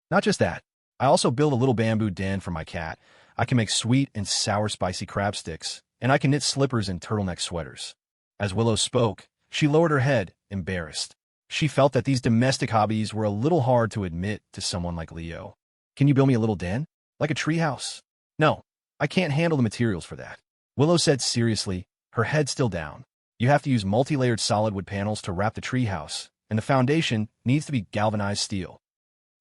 Not just that. I also build a little bamboo den for my cat. I can make sweet and sour spicy crab sticks, and I can knit slippers and turtleneck sweaters. As Willow spoke, she lowered her head, embarrassed. She felt that these domestic hobbies were a little hard to admit to someone like Leo. Can you build me a little den? Like a treehouse? No, I can't handle the materials for that. Willow said seriously, her head still down. You have to use multi-layered solid wood panels to wrap the treehouse, and the foundation needs to be galvanized steel.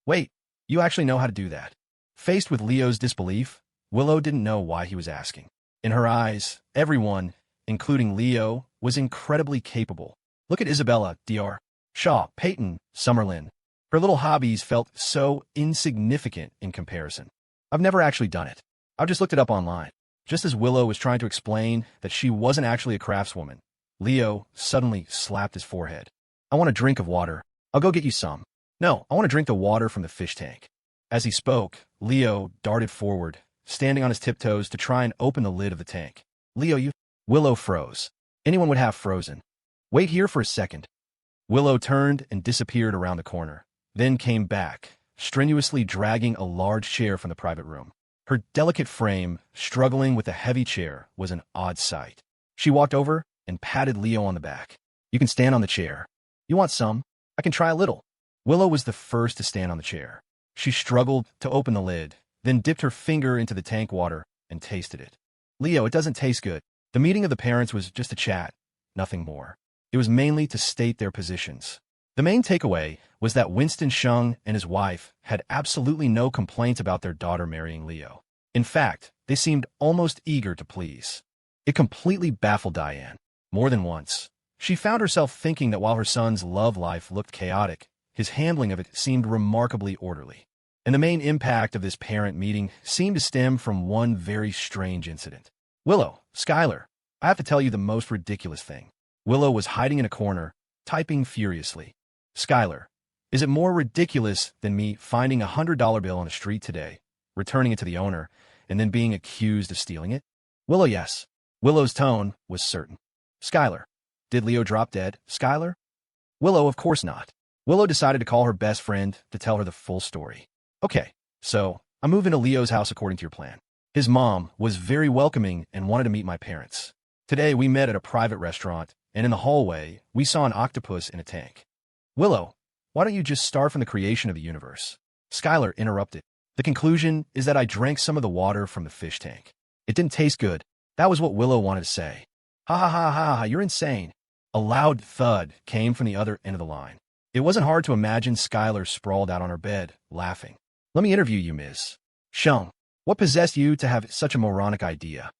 Wait, you actually know how to do that? Faced with Leo's disbelief, Willow didn't know why he was asking. In her eyes, everyone, including Leo, was incredibly capable. Look at Isabella, Dr. Shaw, Peyton, Summerlin. Her little hobbies felt so insignificant in comparison. I've never actually done it. I've just looked it up online. Just as Willow was trying to explain that she wasn't actually a craftswoman, Leo suddenly slapped his forehead. I want a drink of water. I'll go get you some. No, I want to drink the water from the fish tank. As he spoke, Leo darted forward, standing on his tiptoes to try and open the lid of the tank. Leo, you... Willow froze. Anyone would have frozen. Wait here for a second. Willow turned and disappeared around the corner, then came back, strenuously dragging a large chair from the private room. Her delicate frame, struggling with a heavy chair, was an odd sight. She walked over and patted Leo on the back. You can stand on the chair. You want some? I can try a little. Willow was the first to stand on the chair. She struggled to open the lid, then dipped her finger into the tank water and tasted it. Leo, it doesn't taste good. The meeting of the parents was just a chat, nothing more. It was mainly to state their positions. The main takeaway was that Winston Shung and his wife had absolutely no complaints about their daughter marrying Leo. In fact, they seemed almost eager to please. It completely baffled Diane. More than once, she found herself thinking that while her son's love life looked chaotic, his handling of it seemed remarkably orderly. And the main impact of this parent meeting seemed to stem from one very strange incident. Willow, Skylar, I have to tell you the most ridiculous thing. Willow was hiding in a corner, typing furiously. Skylar, is it more ridiculous than me finding a $100 bill on the street today, returning it to the owner, and then being accused of stealing it? Willow, yes. Willow's tone was certain. Skylar, did Leo drop dead? Skylar? Willow, of course not. Willow decided to call her best friend to tell her the full story. Okay, so I'm moving to Leo's house according to your plan. His mom was very welcoming and wanted to meet my parents. Today we met at a private restaurant, and in the hallway, we saw an octopus in a tank. Willow, why don't you just start from the creation of the universe? Skylar interrupted. The conclusion is that I drank some of the water from the fish tank. It didn't taste good. That was what Willow wanted to say. Ha ha ha ha ha, you're insane. A loud thud came from the other end of the line. It wasn't hard to imagine Skylar sprawled out on her bed, laughing. Let me interview you, Ms. Shung. What possessed you to have such a moronic idea?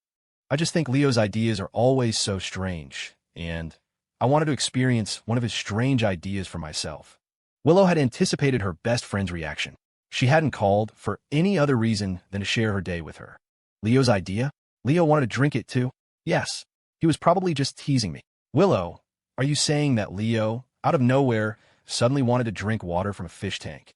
I just think Leo's ideas are always so strange, and I wanted to experience one of his strange ideas for myself. Willow had anticipated her best friend's reaction. She hadn't called for any other reason than to share her day with her. Leo's idea? Leo wanted to drink it too? Yes. He was probably just teasing me. Willow, are you saying that Leo, out of nowhere, suddenly wanted to drink water from a fish tank?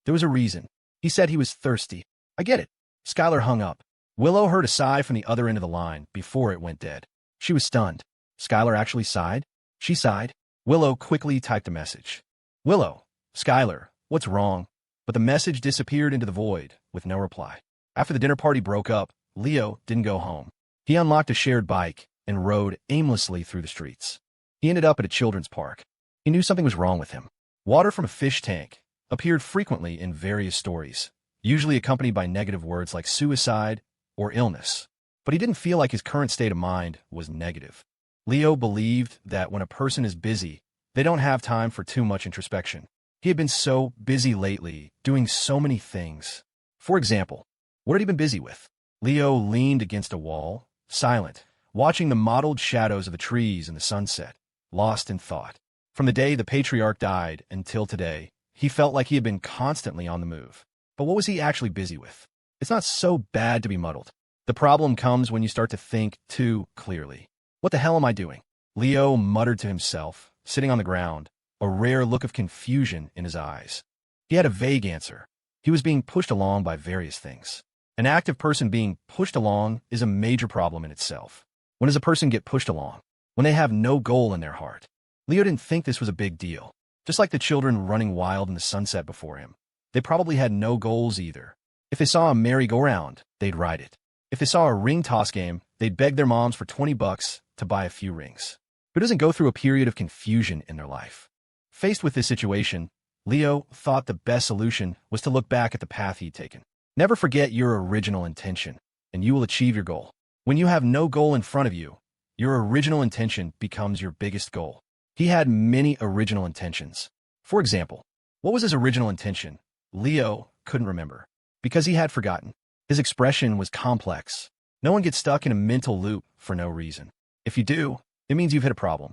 There was a reason. He said he was thirsty. I get it. Skylar hung up. Willow heard a sigh from the other end of the line before it went dead. She was stunned. Skylar actually sighed? She sighed. Willow quickly typed a message. Willow, Skylar, what's wrong? But the message disappeared into the void, with no reply. After the dinner party broke up, Leo didn't go home. He unlocked a shared bike and rode aimlessly through the streets. He ended up at a children's park. He knew something was wrong with him. Water from a fish tank appeared frequently in various stories, usually accompanied by negative words like suicide or illness. But he didn't feel like his current state of mind was negative. Leo believed that when a person is busy, they don't have time for too much introspection. He had been so busy lately, doing so many things. For example, what had he been busy with? Leo leaned against a wall, silent, watching the mottled shadows of the trees in the sunset, lost in thought. From the day the patriarch died until today, he felt like he had been constantly on the move. But what was he actually busy with? It's not so bad to be muddled. The problem comes when you start to think too clearly. What the hell am I doing? Leo muttered to himself, sitting on the ground, a rare look of confusion in his eyes. He had a vague answer. He was being pushed along by various things. An active person being pushed along is a major problem in itself. When does a person get pushed along? When they have no goal in their heart. Leo didn't think this was a big deal. Just like the children running wild in the sunset before him. They probably had no goals either. If they saw a merry-go-round, they'd ride it. If they saw a ring toss game, they'd beg their moms for $20 to buy a few rings. Who doesn't go through a period of confusion in their life? Faced with this situation, Leo thought the best solution was to look back at the path he'd taken. Never forget your original intention, and you will achieve your goal. When you have no goal in front of you, your original intention becomes your biggest goal. He had many original intentions. For example, what was his original intention? Leo couldn't remember, because he had forgotten. His expression was complex. No one gets stuck in a mental loop for no reason. If you do, it means you've hit a problem.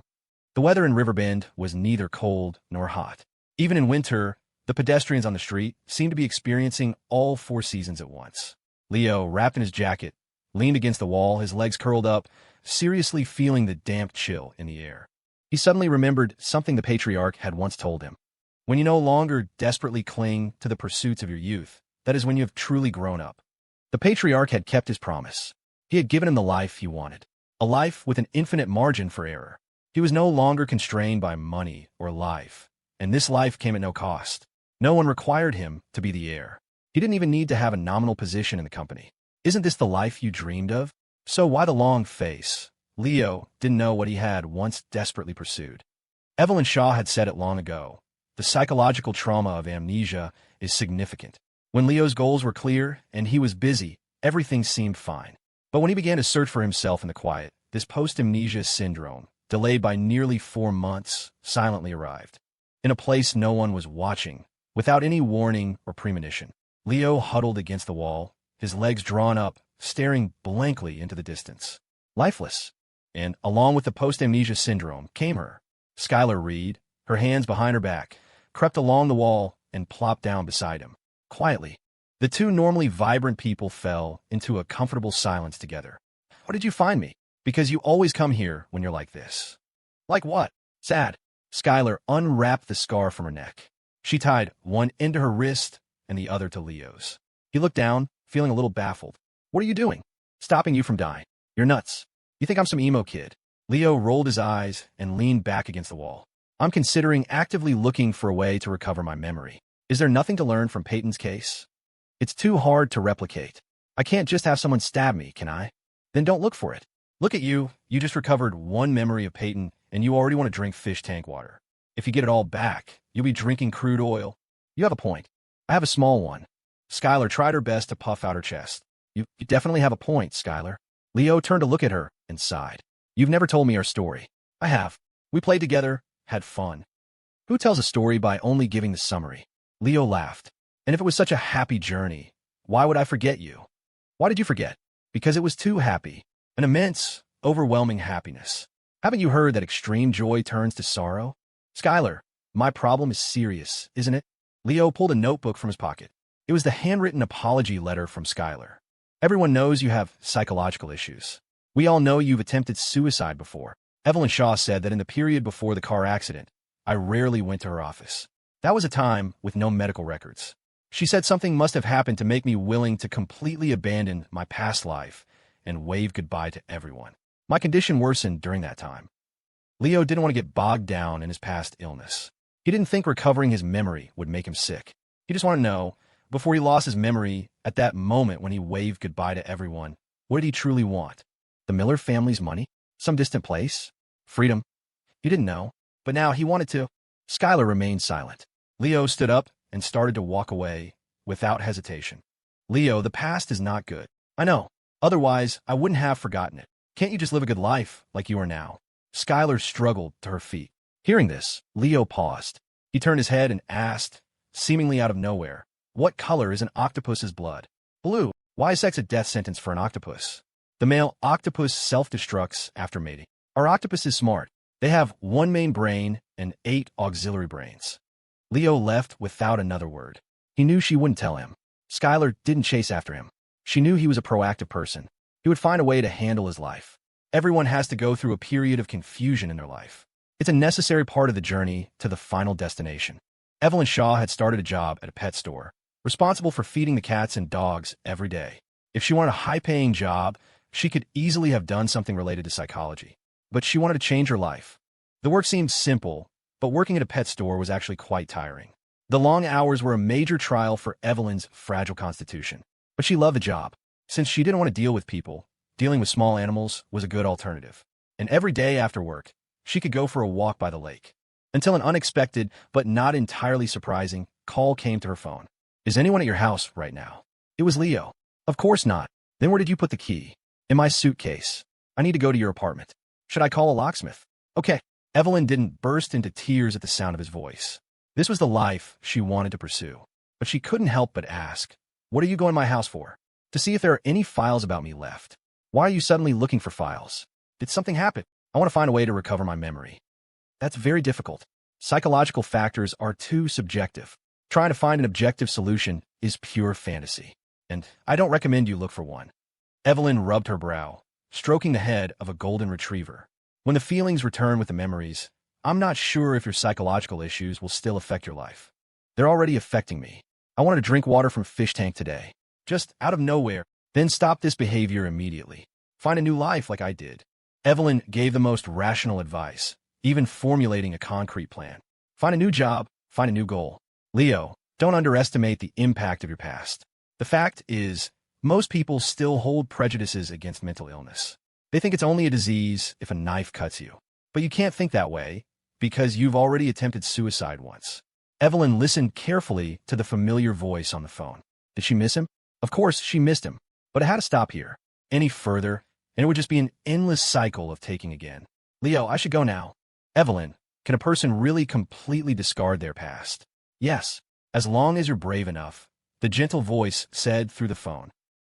The weather in Riverbend was neither cold nor hot. Even in winter, the pedestrians on the street seemed to be experiencing all 4 seasons at once. Leo, wrapped in his jacket, leaned against the wall, his legs curled up, seriously feeling the damp chill in the air. He suddenly remembered something the patriarch had once told him. When you no longer desperately cling to the pursuits of your youth, that is when you have truly grown up. The patriarch had kept his promise. He had given him the life he wanted, a life with an infinite margin for error. He was no longer constrained by money or life, and this life came at no cost. No one required him to be the heir. He didn't even need to have a nominal position in the company. Isn't this the life you dreamed of? So why the long face? Leo didn't know what he had once desperately pursued. Evelyn Shaw had said it long ago. The psychological trauma of amnesia is significant. When Leo's goals were clear and he was busy, everything seemed fine. But when he began to search for himself in the quiet, this post-amnesia syndrome, delayed by nearly 4 months, silently arrived. In a place no one was watching, without any warning or premonition. Leo huddled against the wall, his legs drawn up, staring blankly into the distance. Lifeless. And, along with the post-amnesia syndrome, came her. Skylar Reed, her hands behind her back, crept along the wall and plopped down beside him. Quietly. The two normally vibrant people fell into a comfortable silence together. Why did you find me? Because you always come here when you're like this. Like what? Sad. Skylar unwrapped the scar from her neck. She tied one end to her wrist and the other to Leo's. He looked down, feeling a little baffled. What are you doing? Stopping you from dying. You're nuts. You think I'm some emo kid? Leo rolled his eyes and leaned back against the wall. I'm considering actively looking for a way to recover my memory. Is there nothing to learn from Peyton's case? It's too hard to replicate. I can't just have someone stab me, can I? Then don't look for it. Look at you. You just recovered one memory of Peyton, and you already want to drink fish tank water. If you get it all back, you'll be drinking crude oil. You have a point. I have a small one. Skylar tried her best to puff out her chest. You definitely have a point, Skylar. Leo turned to look at her and sighed. You've never told me our story. I have. We played together, had fun. Who tells a story by only giving the summary? Leo laughed. And if it was such a happy journey, why would I forget you? Why did you forget? Because it was too happy. An immense, overwhelming happiness. Haven't you heard that extreme joy turns to sorrow? Skylar, my problem is serious, isn't it? Leo pulled a notebook from his pocket. It was the handwritten apology letter from Skylar. Everyone knows you have psychological issues. We all know you've attempted suicide before. Evelyn Shaw said that in the period before the car accident, I rarely went to her office. That was a time with no medical records. She said something must have happened to make me willing to completely abandon my past life and wave goodbye to everyone. My condition worsened during that time. Leo didn't want to get bogged down in his past illness. He didn't think recovering his memory would make him sick. He just wanted to know, before he lost his memory, at that moment when he waved goodbye to everyone, what did he truly want? The Miller family's money? Some distant place? Freedom? He didn't know, but now he wanted to. Skylar remained silent. Leo stood up and started to walk away without hesitation. Leo, the past is not good. I know. Otherwise, I wouldn't have forgotten it. Can't you just live a good life like you are now? Skylar struggled to her feet. Hearing this, Leo paused. He turned his head and asked, seemingly out of nowhere, what color is an octopus's blood? Blue. Why is sex a death sentence for an octopus? The male octopus self-destructs after mating. Our octopus is smart. They have one main brain and 8 auxiliary brains. Leo left without another word. He knew she wouldn't tell him. Skylar didn't chase after him. She knew he was a proactive person. He would find a way to handle his life. Everyone has to go through a period of confusion in their life. It's a necessary part of the journey to the final destination. Evelyn Shaw had started a job at a pet store, responsible for feeding the cats and dogs every day. If she wanted a high-paying job, she could easily have done something related to psychology. But she wanted to change her life. The work seemed simple, but working at a pet store was actually quite tiring. The long hours were a major trial for Evelyn's fragile constitution. But she loved the job. Since she didn't want to deal with people, dealing with small animals was a good alternative. And every day after work, she could go for a walk by the lake. Until an unexpected, but not entirely surprising, call came to her phone. Is anyone at your house right now? It was Leo. Of course not. Then where did you put the key? In my suitcase. I need to go to your apartment. Should I call a locksmith? Okay. Evelyn didn't burst into tears at the sound of his voice. This was the life she wanted to pursue. But she couldn't help but ask, what are you going to my house for? To see if there are any files about me left. Why are you suddenly looking for files? Did something happen? I want to find a way to recover my memory. That's very difficult. Psychological factors are too subjective. Trying to find an objective solution is pure fantasy. And I don't recommend you look for one. Evelyn rubbed her brow, stroking the head of a golden retriever. When the feelings return with the memories, I'm not sure if your psychological issues will still affect your life. They're already affecting me. I wanted to drink water from fish tank today. Just out of nowhere. Then stop this behavior immediately. Find a new life like I did. Evelyn gave the most rational advice, even formulating a concrete plan. Find a new job, find a new goal. Leo, don't underestimate the impact of your past. The fact is, most people still hold prejudices against mental illness. They think it's only a disease if a knife cuts you. But you can't think that way, because you've already attempted suicide once. Evelyn listened carefully to the familiar voice on the phone. Did she miss him? Of course, she missed him. But it had to stop here. Any further, and it would just be an endless cycle of taking again. Leo, I should go now. Evelyn, can a person really completely discard their past? Yes, as long as you're brave enough, the gentle voice said through the phone.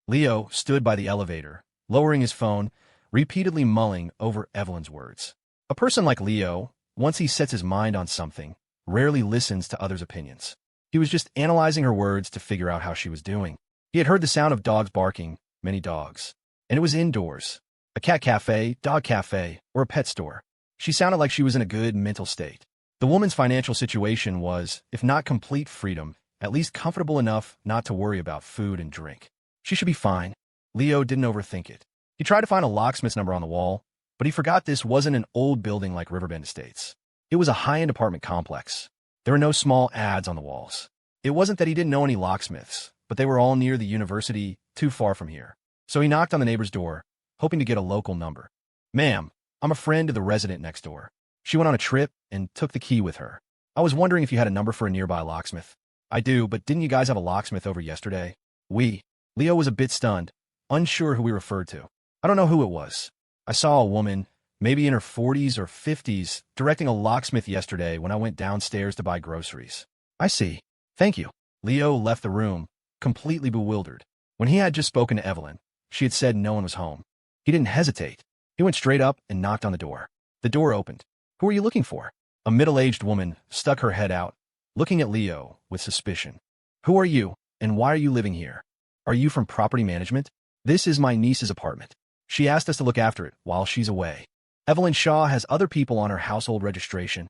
Leo stood by the elevator, lowering his phone, repeatedly mulling over Evelyn's words. A person like Leo, once he sets his mind on something, rarely listens to others' opinions. He was just analyzing her words to figure out how she was doing. He had heard the sound of dogs barking, many dogs. And it was indoors. A cat cafe, dog cafe, or a pet store. She sounded like she was in a good mental state. The woman's financial situation was, if not complete freedom, at least comfortable enough not to worry about food and drink. She should be fine. Leo didn't overthink it. He tried to find a locksmith's number on the wall, but he forgot this wasn't an old building like Riverbend Estates. It was a high-end apartment complex. There were no small ads on the walls. It wasn't that he didn't know any locksmiths, but they were all near the university, too far from here. So he knocked on the neighbor's door, hoping to get a local number. Ma'am, I'm a friend of the resident next door. She went on a trip and took the key with her. I was wondering if you had a number for a nearby locksmith. I do, but didn't you guys have a locksmith over yesterday? Leo was a bit stunned, unsure who we referred to. I don't know who it was. I saw a woman, maybe in her 40s or 50s, directing a locksmith yesterday when I went downstairs to buy groceries. I see. Thank you. Leo left the room, completely bewildered. When he had just spoken to Evelyn, she had said no one was home. He didn't hesitate. He went straight up and knocked on the door. The door opened. Who are you looking for? A middle-aged woman stuck her head out, looking at Leo with suspicion. Who are you? And why are you living here? Are you from property management? This is my niece's apartment. She asked us to look after it while she's away. Evelyn Shaw has other people on her household registration.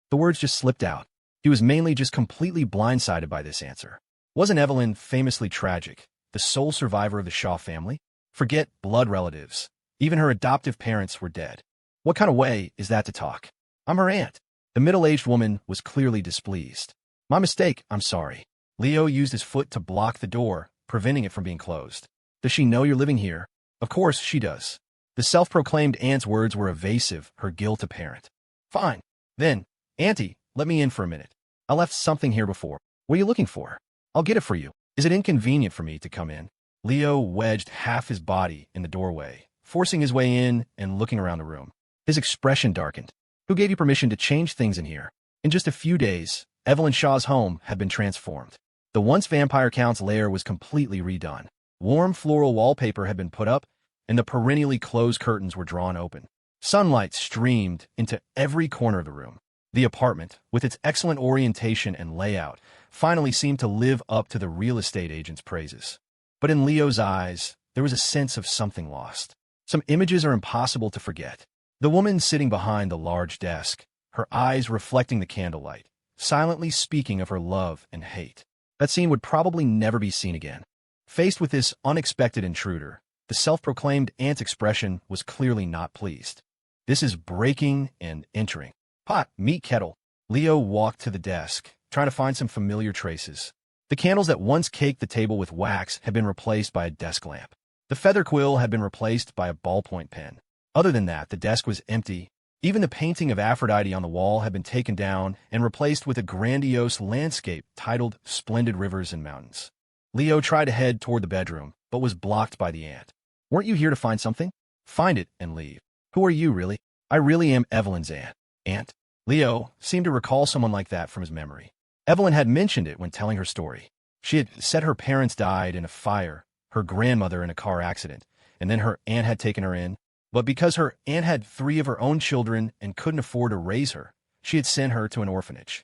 The words just slipped out. He was mainly just completely blindsided by this answer. Wasn't Evelyn famously tragic, the sole survivor of the Shaw family? Forget blood relatives. Even her adoptive parents were dead. What kind of way is that to talk? I'm her aunt. The middle-aged woman was clearly displeased. My mistake, I'm sorry. Leo used his foot to block the door, preventing it from being closed. Does she know you're living here? Of course she does. The self-proclaimed aunt's words were evasive, her guilt apparent. Fine. Then, Auntie, let me in for a minute. I left something here before. What are you looking for? I'll get it for you. Is it inconvenient for me to come in? Leo wedged half his body in the doorway, forcing his way in and looking around the room. His expression darkened. Who gave you permission to change things in here? In just a few days, Evelyn Shaw's home had been transformed. The once Vampire Count's lair was completely redone. Warm floral wallpaper had been put up, and the perennially closed curtains were drawn open. Sunlight streamed into every corner of the room. The apartment, with its excellent orientation and layout, finally seemed to live up to the real estate agent's praises. But in Leo's eyes, there was a sense of something lost. Some images are impossible to forget. The woman sitting behind the large desk, her eyes reflecting the candlelight, silently speaking of her love and hate. That scene would probably never be seen again. Faced with this unexpected intruder, the self-proclaimed aunt's expression was clearly not pleased. This is breaking and entering. Pot, meet kettle. Leo walked to the desk, trying to find some familiar traces. The candles that once caked the table with wax had been replaced by a desk lamp. The feather quill had been replaced by a ballpoint pen. Other than that, the desk was empty. Even the painting of Aphrodite on the wall had been taken down and replaced with a grandiose landscape titled Splendid Rivers and Mountains. Leo tried to head toward the bedroom, but was blocked by the aunt. Weren't you here to find something? Find it and leave. Who are you, really? I really am Evelyn's aunt. Aunt? Leo seemed to recall someone like that from his memory. Evelyn had mentioned it when telling her story. She had said her parents died in a fire, her grandmother in a car accident, and then her aunt had taken her in. But because her aunt had 3 of her own children and couldn't afford to raise her, she had sent her to an orphanage.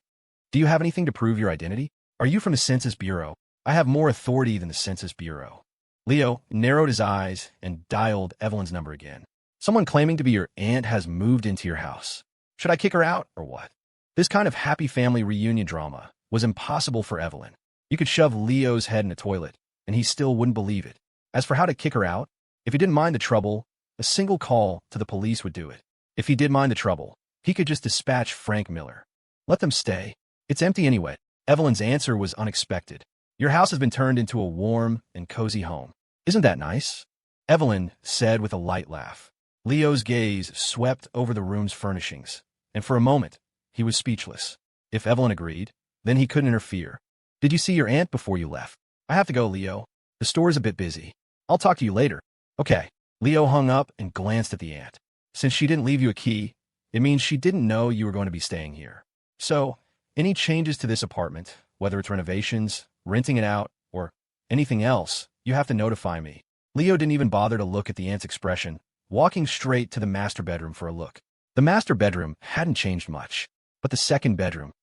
Do you have anything to prove your identity? Are you from the Census Bureau? I have more authority than the Census Bureau. Leo narrowed his eyes and dialed Evelyn's number again. Someone claiming to be your aunt has moved into your house. Should I kick her out or what? This kind of happy family reunion drama was impossible for Evelyn. You could shove Leo's head in a toilet, and he still wouldn't believe it. As for how to kick her out, if he didn't mind the trouble, a single call to the police would do it. If he did mind the trouble, he could just dispatch Frank Miller. Let them stay. It's empty anyway. Evelyn's answer was unexpected. Your house has been turned into a warm and cozy home. Isn't that nice? Evelyn said with a light laugh. Leo's gaze swept over the room's furnishings, and for a moment, he was speechless. If Evelyn agreed, then he couldn't interfere. Did you see your aunt before you left? I have to go, Leo. The store's a bit busy. I'll talk to you later. Okay. Leo hung up and glanced at the aunt. Since she didn't leave you a key, it means she didn't know you were going to be staying here. So, any changes to this apartment, whether it's renovations, renting it out, or anything else, you have to notify me. Leo didn't even bother to look at the aunt's expression, walking straight to the master bedroom for a look. The master bedroom hadn't changed much, but the second bedroom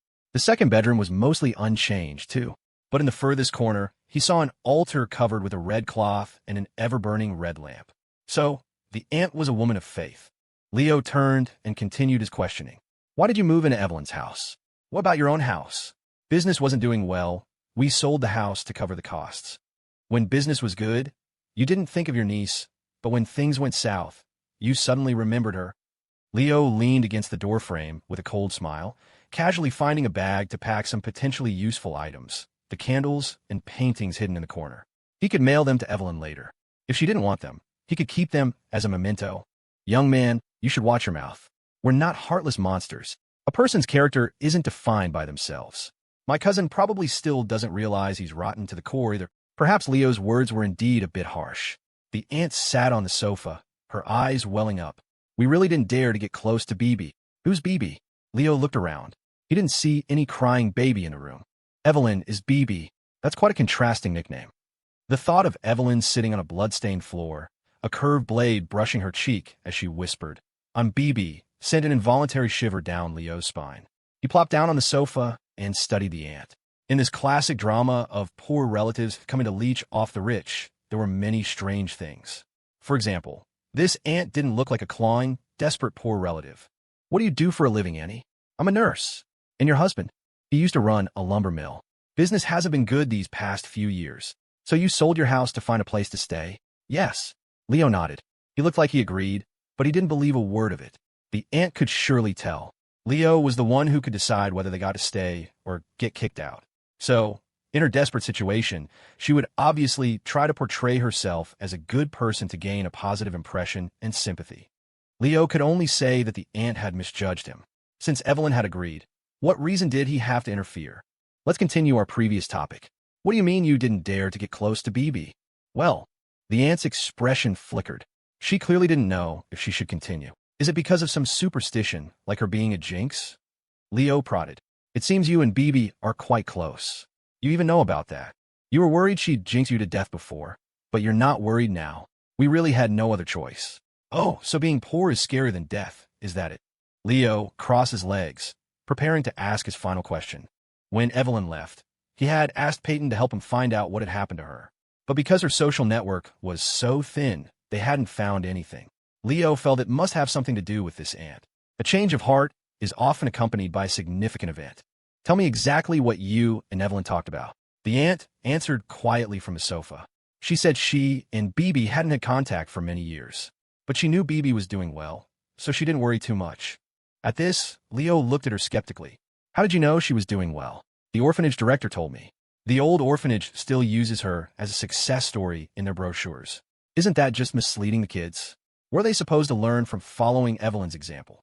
was mostly unchanged, too. But in the furthest corner, he saw an altar covered with a red cloth and an ever-burning red lamp. So, the aunt was a woman of faith. Leo turned and continued his questioning. Why did you move into Evelyn's house? What about your own house? Business wasn't doing well. We sold the house to cover the costs. When business was good, you didn't think of your niece, but when things went south, you suddenly remembered her. Leo leaned against the doorframe with a cold smile, casually finding a bag to pack some potentially useful items, the candles and paintings hidden in the corner. He could mail them to Evelyn later. If she didn't want them, he could keep them as a memento. Young man, you should watch your mouth. We're not heartless monsters. A person's character isn't defined by themselves. My cousin probably still doesn't realize he's rotten to the core either. Perhaps Leo's words were indeed a bit harsh. The aunt sat on the sofa, her eyes welling up. We really didn't dare to get close to BB. Who's BB? Leo looked around. He didn't see any crying baby in the room. Evelyn is BB. That's quite a contrasting nickname. The thought of Evelyn sitting on a blood-stained floor, a curved blade brushing her cheek as she whispered, "I'm BB," sent an involuntary shiver down Leo's spine. He plopped down on the sofa and studied the aunt. In this classic drama of poor relatives coming to leech off the rich, there were many strange things. For example, this aunt didn't look like a clawing, desperate poor relative. What do you do for a living, Annie? I'm a nurse. And your husband? He used to run a lumber mill. Business hasn't been good these past few years. So you sold your house to find a place to stay? Yes. Leo nodded. He looked like he agreed, but he didn't believe a word of it. The aunt could surely tell. Leo was the one who could decide whether they got to stay or get kicked out. So, in her desperate situation, she would obviously try to portray herself as a good person to gain a positive impression and sympathy. Leo could only say that the aunt had misjudged him. Since Evelyn had agreed, what reason did he have to interfere? Let's continue our previous topic. What do you mean you didn't dare to get close to BB? Well, the aunt's expression flickered. She clearly didn't know if she should continue. Is it because of some superstition, like her being a jinx? Leo prodded. It seems you and BB are quite close. You even know about that. You were worried she'd jinx you to death before, but you're not worried now. We really had no other choice. Oh, so being poor is scarier than death, is that it? Leo crossed his legs, preparing to ask his final question. When Evelyn left, he had asked Peyton to help him find out what had happened to her. But because her social network was so thin, they hadn't found anything. Leo felt it must have something to do with this aunt. A change of heart is often accompanied by a significant event. Tell me exactly what you and Evelyn talked about. The aunt answered quietly from the sofa. She said she and BB hadn't had contact for many years, but she knew BB was doing well, so she didn't worry too much. At this, Leo looked at her skeptically. How did you know she was doing well? The orphanage director told me. The old orphanage still uses her as a success story in their brochures. Isn't that just misleading the kids? Were they supposed to learn from following Evelyn's example?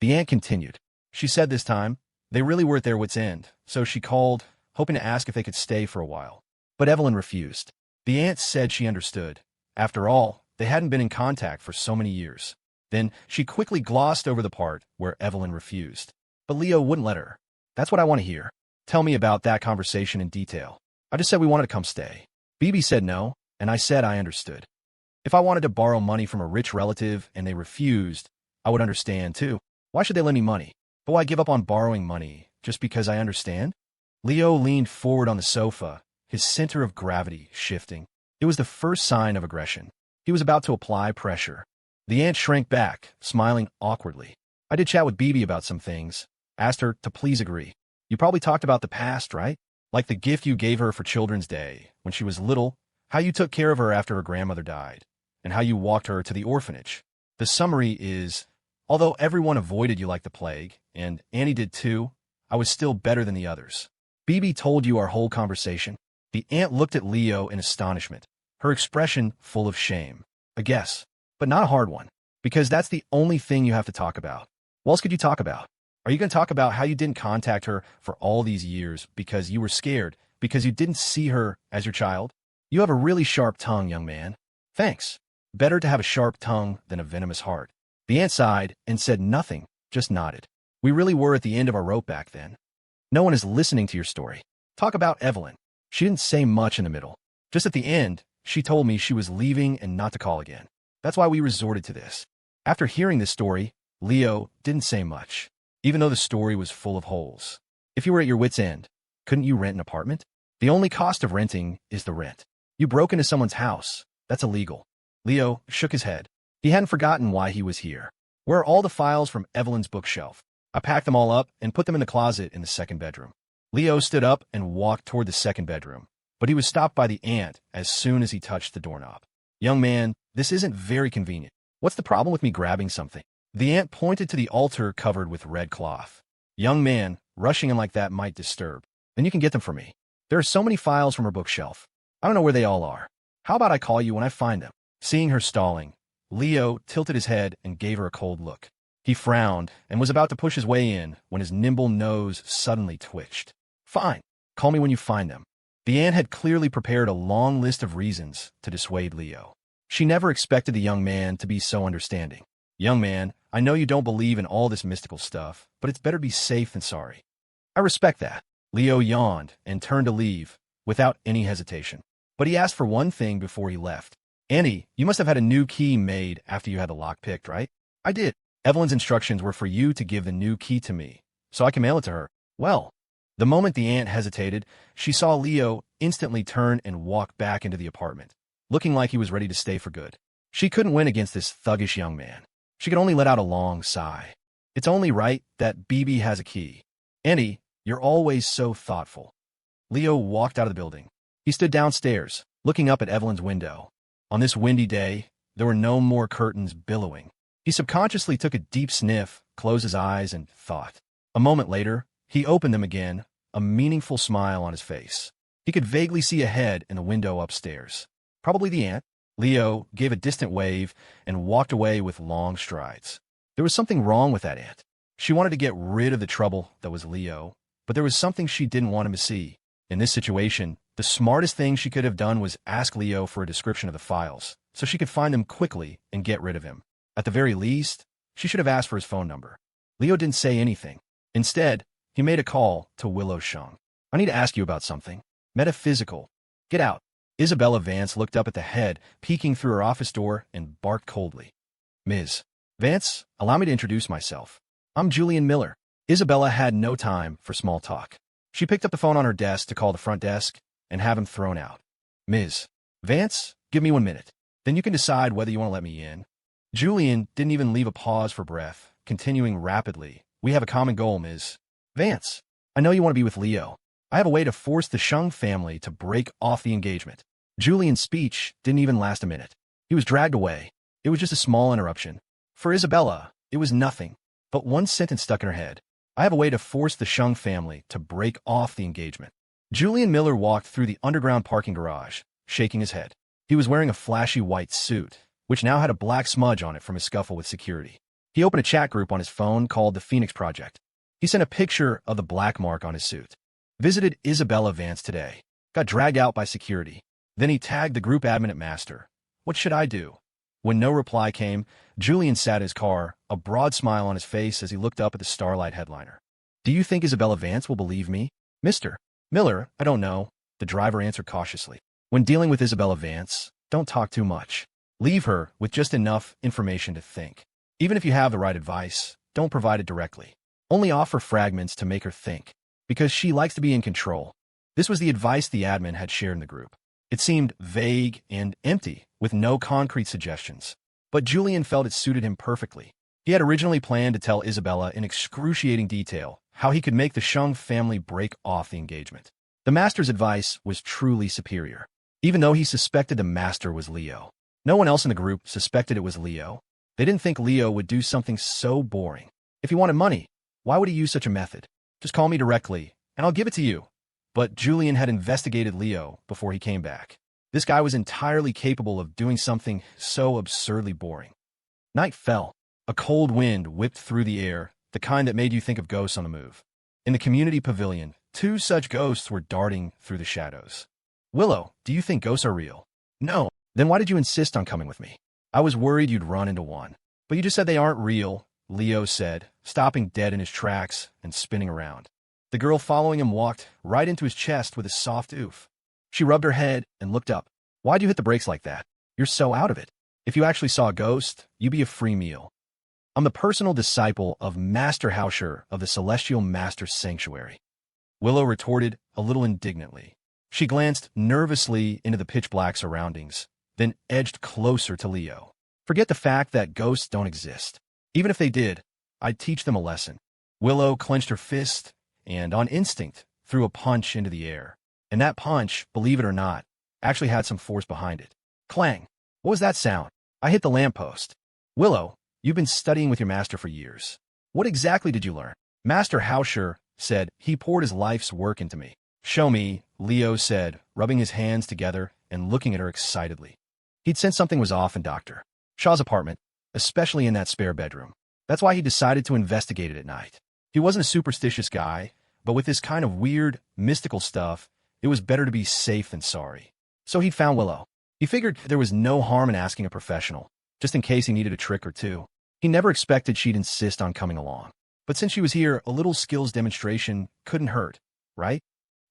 The aunt continued. She said this time, they really were at their wits' end, so she called, hoping to ask if they could stay for a while. But Evelyn refused. The aunt said she understood. After all, they hadn't been in contact for so many years. Then she quickly glossed over the part where Evelyn refused. But Leo wouldn't let her. That's what I want to hear. Tell me about that conversation in detail. I just said we wanted to come stay. BB said no, and I said I understood. If I wanted to borrow money from a rich relative and they refused, I would understand too. Why should they lend me money? But why give up on borrowing money just because I understand? Leo leaned forward on the sofa, his center of gravity shifting. It was the first sign of aggression. He was about to apply pressure. The aunt shrank back, smiling awkwardly. I did chat with BB about some things. Asked her to please agree. You probably talked about the past, right? Like the gift you gave her for Children's Day when she was little, how you took care of her after her grandmother died, and how you walked her to the orphanage. The summary is, although everyone avoided you like the plague, and Annie did too, I was still better than the others. BB told you our whole conversation. The aunt looked at Leo in astonishment, her expression full of shame. A guess, but not a hard one, because that's the only thing you have to talk about. What else could you talk about? Are you going to talk about how you didn't contact her for all these years because you were scared, because you didn't see her as your child? You have a really sharp tongue, young man. Thanks. Better to have a sharp tongue than a venomous heart. The aunt sighed and said nothing, just nodded. We really were at the end of our rope back then. No one is listening to your story. Talk about Evelyn. She didn't say much in the middle. Just at the end, she told me she was leaving and not to call again. That's why we resorted to this. After hearing this story, Leo didn't say much, even though the story was full of holes. If you were at your wit's end, couldn't you rent an apartment? The only cost of renting is the rent. You broke into someone's house. That's illegal. Leo shook his head. He hadn't forgotten why he was here. Where are all the files from Evelyn's bookshelf? I packed them all up and put them in the closet in the second bedroom. Leo stood up and walked toward the second bedroom, but he was stopped by the aunt as soon as he touched the doorknob. Young man, this isn't very convenient. What's the problem with me grabbing something? The aunt pointed to the altar covered with red cloth. Young man, rushing in like that might disturb. Then you can get them for me. There are so many files from her bookshelf. I don't know where they all are. How about I call you when I find them? Seeing her stalling, Leo tilted his head and gave her a cold look. He frowned and was about to push his way in when his nimble nose suddenly twitched. Fine. Call me when you find them. The aunt had clearly prepared a long list of reasons to dissuade Leo. She never expected the young man to be so understanding. Young man, I know you don't believe in all this mystical stuff, but it's better to be safe than sorry. I respect that. Leo yawned and turned to leave without any hesitation. But he asked for one thing before he left. Annie, you must have had a new key made after you had the lock picked, right? I did. Evelyn's instructions were for you to give the new key to me, so I can mail it to her. Well, The moment the aunt hesitated, she saw Leo instantly turn and walk back into the apartment, looking like he was ready to stay for good. She couldn't win against this thuggish young man. She could only let out a long sigh. It's only right that BB has a key. Annie, you're always so thoughtful. Leo walked out of the building. He stood downstairs, looking up at Evelyn's window. On this windy day, there were no more curtains billowing. He subconsciously took a deep sniff, closed his eyes, and thought. A moment later, he opened them again, a meaningful smile on his face. He could vaguely see a head in the window upstairs. Probably the aunt. Leo gave a distant wave and walked away with long strides. There was something wrong with that aunt. She wanted to get rid of the trouble that was Leo, but there was something she didn't want him to see. In this situation, the smartest thing she could have done was ask Leo for a description of the files, so she could find them quickly and get rid of him. At the very least, she should have asked for his phone number. Leo didn't say anything. Instead, he made a call to Willow Shung. I need to ask you about something. Metaphysical. Get out. Isabella Vance looked up at the head, peeking through her office door, and barked coldly. Ms. Vance, allow me to introduce myself. I'm Julian Miller. Isabella had no time for small talk. She picked up the phone on her desk to call the front desk and have him thrown out. Ms. Vance, give me 1 minute. Then you can decide whether you want to let me in. Julian didn't even leave a pause for breath, continuing rapidly. We have a common goal, Ms. Vance. I know you want to be with Leo. I have a way to force the Shung family to break off the engagement. Julian's speech didn't even last a minute. He was dragged away. It was just a small interruption. For Isabella, it was nothing. But one sentence stuck in her head. I have a way to force the Shung family to break off the engagement. Julian Miller walked through the underground parking garage, shaking his head. He was wearing a flashy white suit, which now had a black smudge on it from his scuffle with security. He opened a chat group on his phone called the Phoenix Project. He sent a picture of the black mark on his suit. Visited Isabella Vance today. Got dragged out by security. Then he tagged the group admin at Master. What should I do? When no reply came, Julian sat in his car, a broad smile on his face as he looked up at the Starlight headliner. Do you think Isabella Vance will believe me? Mr. Miller, I don't know, the driver answered cautiously. When dealing with Isabella Vance, don't talk too much. Leave her with just enough information to think. Even if you have the right advice, don't provide it directly. Only offer fragments to make her think, because she likes to be in control. This was the advice the admin had shared in the group. It seemed vague and empty, with no concrete suggestions. But Julian felt it suited him perfectly. He had originally planned to tell Isabella in excruciating detail how he could make the Shung family break off the engagement. The master's advice was truly superior, even though he suspected the master was Leo. No one else in the group suspected it was Leo. They didn't think Leo would do something so boring. If he wanted money, why would he use such a method? Just call me directly, and I'll give it to you. But Julian had investigated Leo before he came back. This guy was entirely capable of doing something so absurdly boring. Night fell. A cold wind whipped through the air, the kind that made you think of ghosts on the move. In the community pavilion, 2 such ghosts were darting through the shadows. Willow, do you think ghosts are real? No. Then why did you insist on coming with me? I was worried you'd run into one. But you just said they aren't real, Leo said, stopping dead in his tracks and spinning around. The girl following him walked right into his chest with a soft oof. She rubbed her head and looked up. Why'd you hit the brakes like that? You're so out of it. If you actually saw a ghost, you'd be a free meal. I'm the personal disciple of Master Hausher of the Celestial Master Sanctuary. Willow retorted a little indignantly. She glanced nervously into the pitch-black surroundings, then edged closer to Leo. Forget the fact that ghosts don't exist. Even if they did, I'd teach them a lesson. Willow clenched her fist and, on instinct, threw a punch into the air. And that punch, believe it or not, actually had some force behind it. Clang! What was that sound? I hit the lamppost. Willow, you've been studying with your master for years. What exactly did you learn? Master Hausher said he poured his life's work into me. Show me, Leo said, rubbing his hands together and looking at her excitedly. He'd sensed something was off in Dr. Shaw's apartment, especially in that spare bedroom. That's why he decided to investigate it at night. He wasn't a superstitious guy, but with this kind of weird, mystical stuff, it was better to be safe than sorry. So he'd found Willow. He figured there was no harm in asking a professional, just in case he needed a trick or two. He never expected she'd insist on coming along. But since she was here, a little skills demonstration couldn't hurt, right?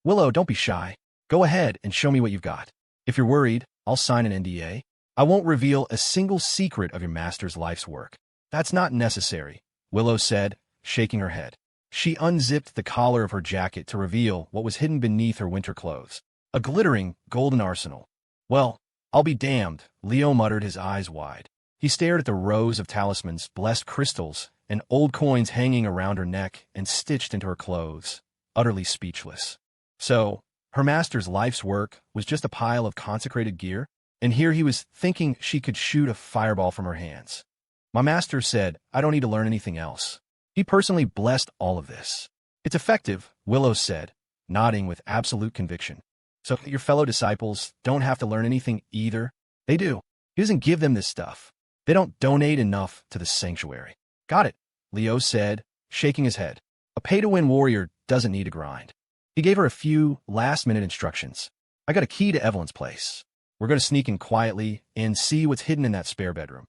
Willow, don't be shy. Go ahead and show me what you've got. If you're worried, I'll sign an NDA. I won't reveal a single secret of your master's life's work. That's not necessary, Willow said, shaking her head. She unzipped the collar of her jacket to reveal what was hidden beneath her winter clothes. A glittering, golden arsenal. Well, I'll be damned, Leo muttered, his eyes wide. He stared at the rows of talismans, blessed crystals, and old coins hanging around her neck and stitched into her clothes, utterly speechless. So, her master's life's work was just a pile of consecrated gear? And here he was thinking she could shoot a fireball from her hands. My master said, I don't need to learn anything else. He personally blessed all of this. It's effective, Willow said, nodding with absolute conviction. So your fellow disciples don't have to learn anything either? They do. He doesn't give them this stuff. They don't donate enough to the sanctuary. Got it, Leo said, shaking his head. A pay-to-win warrior doesn't need to grind. He gave her a few last-minute instructions. I got a key to Evelyn's place. We're going to sneak in quietly and see what's hidden in that spare bedroom.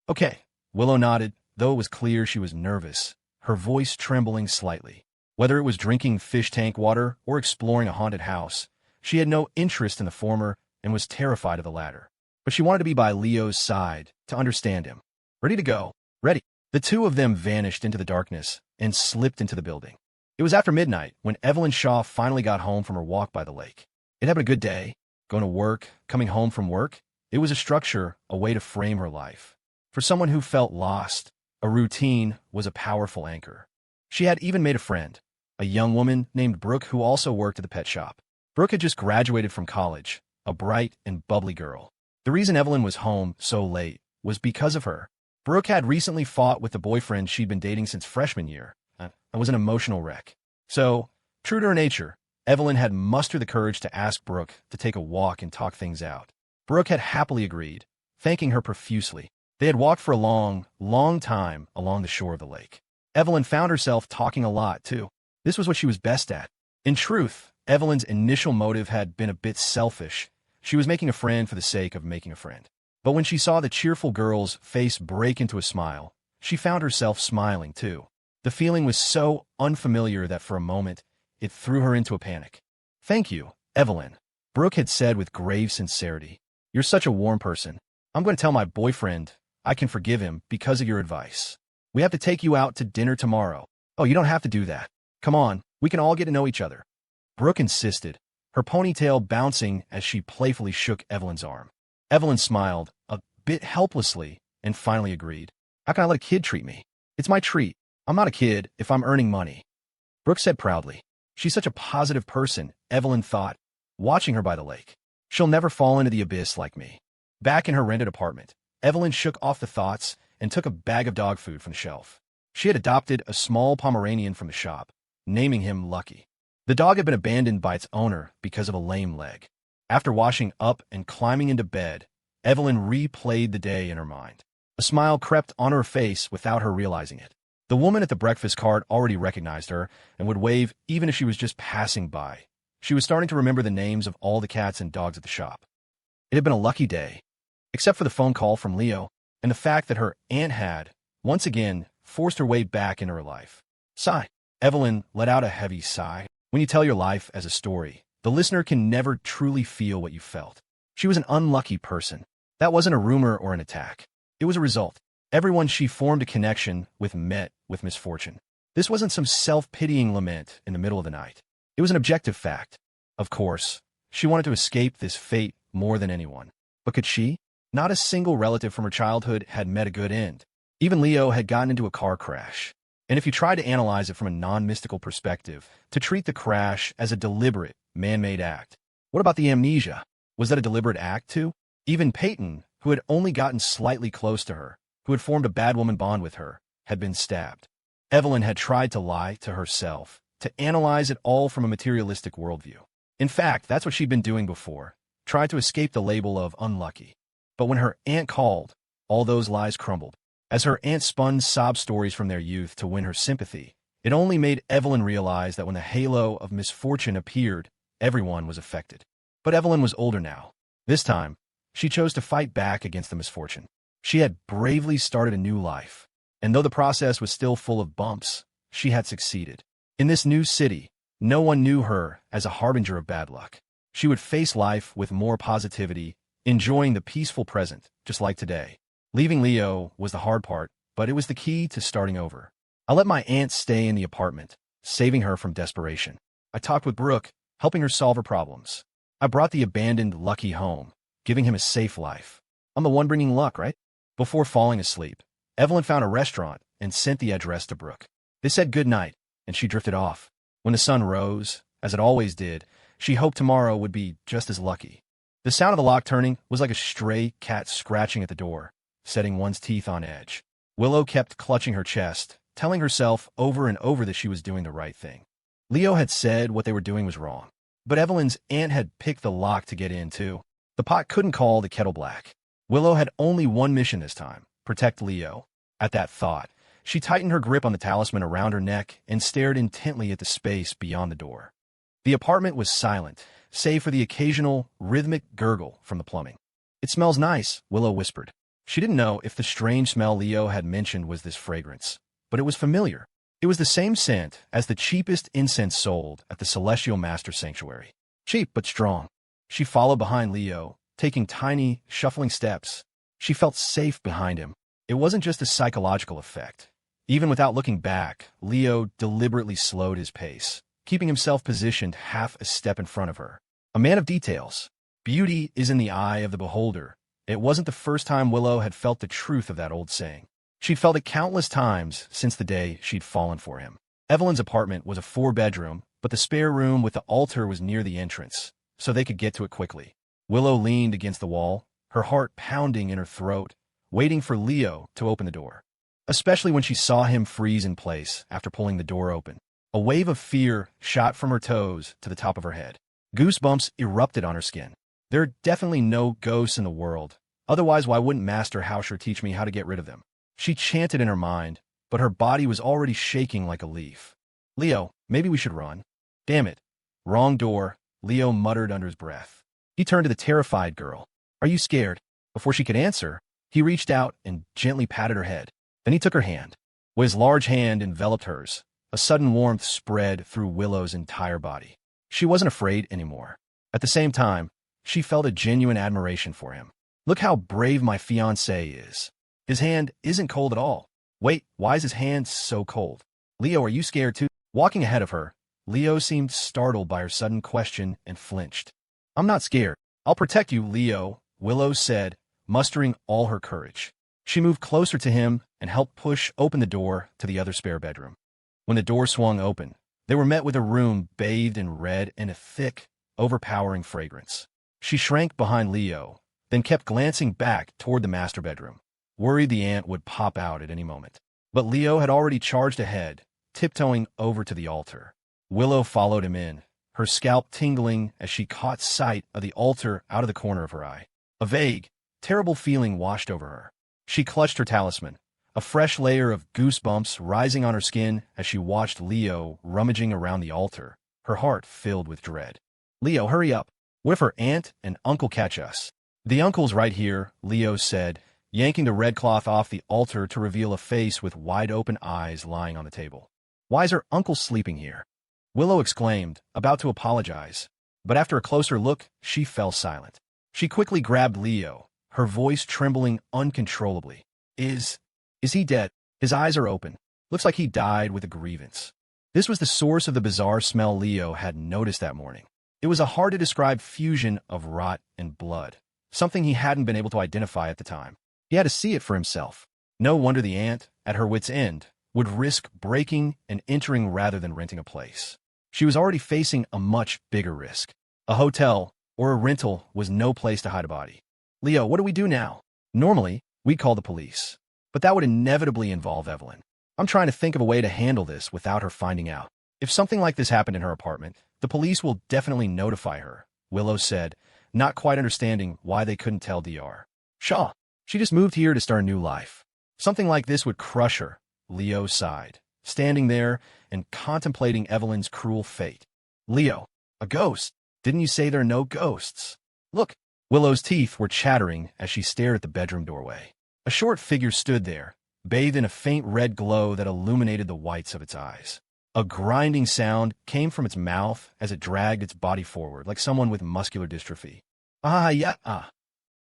Okay, Willow nodded, though it was clear she was nervous, her voice trembling slightly. Whether it was drinking fish tank water or exploring a haunted house, she had no interest in the former and was terrified of the latter. But she wanted to be by Leo's side to understand him. Ready to go. Ready. The two of them vanished into the darkness and slipped into the building. It was after midnight when Evelyn Shaw finally got home from her walk by the lake. It had been a good day, going to work, coming home from work. It was a structure, a way to frame her life. For someone who felt lost, a routine was a powerful anchor. She had even made a friend, a young woman named Brooke who also worked at the pet shop. Brooke had just graduated from college, a bright and bubbly girl. The reason Evelyn was home so late was because of her. Brooke had recently fought with the boyfriend she'd been dating since freshman year, and was an emotional wreck. So, true to her nature, Evelyn had mustered the courage to ask Brooke to take a walk and talk things out. Brooke had happily agreed, thanking her profusely. They had walked for a long, long time along the shore of the lake. Evelyn found herself talking a lot, too. This was what she was best at. In truth, Evelyn's initial motive had been a bit selfish. She was making a friend for the sake of making a friend. But when she saw the cheerful girl's face break into a smile, she found herself smiling, too. The feeling was so unfamiliar that for a moment, it threw her into a panic. Thank you, Evelyn, Brooke had said with grave sincerity. You're such a warm person. I'm going to tell my boyfriend I can forgive him because of your advice. We have to take you out to dinner tomorrow. Oh, you don't have to do that. Come on, we can all get to know each other. Brooke insisted, her ponytail bouncing as she playfully shook Evelyn's arm. Evelyn smiled, a bit helplessly, and finally agreed. How can I let a kid treat me? It's my treat. I'm not a kid if I'm earning money. Brooke said proudly. She's such a positive person, Evelyn thought, watching her by the lake. She'll never fall into the abyss like me. Back in her rented apartment, Evelyn shook off the thoughts and took a bag of dog food from the shelf. She had adopted a small Pomeranian from the shop, naming him Lucky. The dog had been abandoned by its owner because of a lame leg. After washing up and climbing into bed, Evelyn replayed the day in her mind. A smile crept on her face without her realizing it. The woman at the breakfast cart already recognized her and would wave even if she was just passing by. She was starting to remember the names of all the cats and dogs at the shop. It had been a lucky day, except for the phone call from Leo and the fact that her aunt had, once again, forced her way back into her life. Sigh. Evelyn let out a heavy sigh. When you tell your life as a story, the listener can never truly feel what you felt. She was an unlucky person. That wasn't a rumor or an attack. It was a result. Everyone she formed a connection with met with misfortune. This wasn't some self-pitying lament in the middle of the night. It was an objective fact. Of course, she wanted to escape this fate more than anyone. But could she? Not a single relative from her childhood had met a good end. Even Leo had gotten into a car crash. And if you try to analyze it from a non-mystical perspective, to treat the crash as a deliberate, man-made act. What about the amnesia? Was that a deliberate act too? Even Peyton, who had only gotten slightly close to her, who had formed a bad woman bond with her, had been stabbed. Evelyn had tried to lie to herself, to analyze it all from a materialistic worldview. In fact, that's what she'd been doing before, tried to escape the label of unlucky. But when her aunt called, all those lies crumbled. As her aunt spun sob stories from their youth to win her sympathy, it only made Evelyn realize that when the halo of misfortune appeared, everyone was affected. But Evelyn was older now. This time, she chose to fight back against the misfortune. She had bravely started a new life, and though the process was still full of bumps, she had succeeded. In this new city, no one knew her as a harbinger of bad luck. She would face life with more positivity, enjoying the peaceful present, just like today. Leaving Leo was the hard part, but it was the key to starting over. I let my aunt stay in the apartment, saving her from desperation. I talked with Brooke, helping her solve her problems. I brought the abandoned Lucky home, giving him a safe life. I'm the one bringing luck, right? Before falling asleep, Evelyn found a restaurant and sent the address to Brooke. They said good night, and she drifted off. When the sun rose, as it always did, she hoped tomorrow would be just as lucky. The sound of the lock turning was like a stray cat scratching at the door, setting one's teeth on edge. Willow kept clutching her chest, telling herself over and over that she was doing the right thing. Leo had said what they were doing was wrong, but Evelyn's aunt had picked the lock to get in, too. The pot couldn't call the kettle black. Willow had only one mission this time: protect Leo. At that thought, she tightened her grip on the talisman around her neck and stared intently at the space beyond the door. The apartment was silent, save for the occasional rhythmic gurgle from the plumbing. "It smells nice," Willow whispered. She didn't know if the strange smell Leo had mentioned was this fragrance, but it was familiar. It was the same scent as the cheapest incense sold at the Celestial Master Sanctuary. Cheap but strong. She followed behind Leo, taking tiny, shuffling steps. She felt safe behind him. It wasn't just a psychological effect. Even without looking back, Leo deliberately slowed his pace, keeping himself positioned half a step in front of her. A man of details. Beauty is in the eye of the beholder. It wasn't the first time Willow had felt the truth of that old saying. She'd felt it countless times since the day she'd fallen for him. Evelyn's apartment was a 4-bedroom, but the spare room with the altar was near the entrance, so they could get to it quickly. Willow leaned against the wall, her heart pounding in her throat, waiting for Leo to open the door. Especially when she saw him freeze in place after pulling the door open. A wave of fear shot from her toes to the top of her head. Goosebumps erupted on her skin. There are definitely no ghosts in the world. Otherwise, why wouldn't Master Hausher teach me how to get rid of them? She chanted in her mind, but her body was already shaking like a leaf. "Leo, maybe we should run." "Damn it. Wrong door," Leo muttered under his breath. He turned to the terrified girl. "Are you scared?" Before she could answer, he reached out and gently patted her head. Then he took her hand. When his large hand enveloped hers, a sudden warmth spread through Willow's entire body. She wasn't afraid anymore. At the same time, she felt a genuine admiration for him. "Look how brave my fiancé is. His hand isn't cold at all. Wait, why is his hand so cold? Leo, are you scared too?" Walking ahead of her, Leo seemed startled by her sudden question and flinched. "I'm not scared. I'll protect you, Leo," Willow said, mustering all her courage. She moved closer to him and helped push open the door to the other spare bedroom. When the door swung open, they were met with a room bathed in red and a thick, overpowering fragrance. She shrank behind Leo, then kept glancing back toward the master bedroom, worried the aunt would pop out at any moment. But Leo had already charged ahead, tiptoeing over to the altar. Willow followed him in, her scalp tingling as she caught sight of the altar out of the corner of her eye. A vague, terrible feeling washed over her. She clutched her talisman, a fresh layer of goosebumps rising on her skin as she watched Leo rummaging around the altar, her heart filled with dread. "Leo, hurry up. What if her aunt and uncle catch us?" "The uncle's right here," Leo said, yanking the red cloth off the altar to reveal a face with wide-open eyes lying on the table. "Why is her uncle sleeping here?" Willow exclaimed, about to apologize, but after a closer look, she fell silent. She quickly grabbed Leo, her voice trembling uncontrollably. Is he dead?" "His eyes are open. Looks like he died with a grievance." This was the source of the bizarre smell Leo had noticed that morning. It was a hard-to-describe fusion of rot and blood, something he hadn't been able to identify at the time. He had to see it for himself. No wonder the aunt, at her wit's end, would risk breaking and entering rather than renting a place. She was already facing a much bigger risk. A hotel or a rental was no place to hide a body. "Leo, what do we do now?" "Normally, we'd call the police, but that would inevitably involve Evelyn. I'm trying to think of a way to handle this without her finding out. If something like this happened in her apartment, the police will definitely notify her," Willow said, not quite understanding why they couldn't tell DR. "Shaw, she just moved here to start a new life. Something like this would crush her," Leo sighed, standing there and contemplating Evelyn's cruel fate. "Leo, a ghost? Didn't you say there are no ghosts? Look." Willow's teeth were chattering as she stared at the bedroom doorway. A short figure stood there, bathed in a faint red glow that illuminated the whites of its eyes. A grinding sound came from its mouth as it dragged its body forward, like someone with muscular dystrophy. "Ah, yeah, ah."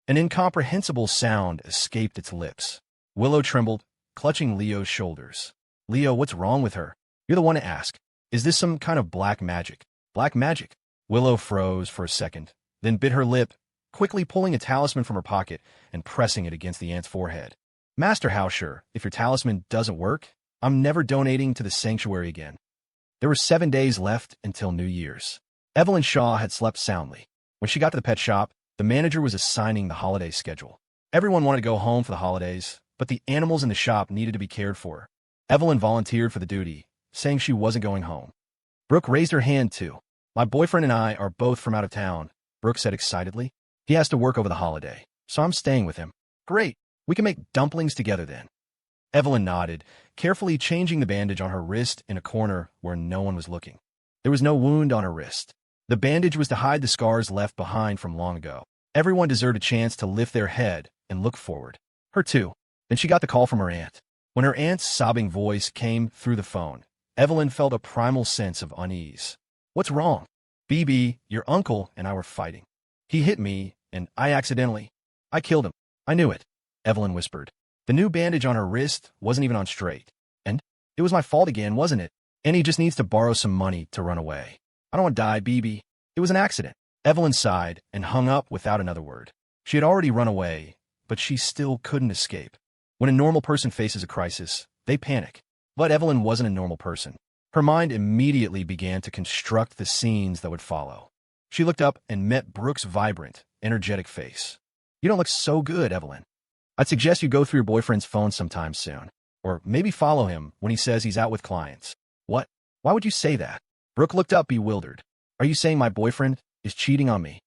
An incomprehensible sound escaped its lips. Willow trembled, clutching Leo's shoulders. "Leo, what's wrong with her? You're the one to ask." Is this some kind of black magic? Black magic? Willow froze for a second, then bit her lip, quickly pulling a talisman from her pocket and pressing it against the aunt's forehead. Master Hausher, if your talisman doesn't work, I'm never donating to the sanctuary again. There were 7 days left until New Year's. Evelyn Shaw had slept soundly. When she got to the pet shop, the manager was assigning the holiday schedule. Everyone wanted to go home for the holidays, but the animals in the shop needed to be cared for. Evelyn volunteered for the duty, saying she wasn't going home. Brooke raised her hand too. My boyfriend and I are both from out of town, Brooke said excitedly. He has to work over the holiday, so I'm staying with him. Great. We can make dumplings together then. Evelyn nodded, carefully changing the bandage on her wrist in a corner where no one was looking. There was no wound on her wrist. The bandage was to hide the scars left behind from long ago. Everyone deserved a chance to lift their head and look forward. Her too. Then she got the call from her aunt. When her aunt's sobbing voice came through the phone, Evelyn felt a primal sense of unease. What's wrong? BB, your uncle and I were fighting. He hit me, and I killed him. I knew it, Evelyn whispered. The new bandage on her wrist wasn't even on straight. And it was my fault again, wasn't it? And he just needs to borrow some money to run away. I don't want to die, BB. It was an accident. Evelyn sighed and hung up without another word. She had already run away, but she still couldn't escape. When a normal person faces a crisis, they panic. But Evelyn wasn't a normal person. Her mind immediately began to construct the scenes that would follow. She looked up and met Brooke's vibrant, energetic face. You don't look so good, Evelyn. I'd suggest you go through your boyfriend's phone sometime soon. Or maybe follow him when he says he's out with clients. What? Why would you say that? Brooke looked up bewildered. Are you saying my boyfriend is cheating on me?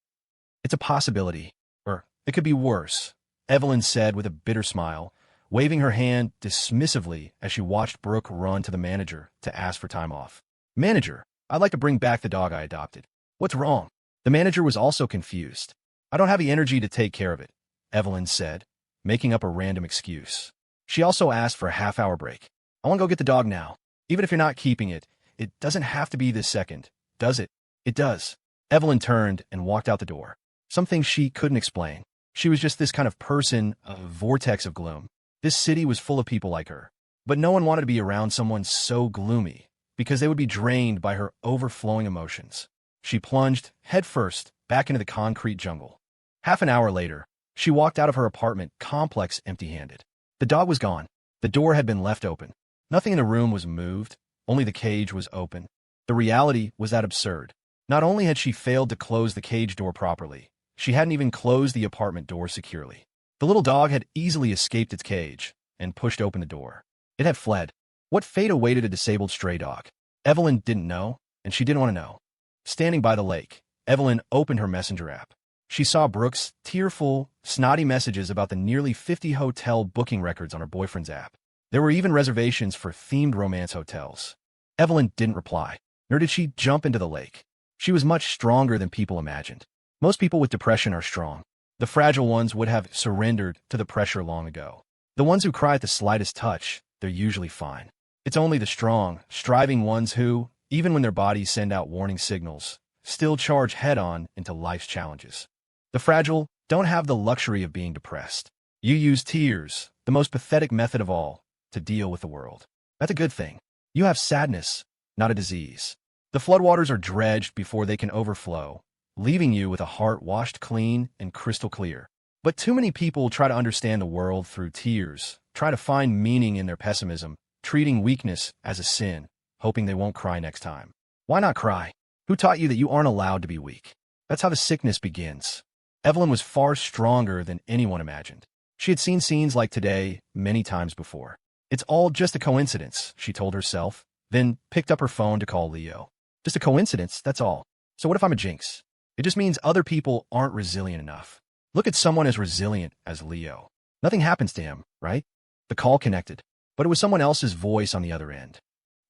It's a possibility. Or it could be worse, Evelyn said with a bitter smile, waving her hand dismissively as she watched Brooke run to the manager to ask for time off. Manager, I'd like to bring back the dog I adopted. What's wrong? The manager was also confused. I don't have the energy to take care of it, Evelyn said, making up a random excuse. She also asked for a half-hour break. I want to go get the dog now. Even if you're not keeping it, it doesn't have to be this second, does it? It does. Evelyn turned and walked out the door. Something she couldn't explain. She was just this kind of person, a vortex of gloom. This city was full of people like her. But no one wanted to be around someone so gloomy, because they would be drained by her overflowing emotions. She plunged, headfirst, back into the concrete jungle. Half an hour later, she walked out of her apartment complex empty-handed. The dog was gone. The door had been left open. Nothing in the room was moved, only the cage was open. The reality was that absurd. Not only had she failed to close the cage door properly, she hadn't even closed the apartment door securely. The little dog had easily escaped its cage and pushed open the door. It had fled. What fate awaited a disabled stray dog? Evelyn didn't know, and she didn't want to know. Standing by the lake, Evelyn opened her messenger app. She saw Brooke's tearful, snotty messages about the nearly 50 hotel booking records on her boyfriend's app. There were even reservations for themed romance hotels. Evelyn didn't reply, nor did she jump into the lake. She was much stronger than people imagined. Most people with depression are strong. The fragile ones would have surrendered to the pressure long ago. The ones who cry at the slightest touch, they're usually fine. It's only the strong, striving ones who, even when their bodies send out warning signals, still charge head-on into life's challenges. The fragile don't have the luxury of being depressed. You use tears, the most pathetic method of all, to deal with the world. That's a good thing. You have sadness, not a disease. The floodwaters are dredged before they can overflow, leaving you with a heart washed clean and crystal clear. But too many people try to understand the world through tears, try to find meaning in their pessimism, treating weakness as a sin, hoping they won't cry next time. Why not cry? Who taught you that you aren't allowed to be weak? That's how the sickness begins. Evelyn was far stronger than anyone imagined. She had seen scenes like today many times before. It's all just a coincidence, she told herself, then picked up her phone to call Leo. Just a coincidence, that's all. So what if I'm a jinx? It just means other people aren't resilient enough. Look at someone as resilient as Leo. Nothing happens to him, right? The call connected, but it was someone else's voice on the other end.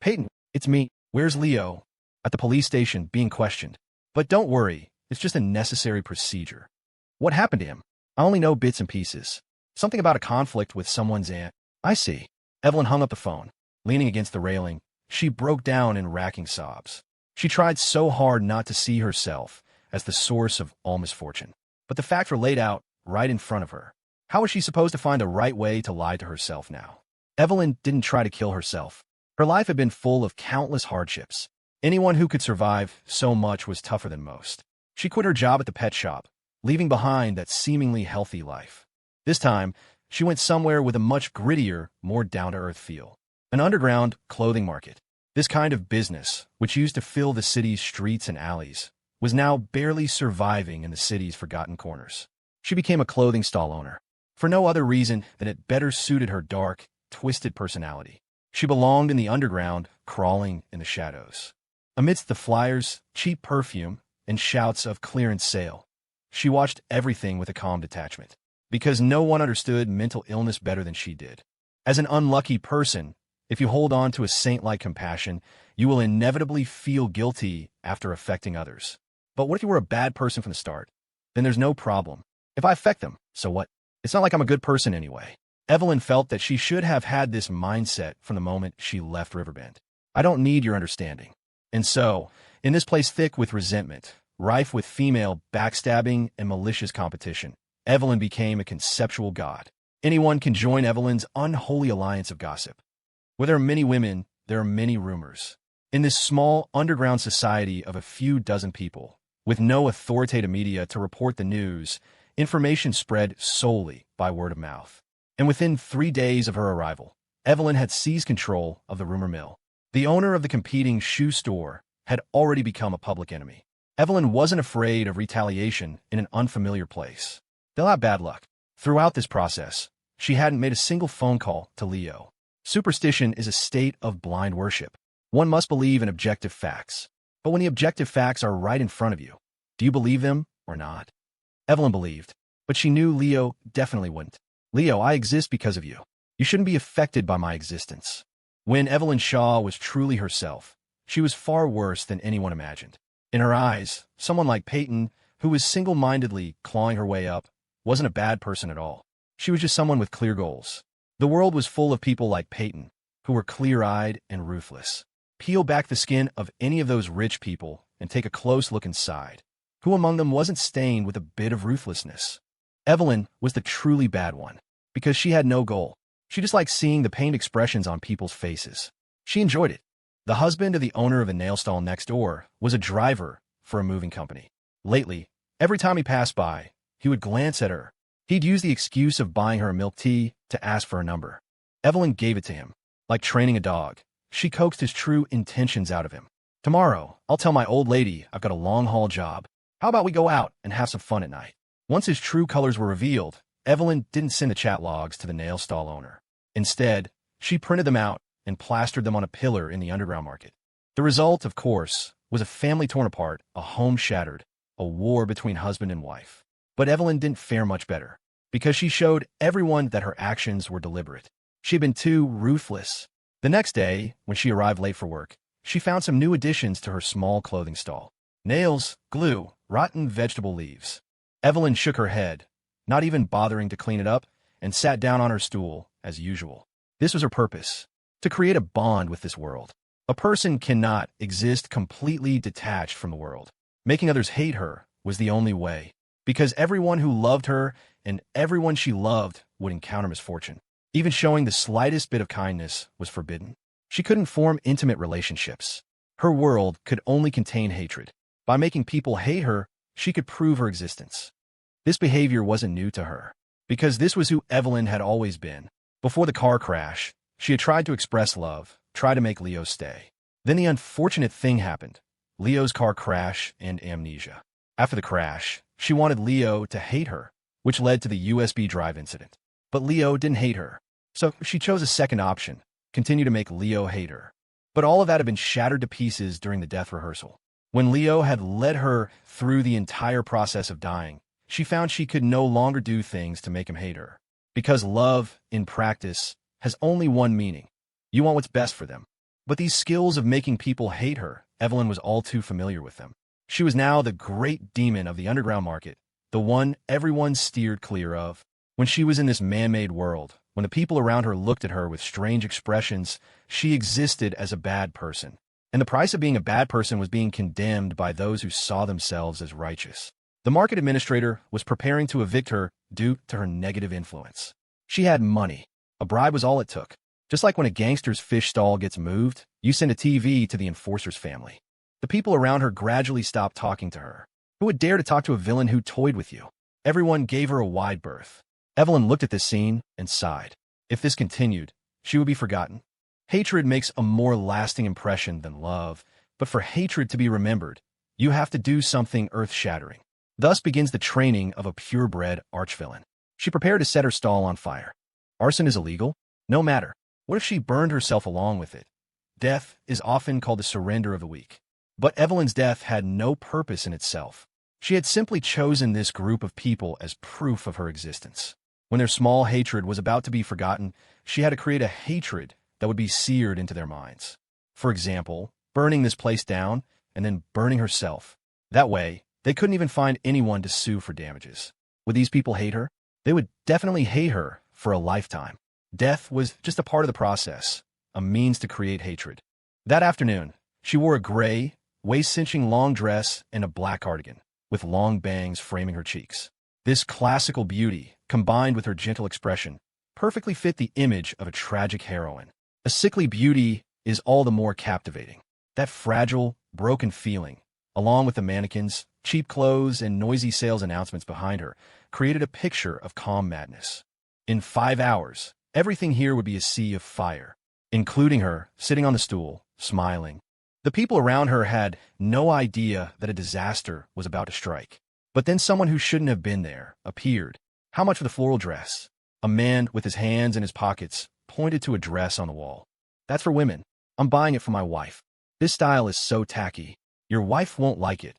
Peyton, it's me. Where's Leo? At the police station, being questioned. But don't worry, it's just a necessary procedure. What happened to him? I only know bits and pieces. Something about a conflict with someone's aunt. I see. Evelyn hung up the phone. Leaning against the railing, she broke down in racking sobs. She tried so hard not to see herself as the source of all misfortune. But the facts were laid out right in front of her. How was she supposed to find the right way to lie to herself now? Evelyn didn't try to kill herself. Her life had been full of countless hardships. Anyone who could survive so much was tougher than most. She quit her job at the pet shop, leaving behind that seemingly healthy life. This time, she went somewhere with a much grittier, more down-to-earth feel. An underground clothing market. This kind of business, which used to fill the city's streets and alleys, was now barely surviving in the city's forgotten corners. She became a clothing stall owner, for no other reason than it better suited her dark, twisted personality. She belonged in the underground, crawling in the shadows. Amidst the flyers, cheap perfume, and shouts of clearance sale, she watched everything with a calm detachment, because no one understood mental illness better than she did. As an unlucky person, if you hold on to a saint-like compassion, you will inevitably feel guilty after affecting others. But what if you were a bad person from the start? Then there's no problem. If I affect them, so what? It's not like I'm a good person anyway. Evelyn felt that she should have had this mindset from the moment she left Riverbend. I don't need your understanding. And so, in this place thick with resentment, rife with female backstabbing and malicious competition, Evelyn became a conceptual god. Anyone can join Evelyn's unholy alliance of gossip. Where there are many women, there are many rumors. In this small, underground society of a few dozen people, with no authoritative media to report the news, information spread solely by word of mouth. And within 3 days of her arrival, Evelyn had seized control of the rumor mill. The owner of the competing shoe store had already become a public enemy. Evelyn wasn't afraid of retaliation in an unfamiliar place. They'll have bad luck. Throughout this process, she hadn't made a single phone call to Leo. Superstition is a state of blind worship. One must believe in objective facts. But when the objective facts are right in front of you, do you believe them or not? Evelyn believed, but she knew Leo definitely wouldn't. Leo, I exist because of you. You shouldn't be affected by my existence. When Evelyn Shaw was truly herself, she was far worse than anyone imagined. In her eyes, someone like Peyton, who was single-mindedly clawing her way up, wasn't a bad person at all. She was just someone with clear goals. The world was full of people like Peyton, who were clear-eyed and ruthless. Peel back the skin of any of those rich people and take a close look inside. Who among them wasn't stained with a bit of ruthlessness? Evelyn was the truly bad one, because she had no goal. She just liked seeing the pained expressions on people's faces. She enjoyed it. The husband of the owner of a nail stall next door was a driver for a moving company. Lately, every time he passed by, he would glance at her. He'd use the excuse of buying her a milk tea to ask for a number. Evelyn gave it to him. Like training a dog, she coaxed his true intentions out of him. Tomorrow, I'll tell my old lady I've got a long-haul job. How about we go out and have some fun at night? Once his true colors were revealed, Evelyn didn't send the chat logs to the nail stall owner. Instead, she printed them out and plastered them on a pillar in the underground market. The result, of course, was a family torn apart, a home shattered, a war between husband and wife. But Evelyn didn't fare much better, because she showed everyone that her actions were deliberate. She'd been too ruthless. The next day, when she arrived late for work, she found some new additions to her small clothing stall. Nails, glue, rotten vegetable leaves. Evelyn shook her head, not even bothering to clean it up, and sat down on her stool, as usual. This was her purpose, to create a bond with this world. A person cannot exist completely detached from the world. Making others hate her was the only way, because everyone who loved her and everyone she loved would encounter misfortune. Even showing the slightest bit of kindness was forbidden. She couldn't form intimate relationships. Her world could only contain hatred. By making people hate her, she could prove her existence. This behavior wasn't new to her, because this was who Evelyn had always been. Before the car crash, she had tried to express love, try to make Leo stay. Then the unfortunate thing happened. Leo's car crash and amnesia. After the crash, she wanted Leo to hate her, which led to the USB drive incident. But Leo didn't hate her, so she chose a second option, continue to make Leo hate her. But all of that had been shattered to pieces during the death rehearsal. When Leo had led her through the entire process of dying, she found she could no longer do things to make him hate her. Because love, in practice, has only one meaning. You want what's best for them. But these skills of making people hate her, Evelyn was all too familiar with them. She was now the great demon of the underground market, the one everyone steered clear of. When she was in this man-made world, when the people around her looked at her with strange expressions, she existed as a bad person. And the price of being a bad person was being condemned by those who saw themselves as righteous. The market administrator was preparing to evict her due to her negative influence. She had money. A bribe was all it took. Just like when a gangster's fish stall gets moved, you send a TV to the enforcer's family. The people around her gradually stopped talking to her. Who would dare to talk to a villain who toyed with you? Everyone gave her a wide berth. Evelyn looked at this scene and sighed. If this continued, she would be forgotten. Hatred makes a more lasting impression than love, but for hatred to be remembered, you have to do something earth-shattering. Thus begins the training of a purebred archvillain. She prepared to set her stall on fire. Arson is illegal? No matter. What if she burned herself along with it? Death is often called the surrender of the weak. But Evelyn's death had no purpose in itself. She had simply chosen this group of people as proof of her existence. When their small hatred was about to be forgotten, she had to create a hatred that would be seared into their minds. For example, burning this place down and then burning herself. That way, they couldn't even find anyone to sue for damages. Would these people hate her? They would definitely hate her for a lifetime. Death was just a part of the process, a means to create hatred. That afternoon, she wore a gray, waist-cinching long dress and a black cardigan, with long bangs framing her cheeks. This classical beauty, combined with her gentle expression, perfectly fit the image of a tragic heroine. A sickly beauty is all the more captivating. That fragile, broken feeling, along with the mannequins, cheap clothes, and noisy sales announcements behind her, created a picture of calm madness. In 5 hours, everything here would be a sea of fire, including her sitting on the stool, smiling. The people around her had no idea that a disaster was about to strike. But then someone who shouldn't have been there appeared. How much for the floral dress? A man with his hands in his pockets pointed to a dress on the wall. That's for women. I'm buying it for my wife. This style is so tacky. Your wife won't like it,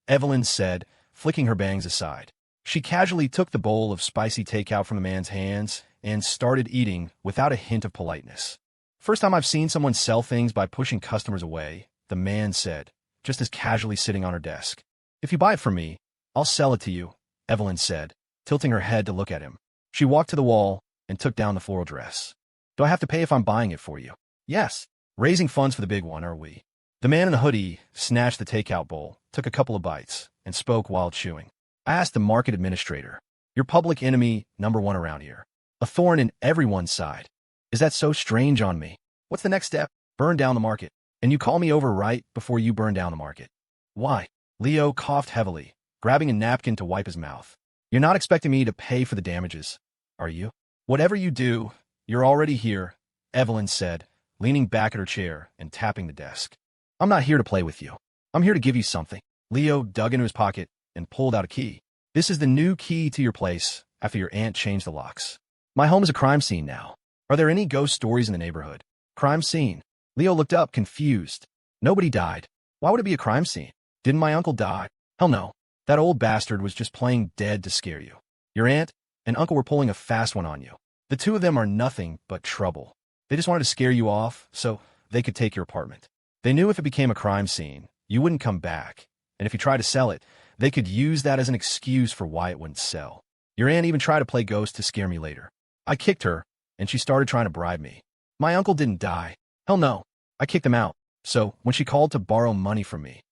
Evelyn said, flicking her bangs aside. She casually took the bowl of spicy takeout from the man's hands and started eating without a hint of politeness. First time I've seen someone sell things by pushing customers away, the man said, just as casually sitting on her desk. If you buy it from me, I'll sell it to you, Evelyn said, tilting her head to look at him. She walked to the wall and took down the floral dress. Do I have to pay if I'm buying it for you? Yes. Raising funds for the big one, are we? The man in the hoodie snatched the takeout bowl, took a couple of bites, and spoke while chewing. I asked the market administrator, your public enemy #1 around here. A thorn in everyone's side. Is that so strange on me? What's the next step? Burn down the market. And you call me over right before you burn down the market. Why? Leo coughed heavily, grabbing a napkin to wipe his mouth. You're not expecting me to pay for the damages, are you? Whatever you do, you're already here, Evelyn said, leaning back at her chair and tapping the desk. I'm not here to play with you. I'm here to give you something. Leo dug into his pocket and pulled out a key. This is the new key to your place after your aunt changed the locks. My home is a crime scene now. Are there any ghost stories in the neighborhood? Crime scene. Leo looked up, confused. Nobody died. Why would it be a crime scene? Didn't my uncle die? Hell no. That old bastard was just playing dead to scare you. Your aunt and uncle were pulling a fast one on you. The two of them are nothing but trouble. They just wanted to scare you off so they could take your apartment. They knew if it became a crime scene, you wouldn't come back. And if you tried to sell it, they could use that as an excuse for why it wouldn't sell. Your aunt even tried to play ghost to scare me later. I kicked her, and she started trying to bribe me. My uncle didn't die. Hell no. I kicked him out. So, when she called to borrow money from me,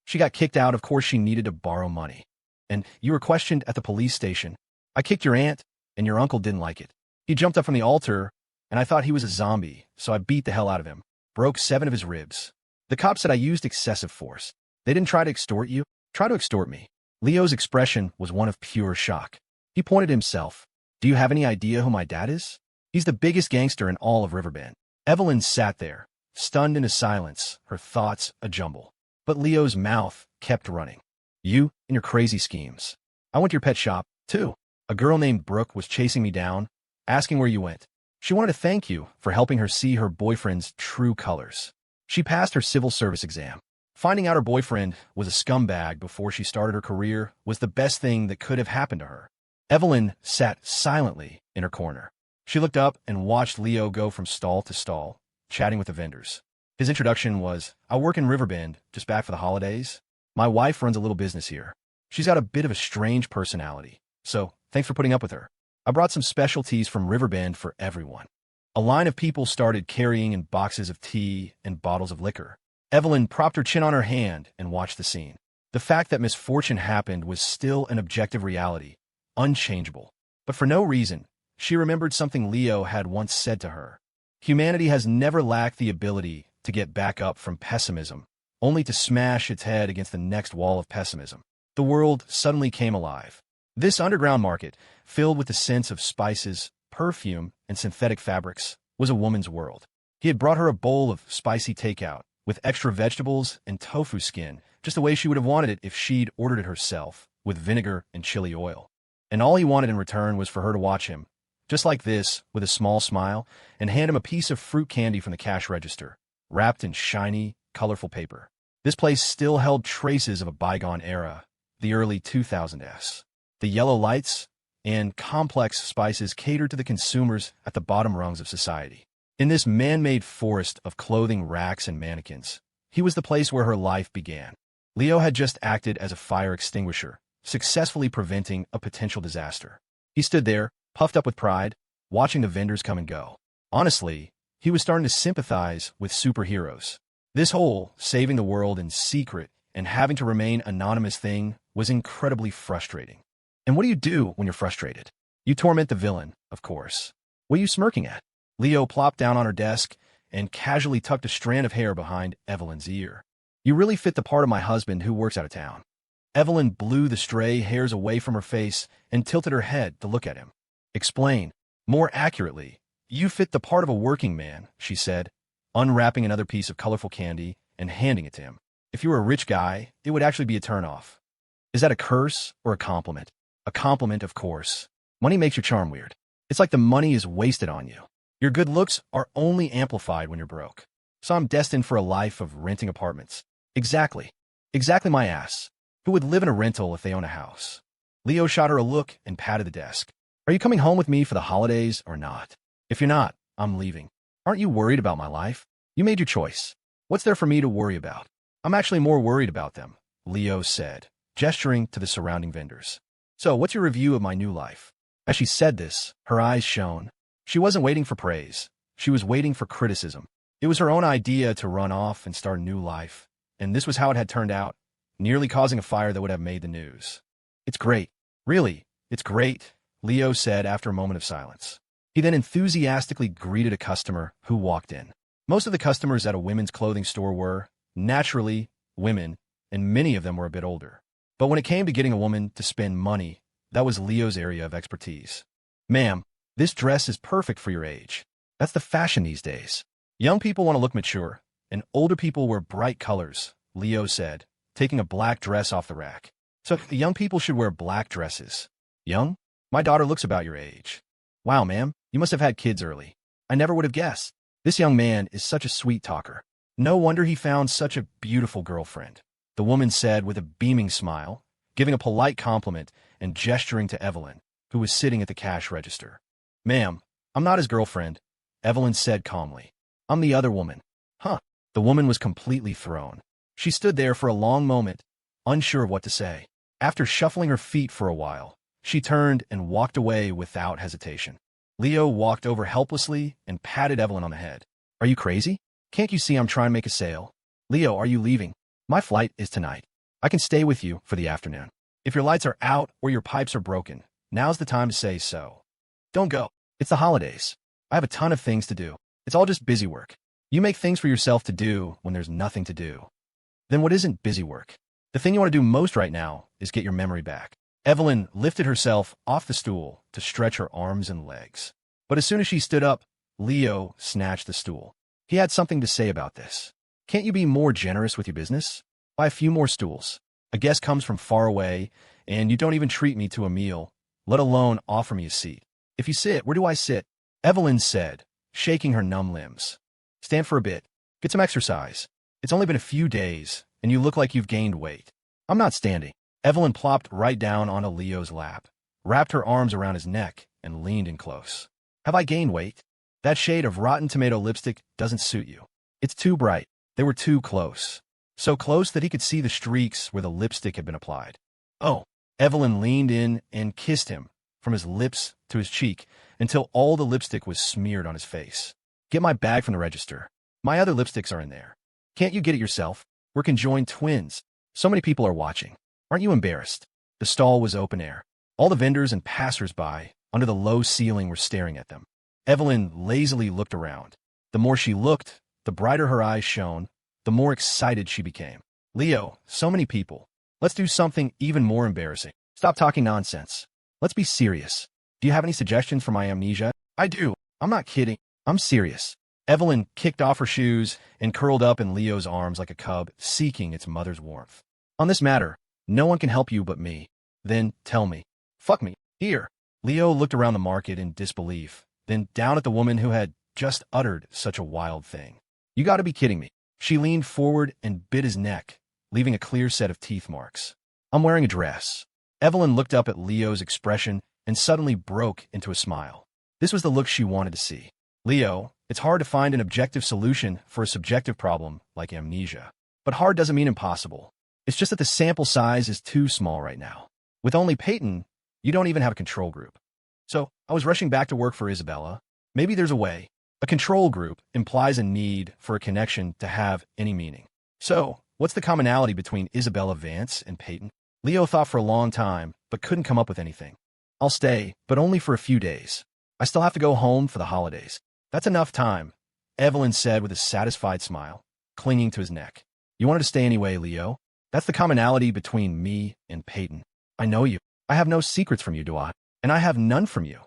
she got kicked out. Of course she needed to borrow money. And you were questioned at the police station. I kicked your aunt, and your uncle didn't like it. He jumped up from the altar, and I thought he was a zombie, so I beat the hell out of him. Broke 7 of his ribs. The cops said I used excessive force. They didn't try to extort you. Try to extort me. Leo's expression was one of pure shock. He pointed himself. Do you have any idea who my dad is? He's the biggest gangster in all of Riverbend. Evelyn sat there, stunned into silence, her thoughts a jumble. But Leo's mouth kept running. You and your crazy schemes. I went to your pet shop, too. A girl named Brooke was chasing me down, asking where you went. She wanted to thank you for helping her see her boyfriend's true colors. She passed her civil service exam. Finding out her boyfriend was a scumbag before she started her career was the best thing that could have happened to her. Evelyn sat silently in her corner. She looked up and watched Leo go from stall to stall, chatting with the vendors. His introduction was, I work in Riverbend, just back for the holidays. My wife runs a little business here. She's got a bit of a strange personality, so thanks for putting up with her. I brought some specialties from Riverbend for everyone. A line of people started carrying in boxes of tea and bottles of liquor. Evelyn propped her chin on her hand and watched the scene. The fact that misfortune happened was still an objective reality, unchangeable. But for no reason, she remembered something Leo had once said to her. Humanity has never lacked the ability to get back up from pessimism, only to smash its head against the next wall of pessimism. The world suddenly came alive. This underground market, filled with the scents of spices, perfume, and synthetic fabrics, was a woman's world. He had brought her a bowl of spicy takeout, with extra vegetables and tofu skin, just the way she would have wanted it if she'd ordered it herself, with vinegar and chili oil. And all he wanted in return was for her to watch him, just like this, with a small smile, and hand him a piece of fruit candy from the cash register, wrapped in shiny, colorful paper. This place still held traces of a bygone era, the early 2000s. The yellow lights and complex spices catered to the consumers at the bottom rungs of society. In this man-made forest of clothing racks and mannequins, he was the place where her life began. Leo had just acted as a fire extinguisher, successfully preventing a potential disaster. He stood there, puffed up with pride, watching the vendors come and go. Honestly, he was starting to sympathize with superheroes. This whole saving the world in secret and having to remain anonymous thing was incredibly frustrating. And what do you do when you're frustrated? You torment the villain, of course. What are you smirking at? Leo plopped down on her desk and casually tucked a strand of hair behind Evelyn's ear. You really fit the part of my husband who works out of town. Evelyn blew the stray hairs away from her face and tilted her head to look at him. Explain. More accurately, you fit the part of a working man, she said, unwrapping another piece of colorful candy and handing it to him. If you were a rich guy, it would actually be a turnoff. Is that a curse or a compliment? A compliment, of course. Money makes your charm weird. It's like the money is wasted on you. Your good looks are only amplified when you're broke. So I'm destined for a life of renting apartments. Exactly. Exactly my ass. Who would live in a rental if they own a house? Leo shot her a look and patted the desk. Are you coming home with me for the holidays or not? If you're not, I'm leaving. Aren't you worried about my life? You made your choice. What's there for me to worry about? I'm actually more worried about them, Leo said, gesturing to the surrounding vendors. So, what's your review of my new life? As she said this, her eyes shone. She wasn't waiting for praise. She was waiting for criticism. It was her own idea to run off and start a new life. And this was how it had turned out, nearly causing a fire that would have made the news. It's great. Really, it's great, Leo said after a moment of silence. He then enthusiastically greeted a customer who walked in. Most of the customers at a women's clothing store were, naturally, women, and many of them were a bit older. But when it came to getting a woman to spend money, that was Leo's area of expertise. Ma'am, this dress is perfect for your age. That's the fashion these days. Young people want to look mature, and older people wear bright colors, Leo said, taking a black dress off the rack. So the young people should wear black dresses. Young? My daughter looks about your age. Wow, ma'am, you must have had kids early. I never would have guessed. This young man is such a sweet talker. No wonder he found such a beautiful girlfriend, the woman said with a beaming smile, giving a polite compliment and gesturing to Evelyn, who was sitting at the cash register. Ma'am, I'm not his girlfriend, Evelyn said calmly. I'm the other woman. Huh. The woman was completely thrown. She stood there for a long moment, unsure of what to say. After shuffling her feet for a while, she turned and walked away without hesitation. Leo walked over helplessly and patted Evelyn on the head. Are you crazy? Can't you see I'm trying to make a sale? Leo, are you leaving? My flight is tonight. I can stay with you for the afternoon. If your lights are out or your pipes are broken, now's the time to say so. Don't go. It's the holidays. I have a ton of things to do. It's all just busy work. You make things for yourself to do when there's nothing to do. Then what isn't busy work? The thing you want to do most right now is get your memory back. Evelyn lifted herself off the stool to stretch her arms and legs. But as soon as she stood up, Leo snatched the stool. He had something to say about this. Can't you be more generous with your business? Buy a few more stools. A guest comes from far away, and you don't even treat me to a meal, let alone offer me a seat. If you sit, where do I sit? Evelyn said, shaking her numb limbs. Stand for a bit. Get some exercise. It's only been a few days, and you look like you've gained weight. I'm not standing. Evelyn plopped right down onto Leo's lap, wrapped her arms around his neck, and leaned in close. Have I gained weight? That shade of rotten tomato lipstick doesn't suit you. It's too bright. They were too close. So close that he could see the streaks where the lipstick had been applied. Oh, Evelyn leaned in and kissed him, from his lips to his cheek, until all the lipstick was smeared on his face. Get my bag from the register. My other lipsticks are in there. Can't you get it yourself? We're conjoined twins. So many people are watching. Aren't you embarrassed? The stall was open air. All the vendors and passers-by under the low ceiling were staring at them. Evelyn lazily looked around. The more she looked, the brighter her eyes shone, the more excited she became. Leo, so many people. Let's do something even more embarrassing. Stop talking nonsense. Let's be serious. Do you have any suggestions for my amnesia? I do. I'm not kidding. I'm serious. Evelyn kicked off her shoes and curled up in Leo's arms like a cub, seeking its mother's warmth. On this matter, no one can help you but me. Then tell me. Fuck me. Here. Leo looked around the market in disbelief, then down at the woman who had just uttered such a wild thing. You gotta be kidding me. She leaned forward and bit his neck, leaving a clear set of teeth marks. I'm wearing a dress. Evelyn looked up at Leo's expression and suddenly broke into a smile. This was the look she wanted to see. Leo, it's hard to find an objective solution for a subjective problem like amnesia. But hard doesn't mean impossible. It's just that the sample size is too small right now. With only Peyton, you don't even have a control group. So, I was rushing back to work for Isabella. Maybe there's a way. A control group implies a need for a connection to have any meaning. So, what's the commonality between Isabella Vance and Peyton? Leo thought for a long time, but couldn't come up with anything. I'll stay, but only for a few days. I still have to go home for the holidays. That's enough time, Evelyn said with a satisfied smile, clinging to his neck. You wanted to stay anyway, Leo. That's the commonality between me and Peyton. I know you. I have no secrets from you, do I? And I have none from you,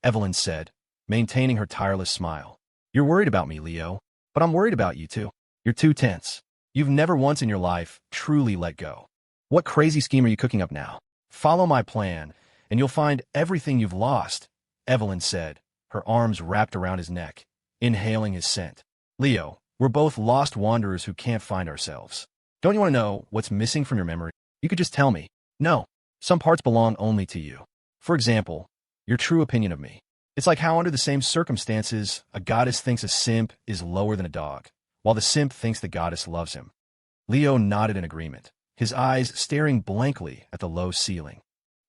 Evelyn said, maintaining her tireless smile. You're worried about me, Leo, but I'm worried about you too. You're too tense. You've never once in your life truly let go. What crazy scheme are you cooking up now? Follow my plan, and you'll find everything you've lost, Evelyn said, her arms wrapped around his neck, inhaling his scent. Leo, we're both lost wanderers who can't find ourselves. Don't you want to know what's missing from your memory? You could just tell me. No, some parts belong only to you. For example, your true opinion of me. It's like how under the same circumstances, a goddess thinks a simp is lower than a dog, while the simp thinks the goddess loves him. Leo nodded in agreement, his eyes staring blankly at the low ceiling.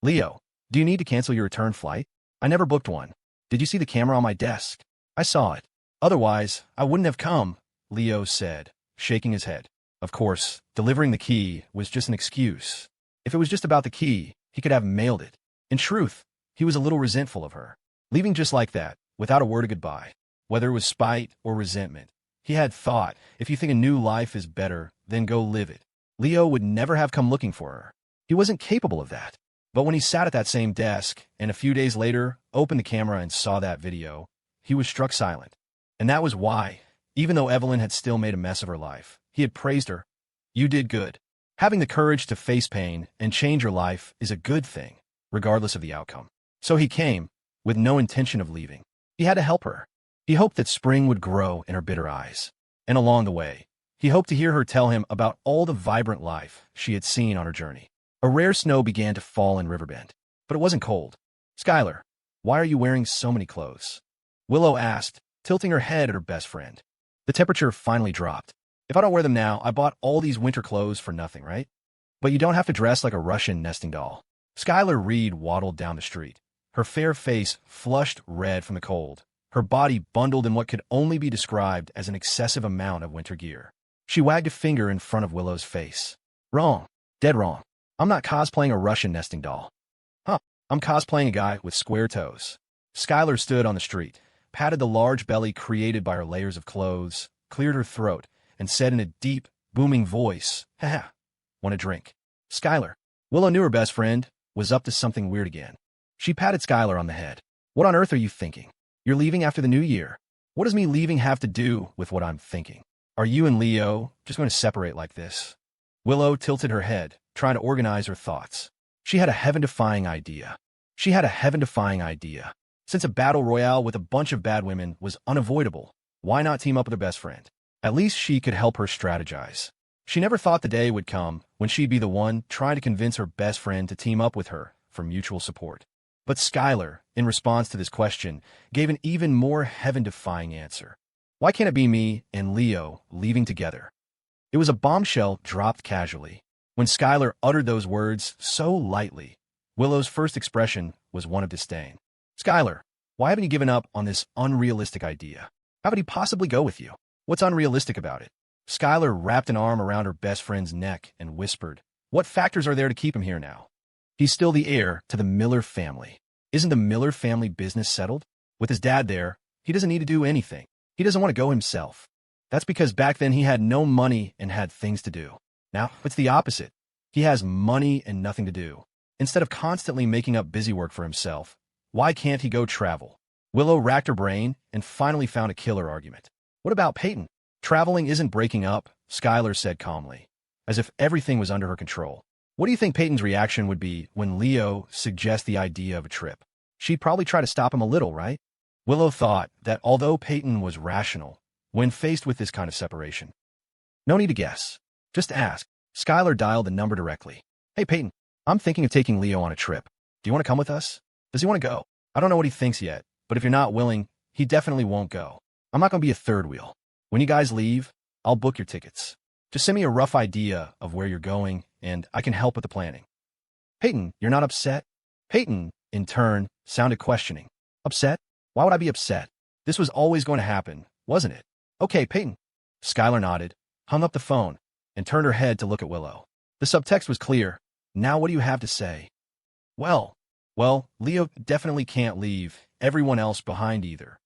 Leo, do you need to cancel your return flight? I never booked one. Did you see the camera on my desk? I saw it. Otherwise, I wouldn't have come, Leo said, shaking his head. Of course, delivering the key was just an excuse. If it was just about the key, he could have mailed it. In truth, he was a little resentful of her. Leaving just like that, without a word of goodbye. Whether it was spite or resentment, he had thought, if you think a new life is better, then go live it. Leo would never have come looking for her. He wasn't capable of that. But when he sat at that same desk, and a few days later, opened the camera and saw that video, he was struck silent. And that was why, even though Evelyn had still made a mess of her life, he had praised her. You did good. Having the courage to face pain and change your life is a good thing, regardless of the outcome. So he came, with no intention of leaving. He had to help her. He hoped that spring would grow in her bitter eyes. And along the way, he hoped to hear her tell him about all the vibrant life she had seen on her journey. A rare snow began to fall in Riverbend, but it wasn't cold. Skylar, why are you wearing so many clothes? Willow asked, tilting her head at her best friend. The temperature finally dropped. If I don't wear them now, I bought all these winter clothes for nothing, right? But you don't have to dress like a Russian nesting doll. Skylar Reed waddled down the street, her fair face flushed red from the cold, her body bundled in what could only be described as an excessive amount of winter gear. She wagged a finger in front of Willow's face. Wrong. Dead wrong. I'm not cosplaying a Russian nesting doll. Huh. I'm cosplaying a guy with square toes. Skylar stood on the street, patted the large belly created by her layers of clothes, cleared her throat, and said in a deep, booming voice, "Haha, want a drink?" Skylar. Willow knew her best friend was up to something weird again. She patted Skylar on the head. What on earth are you thinking? You're leaving after the new year. What does me leaving have to do with what I'm thinking? Are you and Leo just going to separate like this? Willow tilted her head, trying to organize her thoughts. She had a heaven-defying idea. Since a battle royale with a bunch of bad women was unavoidable, why not team up with her best friend? At least she could help her strategize. She never thought the day would come when she'd be the one trying to convince her best friend to team up with her for mutual support. But Skylar, in response to this question, gave an even more heaven-defying answer. Why can't it be me and Leo leaving together? It was a bombshell dropped casually. When Skylar uttered those words so lightly, Willow's first expression was one of disdain. Skylar, why haven't you given up on this unrealistic idea? How could he possibly go with you? What's unrealistic about it? Skylar wrapped an arm around her best friend's neck and whispered, what factors are there to keep him here now? He's still the heir to the Miller family. Isn't the Miller family business settled? With his dad there, he doesn't need to do anything. He doesn't want to go himself. That's because back then he had no money and had things to do. Now, it's the opposite. He has money and nothing to do. Instead of constantly making up busy work for himself, why can't he go travel? Willow racked her brain and finally found a killer argument. What about Peyton? Traveling isn't breaking up, Skylar said calmly, as if everything was under her control. What do you think Peyton's reaction would be when Leo suggests the idea of a trip? She'd probably try to stop him a little, right? Willow thought that although Peyton was rational, when faced with this kind of separation, no need to guess. Just ask. Skylar dialed the number directly. Hey, Peyton, I'm thinking of taking Leo on a trip. Do you want to come with us? Does he want to go? I don't know what he thinks yet, but if you're not willing, he definitely won't go. I'm not going to be a third wheel. When you guys leave, I'll book your tickets. Just send me a rough idea of where you're going, and I can help with the planning. Peyton, you're not upset? Peyton, in turn, sounded questioning. Upset? Why would I be upset? This was always going to happen, wasn't it? Okay, Peyton. Skylar nodded, hung up the phone, and turned her head to look at Willow. The subtext was clear. Now what do you have to say? Well, Leo definitely can't leave everyone else behind either.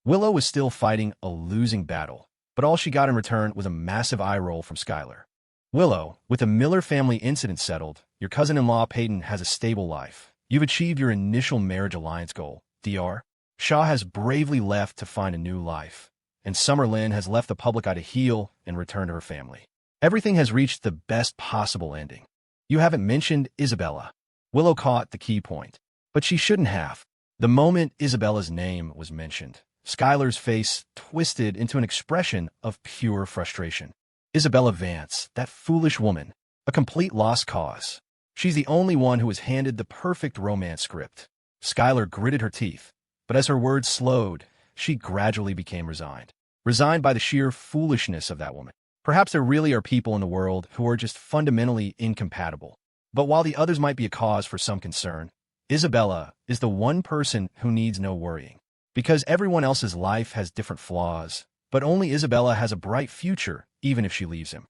Willow was still fighting a losing battle, but all she got in return was a massive eye roll from Skylar. Willow, with the Miller family incident settled, your cousin-in-law Peyton has a stable life. You've achieved your initial marriage alliance goal, Dr. Shaw has bravely left to find a new life, and Summer Lynn has left the public eye to heal and return to her family. Everything has reached the best possible ending. You haven't mentioned Isabella. Willow caught the key point, but she shouldn't have. The moment Isabella's name was mentioned, Skylar's face twisted into an expression of pure frustration. Isabella Vance, that foolish woman, a complete lost cause. She's the only one who was handed the perfect romance script. Skylar gritted her teeth, but as her words slowed, she gradually became resigned. Resigned by the sheer foolishness of that woman. Perhaps there really are people in the world who are just fundamentally incompatible. But while the others might be a cause for some concern, Isabella is the one person who needs no worrying. Because everyone else's life has different flaws, but only Isabella has a bright future, even if she leaves him.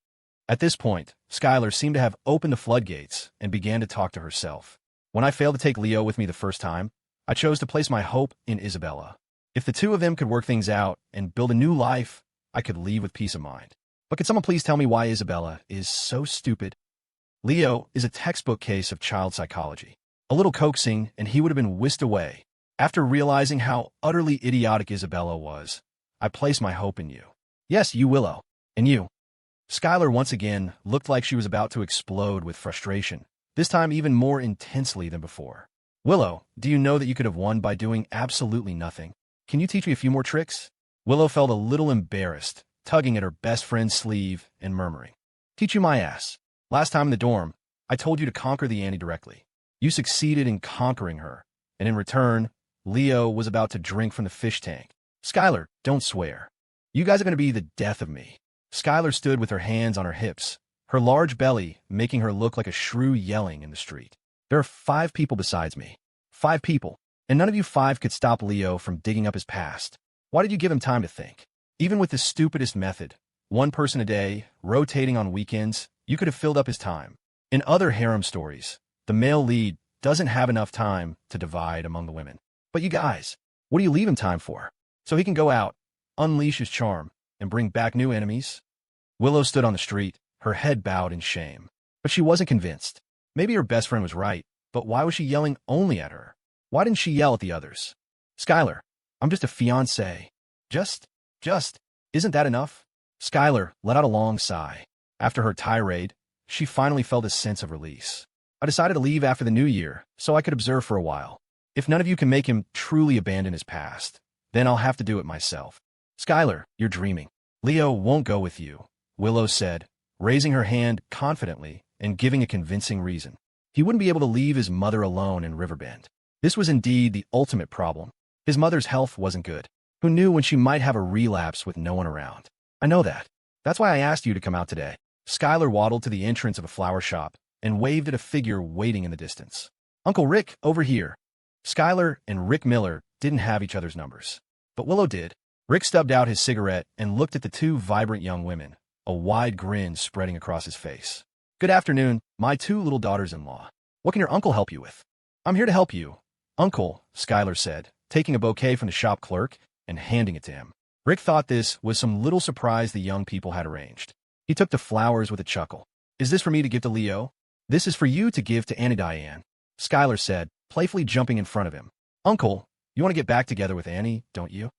At this point, Skylar seemed to have opened the floodgates and began to talk to herself. When I failed to take Leo with me the first time, I chose to place my hope in Isabella. If the two of them could work things out and build a new life, I could leave with peace of mind. But could someone please tell me why Isabella is so stupid? Leo is a textbook case of child psychology. A little coaxing, and he would have been whisked away. After realizing how utterly idiotic Isabella was, I place my hope in you. Yes, you, Willow. And you. Skylar once again looked like she was about to explode with frustration, this time even more intensely than before. Willow, do you know that you could have won by doing absolutely nothing? Can you teach me a few more tricks? Willow felt a little embarrassed, tugging at her best friend's sleeve and murmuring. Teach you my ass. Last time in the dorm, I told you to conquer the Annie directly. You succeeded in conquering her, and in return, Leo was about to drink from the fish tank. Skylar, don't swear. You guys are going to be the death of me. Skylar stood with her hands on her hips, her large belly making her look like a shrew yelling in the street. There are 5 people besides me. 5 people. And none of you 5 could stop Leo from digging up his past. Why did you give him time to think? Even with the stupidest method, 1 person a day, rotating on weekends, you could have filled up his time. In other harem stories, the male lead doesn't have enough time to divide among the women. But you guys, what do you leave him time for? So he can go out, unleash his charm, and bring back new enemies? Willow stood on the street, her head bowed in shame. But she wasn't convinced. Maybe her best friend was right, but why was she yelling only at her? Why didn't she yell at the others? Skylar, I'm just a fiancé. Just, isn't that enough? Skylar let out a long sigh. After her tirade, she finally felt a sense of release. I decided to leave after the new year, so I could observe for a while. If none of you can make him truly abandon his past, then I'll have to do it myself. Skylar, you're dreaming. Leo won't go with you, Willow said, raising her hand confidently and giving a convincing reason. He wouldn't be able to leave his mother alone in Riverbend. This was indeed the ultimate problem. His mother's health wasn't good. Who knew when she might have a relapse with no one around? I know that. That's why I asked you to come out today. Skylar waddled to the entrance of a flower shop and waved at a figure waiting in the distance. Uncle Rick, over here. Skylar and Rick Miller didn't have each other's numbers. But Willow did. Rick stubbed out his cigarette and looked at the 2 vibrant young women, a wide grin spreading across his face. Good afternoon, my 2 little daughters-in-law. What can your uncle help you with? I'm here to help you. Uncle, Skylar said, taking a bouquet from the shop clerk and handing it to him. Rick thought this was some little surprise the young people had arranged. He took the flowers with a chuckle. Is this for me to give to Leo? This is for you to give to Annie Diane, Skylar said, playfully jumping in front of him. Uncle, you want to get back together with Annie, don't you?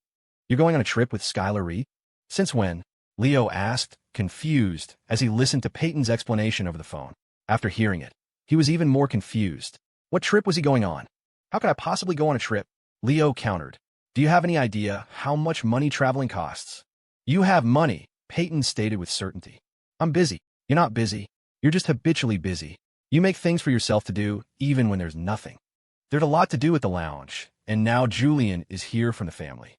You're going on a trip with Skylar Reed? Since when? Leo asked, confused, as he listened to Peyton's explanation over the phone. After hearing it, he was even more confused. What trip was he going on? How could I possibly go on a trip? Leo countered. Do you have any idea how much money traveling costs? You have money, Peyton stated with certainty. I'm busy. You're not busy. You're just habitually busy. You make things for yourself to do, even when there's nothing. There's a lot to do at the lounge, and now Julian is here from the family.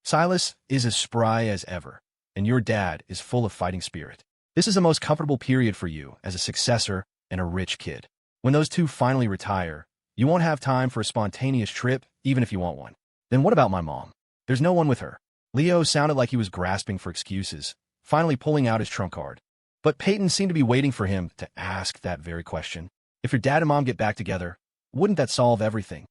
Silas is as spry as ever, and your dad is full of fighting spirit. This is the most comfortable period for you as a successor and a rich kid. When those two finally retire, you won't have time for a spontaneous trip, even if you want one. Then what about my mom? There's no one with her. Leo sounded like he was grasping for excuses, finally pulling out his trump card. But Peyton seemed to be waiting for him to ask that very question. If your dad and mom get back together, wouldn't that solve everything?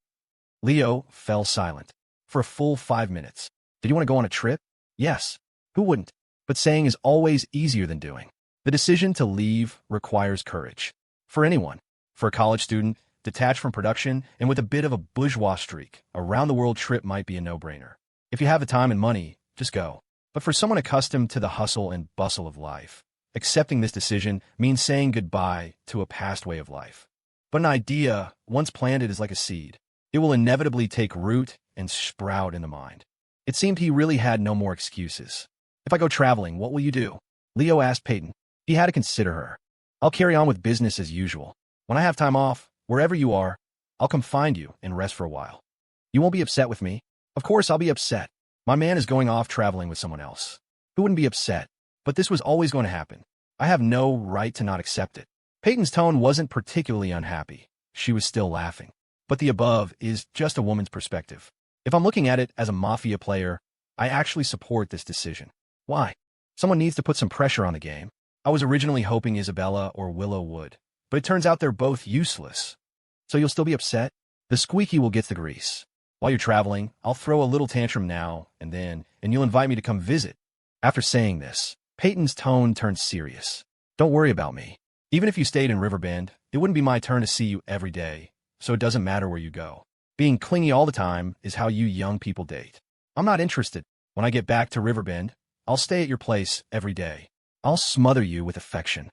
Leo fell silent for a full 5 minutes. Did you want to go on a trip? Yes. Who wouldn't? But saying is always easier than doing. The decision to leave requires courage. For anyone. For a college student, detached from production, and with a bit of a bourgeois streak, a round-the-world trip might be a no-brainer. If you have the time and money, just go. But for someone accustomed to the hustle and bustle of life, accepting this decision means saying goodbye to a past way of life. But an idea, once planted, is like a seed. It will inevitably take root and sprout in the mind. It seemed he really had no more excuses. If I go traveling, what will you do? Leo asked Peyton. He had to consider her. I'll carry on with business as usual. When I have time off, wherever you are, I'll come find you and rest for a while. You won't be upset with me? Of course I'll be upset. My man is going off traveling with someone else. Who wouldn't be upset? But this was always going to happen. I have no right to not accept it. Peyton's tone wasn't particularly unhappy. She was still laughing. But the above is just a woman's perspective. If I'm looking at it as a mafia player, I actually support this decision. Why? Someone needs to put some pressure on the game. I was originally hoping Isabella or Willow would, but it turns out they're both useless. So you'll still be upset? The squeaky will get the grease. While you're traveling, I'll throw a little tantrum now and then, and you'll invite me to come visit. After saying this, Peyton's tone turned serious. Don't worry about me. Even if you stayed in Riverbend, it wouldn't be my turn to see you every day, so it doesn't matter where you go. Being clingy all the time is how you young people date. I'm not interested. When I get back to Riverbend, I'll stay at your place every day. I'll smother you with affection.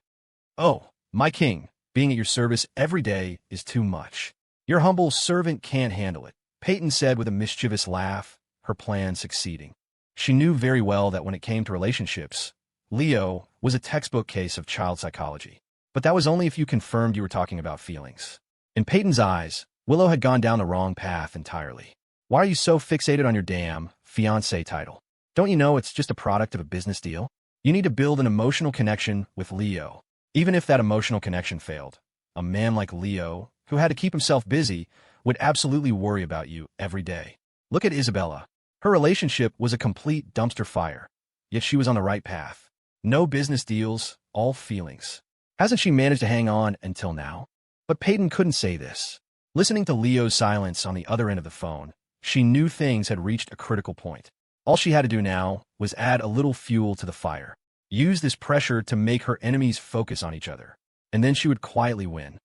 Oh, my king, being at your service every day is too much. Your humble servant can't handle it, Peyton said with a mischievous laugh, her plan succeeding. She knew very well that when it came to relationships, Leo was a textbook case of child psychology. But that was only if you confirmed you were talking about feelings. In Peyton's eyes, Willow had gone down the wrong path entirely. Why are you so fixated on your damn fiancé title? Don't you know it's just a product of a business deal? You need to build an emotional connection with Leo. Even if that emotional connection failed, a man like Leo, who had to keep himself busy, would absolutely worry about you every day. Look at Isabella. Her relationship was a complete dumpster fire, yet she was on the right path. No business deals, all feelings. Hasn't she managed to hang on until now? But Peyton couldn't say this. Listening to Leo's silence on the other end of the phone, she knew things had reached a critical point. All she had to do now was add a little fuel to the fire. Use this pressure to make her enemies focus on each other. And then she would quietly win.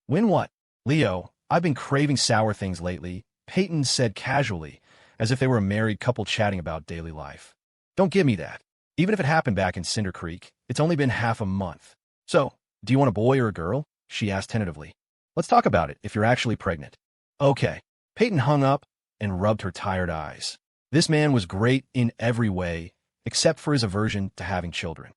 Win what? Leo, I've been craving sour things lately, Peyton said casually, as if they were a married couple chatting about daily life. Don't give me that. Even if it happened back in Cinder Creek, it's only been half a month. So, do you want a boy or a girl? She asked tentatively. Let's talk about it if you're actually pregnant. Okay. Peyton hung up and rubbed her tired eyes. This man was great in every way, except for his aversion to having children.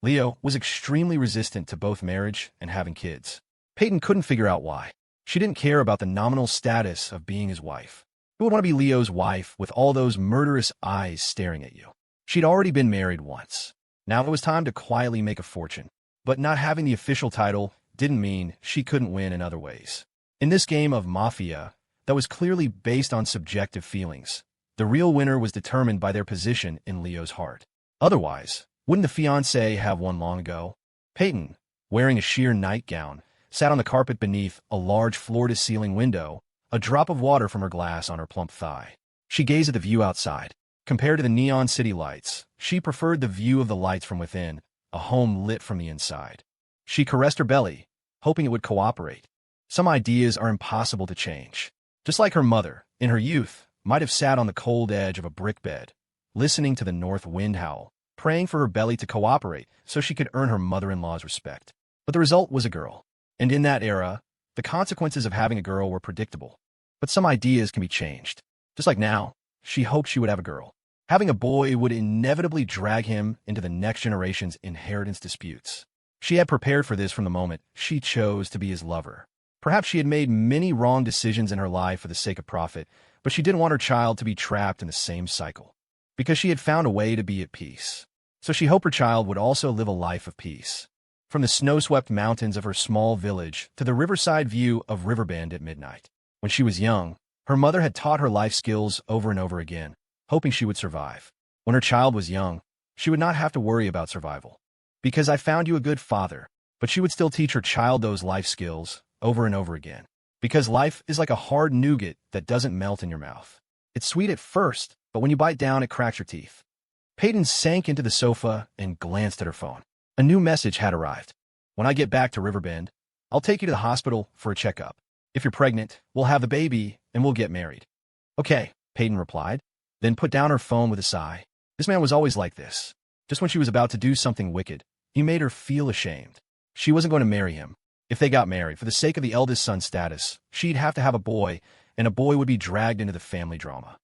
Leo was extremely resistant to both marriage and having kids. Peyton couldn't figure out why. She didn't care about the nominal status of being his wife. Who would want to be Leo's wife with all those murderous eyes staring at you? She'd already been married once. Now it was time to quietly make a fortune. But not having the official title didn't mean she couldn't win in other ways. In this game of mafia that was clearly based on subjective feelings, the real winner was determined by their position in Leo's heart. Otherwise, wouldn't the fiancé have won long ago? Peyton, wearing a sheer nightgown, sat on the carpet beneath a large floor-to-ceiling window, a drop of water from her glass on her plump thigh. She gazed at the view outside. Compared to the neon city lights, she preferred the view of the lights from within, a home lit from the inside. She caressed her belly, hoping it would cooperate. Some ideas are impossible to change. Just like her mother, in her youth, might have sat on the cold edge of a brick bed, listening to the north wind howl, praying for her belly to cooperate so she could earn her mother-in-law's respect. But the result was a girl. And in that era, the consequences of having a girl were predictable. But some ideas can be changed. Just like now, she hoped she would have a girl. Having a boy would inevitably drag him into the next generation's inheritance disputes. She had prepared for this from the moment she chose to be his lover. Perhaps she had made many wrong decisions in her life for the sake of profit, but she didn't want her child to be trapped in the same cycle, because she had found a way to be at peace. So she hoped her child would also live a life of peace. From the snow-swept mountains of her small village to the riverside view of Riverbend at midnight. When she was young, her mother had taught her life skills over and over again, hoping she would survive. When her child was young, she would not have to worry about survival. Because I found you a good father, but she would still teach her child those life skills over and over again. Because life is like a hard nougat that doesn't melt in your mouth. It's sweet at first, but when you bite down, it cracks your teeth. Peyton sank into the sofa and glanced at her phone. A new message had arrived. When I get back to Riverbend, I'll take you to the hospital for a checkup. If you're pregnant, we'll have the baby and we'll get married. Okay, Peyton replied, then put down her phone with a sigh. This man was always like this. Just when she was about to do something wicked, he made her feel ashamed. She wasn't going to marry him. If they got married, for the sake of the eldest son status, she'd have to have a boy, and a boy would be dragged into the family drama.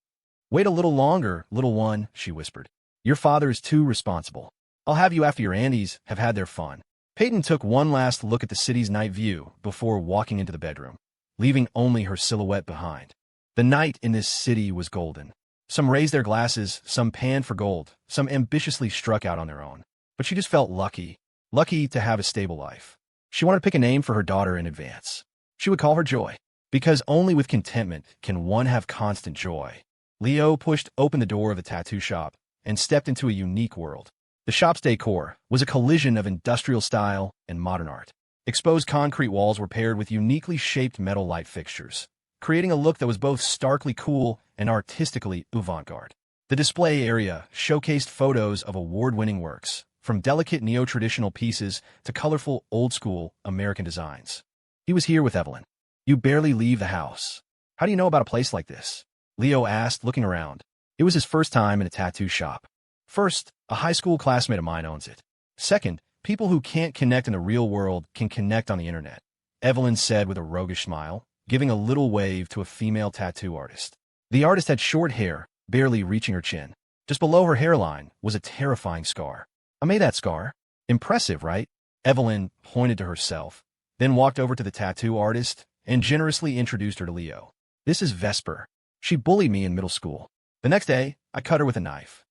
Wait a little longer, little one, she whispered. Your father is too responsible. I'll have you after your aunties have had their fun. Peyton took one last look at the city's night view before walking into the bedroom, leaving only her silhouette behind. The night in this city was golden. Some raised their glasses, some panned for gold, some ambitiously struck out on their own. But she just felt lucky to have a stable life. She wanted to pick a name for her daughter in advance. She would call her Joy, because only with contentment can one have constant joy. Leo pushed open the door of the tattoo shop and stepped into a unique world. The shop's decor was a collision of industrial style and modern art. Exposed concrete walls were paired with uniquely shaped metal light fixtures, creating a look that was both starkly cool and artistically avant-garde. The display area showcased photos of award-winning works, from delicate neo-traditional pieces to colorful, old-school American designs. He was here with Evelyn. You barely leave the house. How do you know about a place like this? Leo asked, looking around. It was his first time in a tattoo shop. First, a high school classmate of mine owns it. Second, people who can't connect in the real world can connect on the internet, Evelyn said with a roguish smile, giving a little wave to a female tattoo artist. The artist had short hair, barely reaching her chin. Just below her hairline was a terrifying scar. I made that scar. Impressive, right? Evelyn pointed to herself, then walked over to the tattoo artist and generously introduced her to Leo. This is Vesper. She bullied me in middle school. The next day, I cut her with a knife.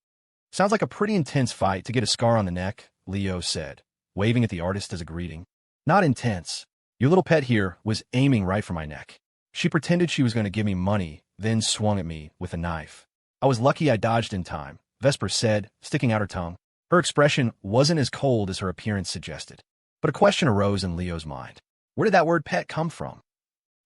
Sounds like a pretty intense fight to get a scar on the neck, Leo said, waving at the artist as a greeting. Not intense. Your little pet here was aiming right for my neck. She pretended she was going to give me money, then swung at me with a knife. I was lucky I dodged in time, Vesper said, sticking out her tongue. Her expression wasn't as cold as her appearance suggested. But a question arose in Leo's mind. Where did that word pet come from?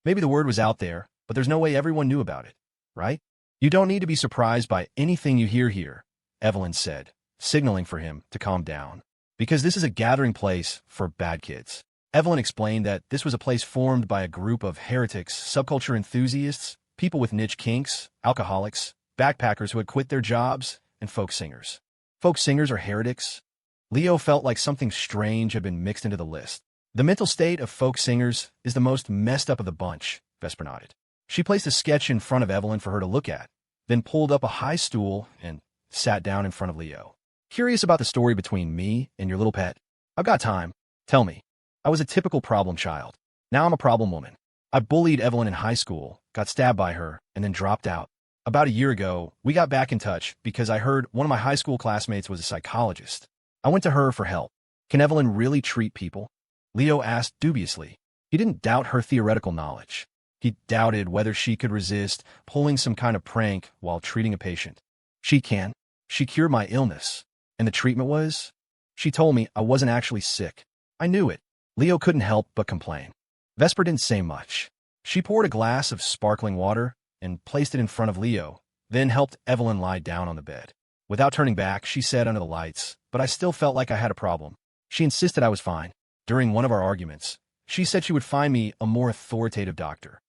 Maybe the word was out there, but there's no way everyone knew about it, right? You don't need to be surprised by anything you hear here, Evelyn said, signaling for him to calm down. Because this is a gathering place for bad kids. Evelyn explained that this was a place formed by a group of heretics, subculture enthusiasts, people with niche kinks, alcoholics, backpackers who had quit their jobs, and folk singers. Folk singers are heretics? Leo felt like something strange had been mixed into the list. The mental state of folk singers is the most messed up of the bunch, Vesper nodded. She placed a sketch in front of Evelyn for her to look at, then pulled up a high stool and sat down in front of Leo. Curious about the story between me and your little pet? I've got time. Tell me. I was a typical problem child. Now I'm a problem woman. I bullied Evelyn in high school, got stabbed by her, and then dropped out. About a year ago, we got back in touch because I heard one of my high school classmates was a psychologist. I went to her for help. Can Evelyn really treat people? Leo asked dubiously. He didn't doubt her theoretical knowledge. He doubted whether she could resist pulling some kind of prank while treating a patient. She can. She cured my illness. And the treatment was? She told me I wasn't actually sick. I knew it. Leo couldn't help but complain. Vesper didn't say much. She poured a glass of sparkling water and placed it in front of Leo, then helped Evelyn lie down on the bed. Without turning back, she said under the lights, "But I still felt like I had a problem." She insisted I was fine. During one of our arguments, she said she would find me a more authoritative doctor.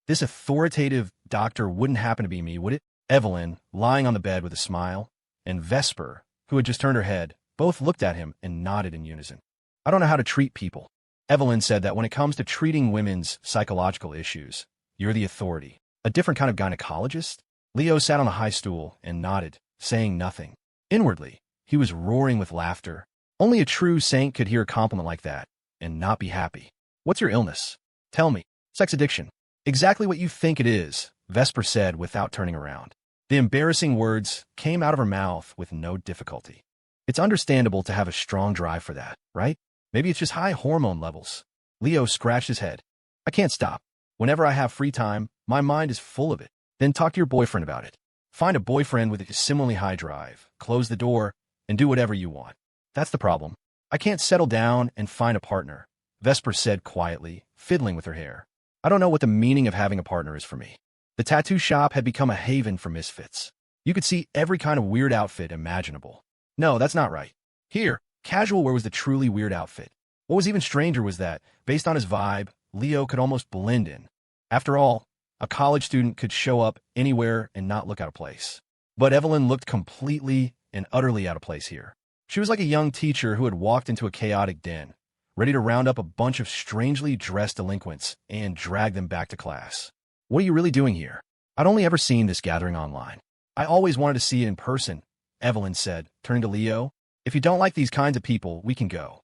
This authoritative doctor wouldn't happen to be me, would it? Evelyn, lying on the bed with a smile, and Vesper, who had just turned her head, both looked at him and nodded in unison. "I don't know how to treat people." Evelyn said that when it comes to treating women's psychological issues, you're the authority. A different kind of gynecologist? Leo sat on a high stool and nodded, saying nothing. Inwardly, he was roaring with laughter. Only a true saint could hear a compliment like that and not be happy. "What's your illness?" "Tell me." "Sex addiction." "Exactly what you think it is," Vesper said without turning around. The embarrassing words came out of her mouth with no difficulty. "It's understandable to have a strong drive for that, right? Maybe it's just high hormone levels." Leo scratched his head. "I can't stop. Whenever I have free time, my mind is full of it." "Then talk to your boyfriend about it. Find a boyfriend with a similarly high drive, close the door, and do whatever you want." "That's the problem. I can't settle down and find a partner," Vesper said quietly, fiddling with her hair. "I don't know what the meaning of having a partner is for me." The tattoo shop had become a haven for misfits. You could see every kind of weird outfit imaginable. No, that's not right. Here, casual wear was the truly weird outfit. What was even stranger was that, based on his vibe, Leo could almost blend in. After all, a college student could show up anywhere and not look out of place. But Evelyn looked completely and utterly out of place here. She was like a young teacher who had walked into a chaotic den, ready to round up a bunch of strangely dressed delinquents and drag them back to class. "What are you really doing here?" "I'd only ever seen this gathering online. I always wanted to see it in person," Evelyn said, turning to Leo. "If you don't like these kinds of people, we can go."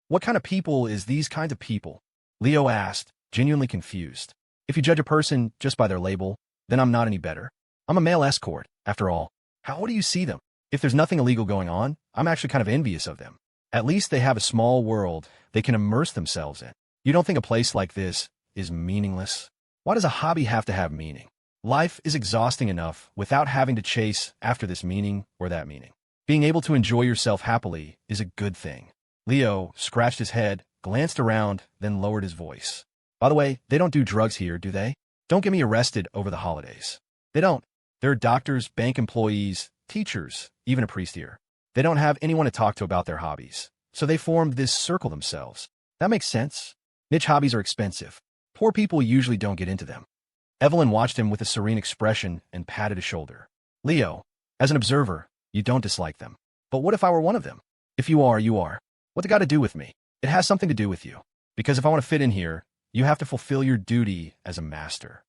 "What kind of people is these kinds of people?" Leo asked, genuinely confused. "If you judge a person just by their label, then I'm not any better. I'm a male escort, after all. How do you see them? If there's nothing illegal going on, I'm actually kind of envious of them. At least they have a small world they can immerse themselves in. You don't think a place like this is meaningless? Why does a hobby have to have meaning? Life is exhausting enough without having to chase after this meaning or that meaning. Being able to enjoy yourself happily is a good thing." Leo scratched his head, glanced around, then lowered his voice. "By the way, they don't do drugs here, do they? Don't get me arrested over the holidays." "They don't. There are doctors, bank employees, teachers, even a priest here. They don't have anyone to talk to about their hobbies, so they formed this circle themselves." "That makes sense. Niche hobbies are expensive. Poor people usually don't get into them." Evelyn watched him with a serene expression and patted his shoulder. "Leo, as an observer, you don't dislike them. But what if I were one of them?" "If you are, you are. What's it got to do with me?" "It has something to do with you. Because if I want to fit in here, you have to fulfill your duty as a master.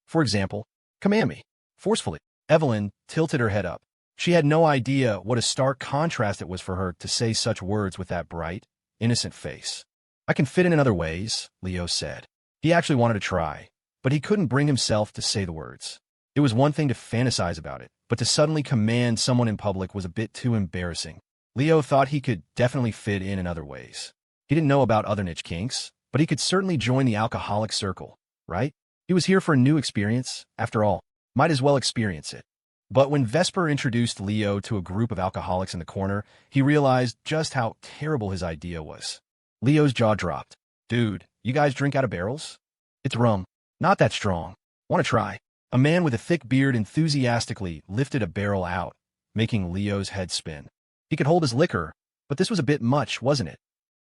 For example, command me. Forcefully." Evelyn tilted her head up. She had no idea what a stark contrast it was for her to say such words with that bright, innocent face. "I can fit in other ways," Leo said. He actually wanted to try, but he couldn't bring himself to say the words. It was one thing to fantasize about it, but to suddenly command someone in public was a bit too embarrassing. Leo thought he could definitely fit in other ways. He didn't know about other niche kinks, but he could certainly join the alcoholic circle, right? He was here for a new experience, after all. Might as well experience it. But when Vesper introduced Leo to a group of alcoholics in the corner, he realized just how terrible his idea was. Leo's jaw dropped. "Dude, you guys drink out of barrels?" "It's rum. Not that strong. Want to try?" A man with a thick beard enthusiastically lifted a barrel out, making Leo's head spin. He could hold his liquor, but this was a bit much, wasn't it?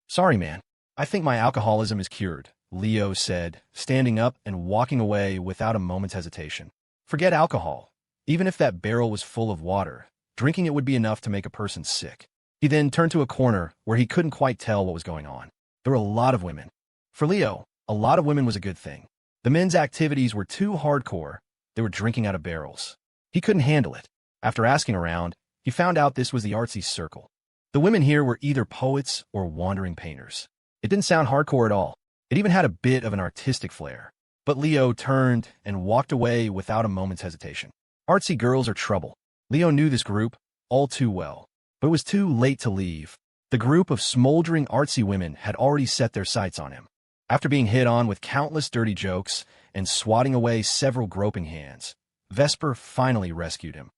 "Sorry, man. I think my alcoholism is cured," Leo said, standing up and walking away without a moment's hesitation. Forget alcohol. Even if that barrel was full of water, drinking it would be enough to make a person sick. He then turned to a corner where he couldn't quite tell what was going on. There were a lot of women. For Leo, a lot of women was a good thing. The men's activities were too hardcore. They were drinking out of barrels. He couldn't handle it. After asking around, he found out this was the artsy circle. The women here were either poets or wandering painters. It didn't sound hardcore at all. It even had a bit of an artistic flair. But Leo turned and walked away without a moment's hesitation. Artsy girls are trouble. Leo knew this group all too well, but it was too late to leave. The group of smoldering artsy women had already set their sights on him. After being hit on with countless dirty jokes and swatting away several groping hands, Vesper finally rescued him.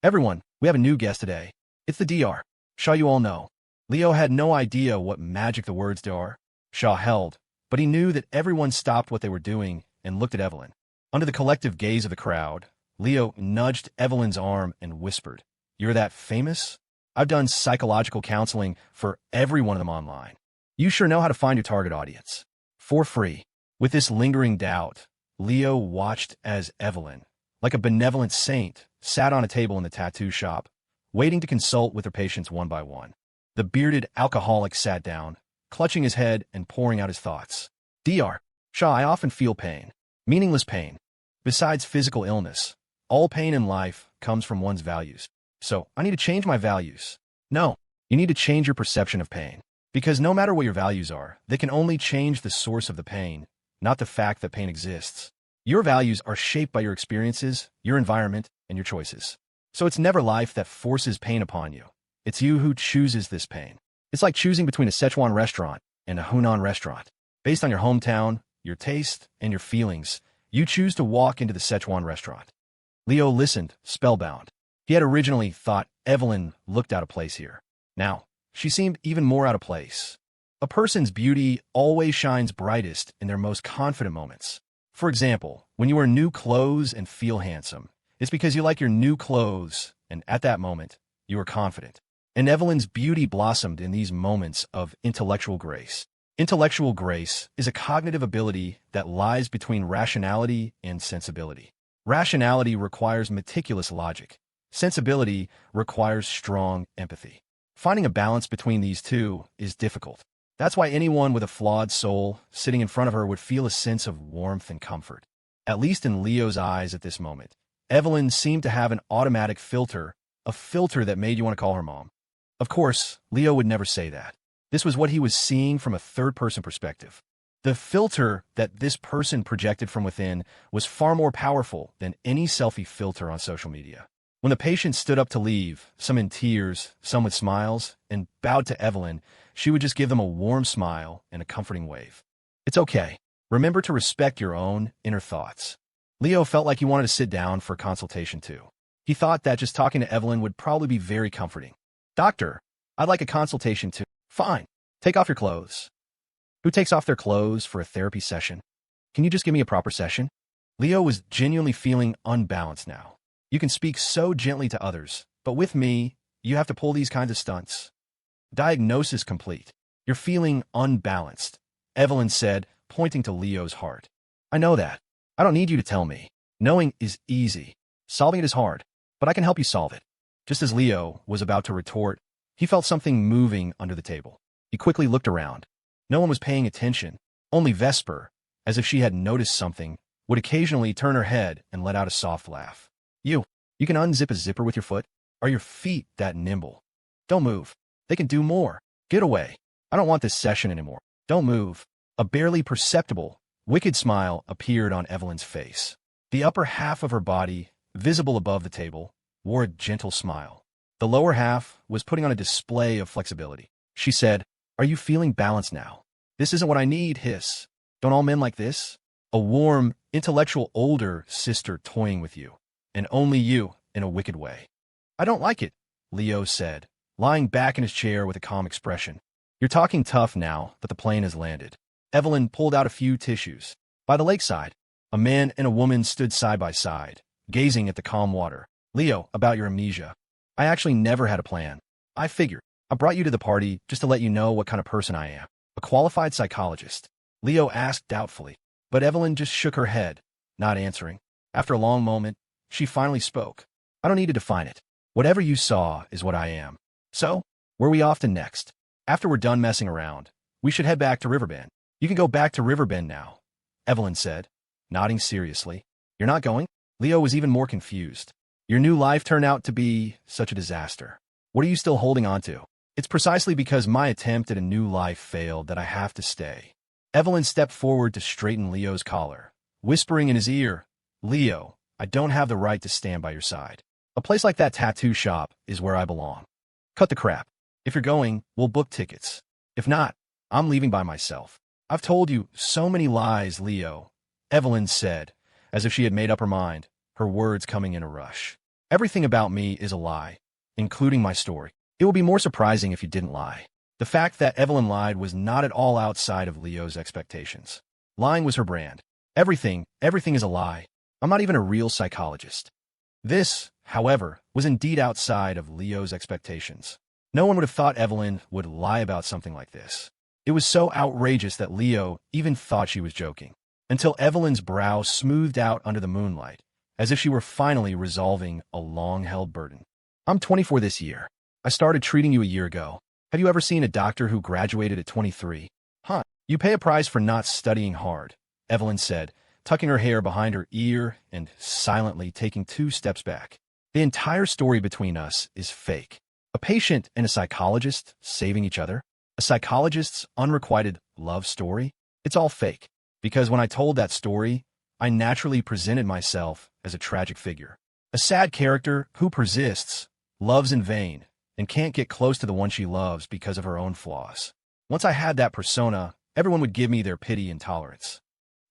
"Everyone, we have a new guest today. It's the DR. Shaw you all know." Leo had no idea what magic the words DR Shaw held, but he knew that everyone stopped what they were doing and looked at Evelyn. Under the collective gaze of the crowd, Leo nudged Evelyn's arm and whispered, "You're that famous? I've done psychological counseling for every one of them online. You sure know how to find your target audience. For free." With this lingering doubt, Leo watched as Evelyn, like a benevolent saint, sat on a table in the tattoo shop, waiting to consult with her patients one by one. The bearded alcoholic sat down, clutching his head and pouring out his thoughts. Dr. Shaw, I often feel pain. Meaningless pain. Besides physical illness, all pain in life comes from one's values. So, I need to change my values. No, you need to change your perception of pain. Because no matter what your values are, they can only change the source of the pain, not the fact that pain exists. Your values are shaped by your experiences, your environment, and your choices. So it's never life that forces pain upon you. It's you who chooses this pain. It's like choosing between a Szechuan restaurant and a Hunan restaurant. Based on your hometown, your taste, and your feelings, you choose to walk into the Szechuan restaurant. Leo listened, spellbound. He had originally thought Evelyn looked out of place here. Now, she seemed even more out of place. A person's beauty always shines brightest in their most confident moments. For example, when you wear new clothes and feel handsome, it's because you like your new clothes, and at that moment, you are confident. And Evelyn's beauty blossomed in these moments of intellectual grace. Intellectual grace is a cognitive ability that lies between rationality and sensibility. Rationality requires meticulous logic. Sensibility requires strong empathy. Finding a balance between these two is difficult. That's why anyone with a flawed soul sitting in front of her would feel a sense of warmth and comfort. At least in Leo's eyes at this moment, Evelyn seemed to have an automatic filter, a filter that made you want to call her mom. Of course, Leo would never say that. This was what he was seeing from a third-person perspective. The filter that this person projected from within was far more powerful than any selfie filter on social media. When the patient stood up to leave, some in tears, some with smiles, and bowed to Evelyn, she would just give them a warm smile and a comforting wave. It's okay. Remember to respect your own inner thoughts. Leo felt like he wanted to sit down for a consultation too. He thought that just talking to Evelyn would probably be very comforting. "Doctor, I'd like a consultation too." "Fine. Take off your clothes." Who takes off their clothes for a therapy session? Can you just give me a proper session? Leo was genuinely feeling unbalanced now. You can speak so gently to others, but with me, you have to pull these kinds of stunts. Diagnosis complete. You're feeling unbalanced, Evelyn said, pointing to Leo's heart. "I know that. I don't need you to tell me. Knowing is easy. Solving it is hard, but I can help you solve it." Just as Leo was about to retort, he felt something moving under the table. He quickly looked around. No one was paying attention. Only Vesper, as if she had noticed something, would occasionally turn her head and let out a soft laugh. You can unzip a zipper with your foot? Are your feet that nimble? Don't move. They can do more. Get away. I don't want this session anymore. Don't move. A barely perceptible, wicked smile appeared on Evelyn's face. The upper half of her body, visible above the table, wore a gentle smile. The lower half was putting on a display of flexibility. She said, "Are you feeling balanced now?" "This isn't what I need, hiss. Don't all men like this?" A warm, intellectual older sister toying with you. And only you, in a wicked way. "I don't like it," Leo said, lying back in his chair with a calm expression. "You're talking tough now that the plane has landed." Evelyn pulled out a few tissues. By the lakeside, a man and a woman stood side by side, gazing at the calm water. "Leo, about your amnesia. I actually never had a plan. I figured. I brought you to the party just to let you know what kind of person I am. A qualified psychologist." Leo asked doubtfully, but Evelyn just shook her head, not answering. After a long moment, she finally spoke. "I don't need to define it. Whatever you saw is what I am. So, where are we off to next? After we're done messing around, we should head back to Riverbend." "You can go back to Riverbend now," Evelyn said, nodding seriously. "You're not going?" Leo was even more confused. "Your new life turned out to be such a disaster. What are you still holding on to?" "It's precisely because my attempt at a new life failed that I have to stay." Evelyn stepped forward to straighten Leo's collar, whispering in his ear, "Leo, I don't have the right to stand by your side. A place like that tattoo shop is where I belong. Cut the crap. If you're going, we'll book tickets. If not, I'm leaving by myself." "I've told you so many lies, Leo," Evelyn said, as if she had made up her mind, her words coming in a rush. "Everything about me is a lie, including my story. It would be more surprising if you didn't lie." The fact that Evelyn lied was not at all outside of Leo's expectations. Lying was her brand. Everything is a lie. I'm not even a real psychologist." This, however, was indeed outside of Leo's expectations. No one would have thought Evelyn would lie about something like this. It was so outrageous that Leo even thought she was joking, until Evelyn's brow smoothed out under the moonlight, as if she were finally resolving a long-held burden. I'm 24 this year. I started treating you a year ago. Have you ever seen a doctor who graduated at 23? Huh. You pay a price for not studying hard, Evelyn said, tucking her hair behind her ear and silently taking 2 steps back. The entire story between us is fake. A patient and a psychologist saving each other? A psychologist's unrequited love story? It's all fake. Because when I told that story, I naturally presented myself as a tragic figure. A sad character who persists, loves in vain, and can't get close to the one she loves because of her own flaws. Once I had that persona, everyone would give me their pity and tolerance.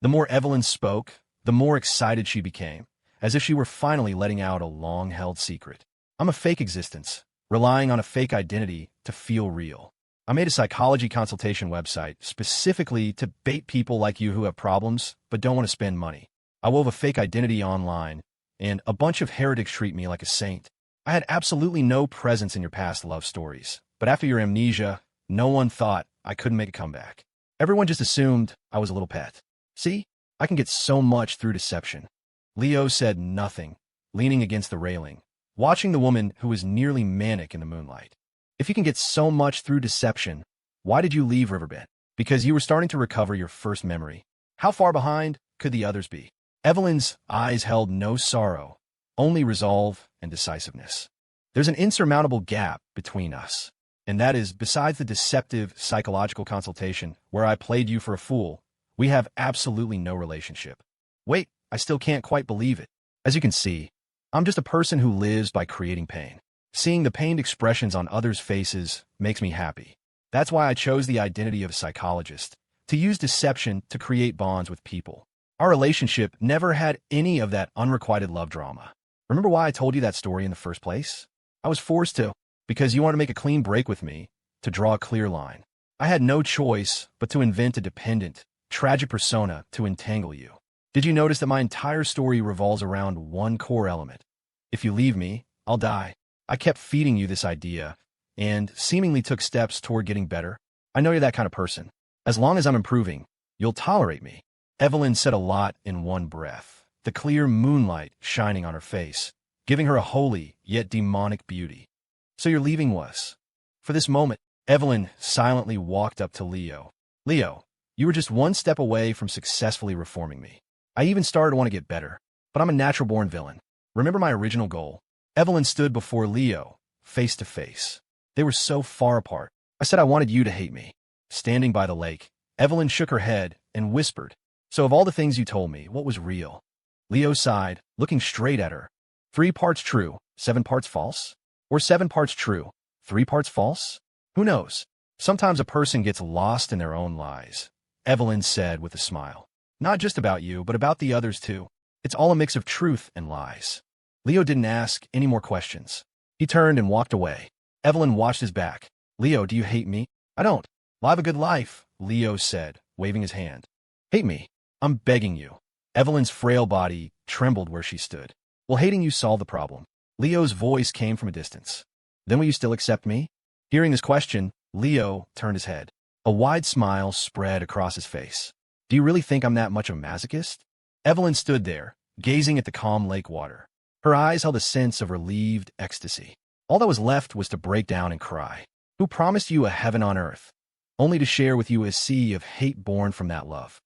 The more Evelyn spoke, the more excited she became, as if she were finally letting out a long-held secret. I'm a fake existence, relying on a fake identity to feel real. I made a psychology consultation website specifically to bait people like you who have problems but don't want to spend money. I wove a fake identity online, and a bunch of heretics treat me like a saint. I had absolutely no presence in your past love stories, but after your amnesia, no one thought I couldn't make a comeback. Everyone just assumed I was a little pet. See, I can get so much through deception. Leo said nothing, leaning against the railing, watching the woman who was nearly manic in the moonlight. If you can get so much through deception, why did you leave Riverbed? Because you were starting to recover your first memory. How far behind could the others be? Evelyn's eyes held no sorrow, only resolve and decisiveness. There's an insurmountable gap between us, and that is, besides the deceptive psychological consultation where I played you for a fool, we have absolutely no relationship. Wait, I still can't quite believe it. As you can see, I'm just a person who lives by creating pain. Seeing the pained expressions on others' faces makes me happy. That's why I chose the identity of a psychologist, to use deception to create bonds with people. Our relationship never had any of that unrequited love drama. Remember why I told you that story in the first place? I was forced to, because you wanted to make a clean break with me, to draw a clear line. I had no choice but to invent a dependent, tragic persona to entangle you. Did you notice that my entire story revolves around one core element? If you leave me, I'll die. I kept feeding you this idea, and seemingly took steps toward getting better. I know you're that kind of person. As long as I'm improving, you'll tolerate me. Evelyn said a lot in one breath, the clear moonlight shining on her face, giving her a holy yet demonic beauty. So your leaving was? For this moment, Evelyn silently walked up to Leo. Leo, you were just one step away from successfully reforming me. I even started to want to get better, but I'm a natural-born villain. Remember my original goal? Evelyn stood before Leo, face to face. They were so far apart. I said I wanted you to hate me. Standing by the lake, Evelyn shook her head and whispered, "So of all the things you told me, what was real?" Leo sighed, looking straight at her. 3 parts true, 7 parts false? Or 7 parts true, 3 parts false? Who knows? Sometimes a person gets lost in their own lies, Evelyn said with a smile. Not just about you, but about the others too. It's all a mix of truth and lies. Leo didn't ask any more questions. He turned and walked away. Evelyn watched his back. Leo, do you hate me? I don't. Live a good life, Leo said, waving his hand. Hate me. I'm begging you. Evelyn's frail body trembled where she stood. Will hating you solve the problem? Leo's voice came from a distance. Then will you still accept me? Hearing this question, Leo turned his head. A wide smile spread across his face. Do you really think I'm that much of a masochist? Evelyn stood there, gazing at the calm lake water. Her eyes held a sense of relieved ecstasy. All that was left was to break down and cry. Who promised you a heaven on earth, only to share with you a sea of hate born from that love?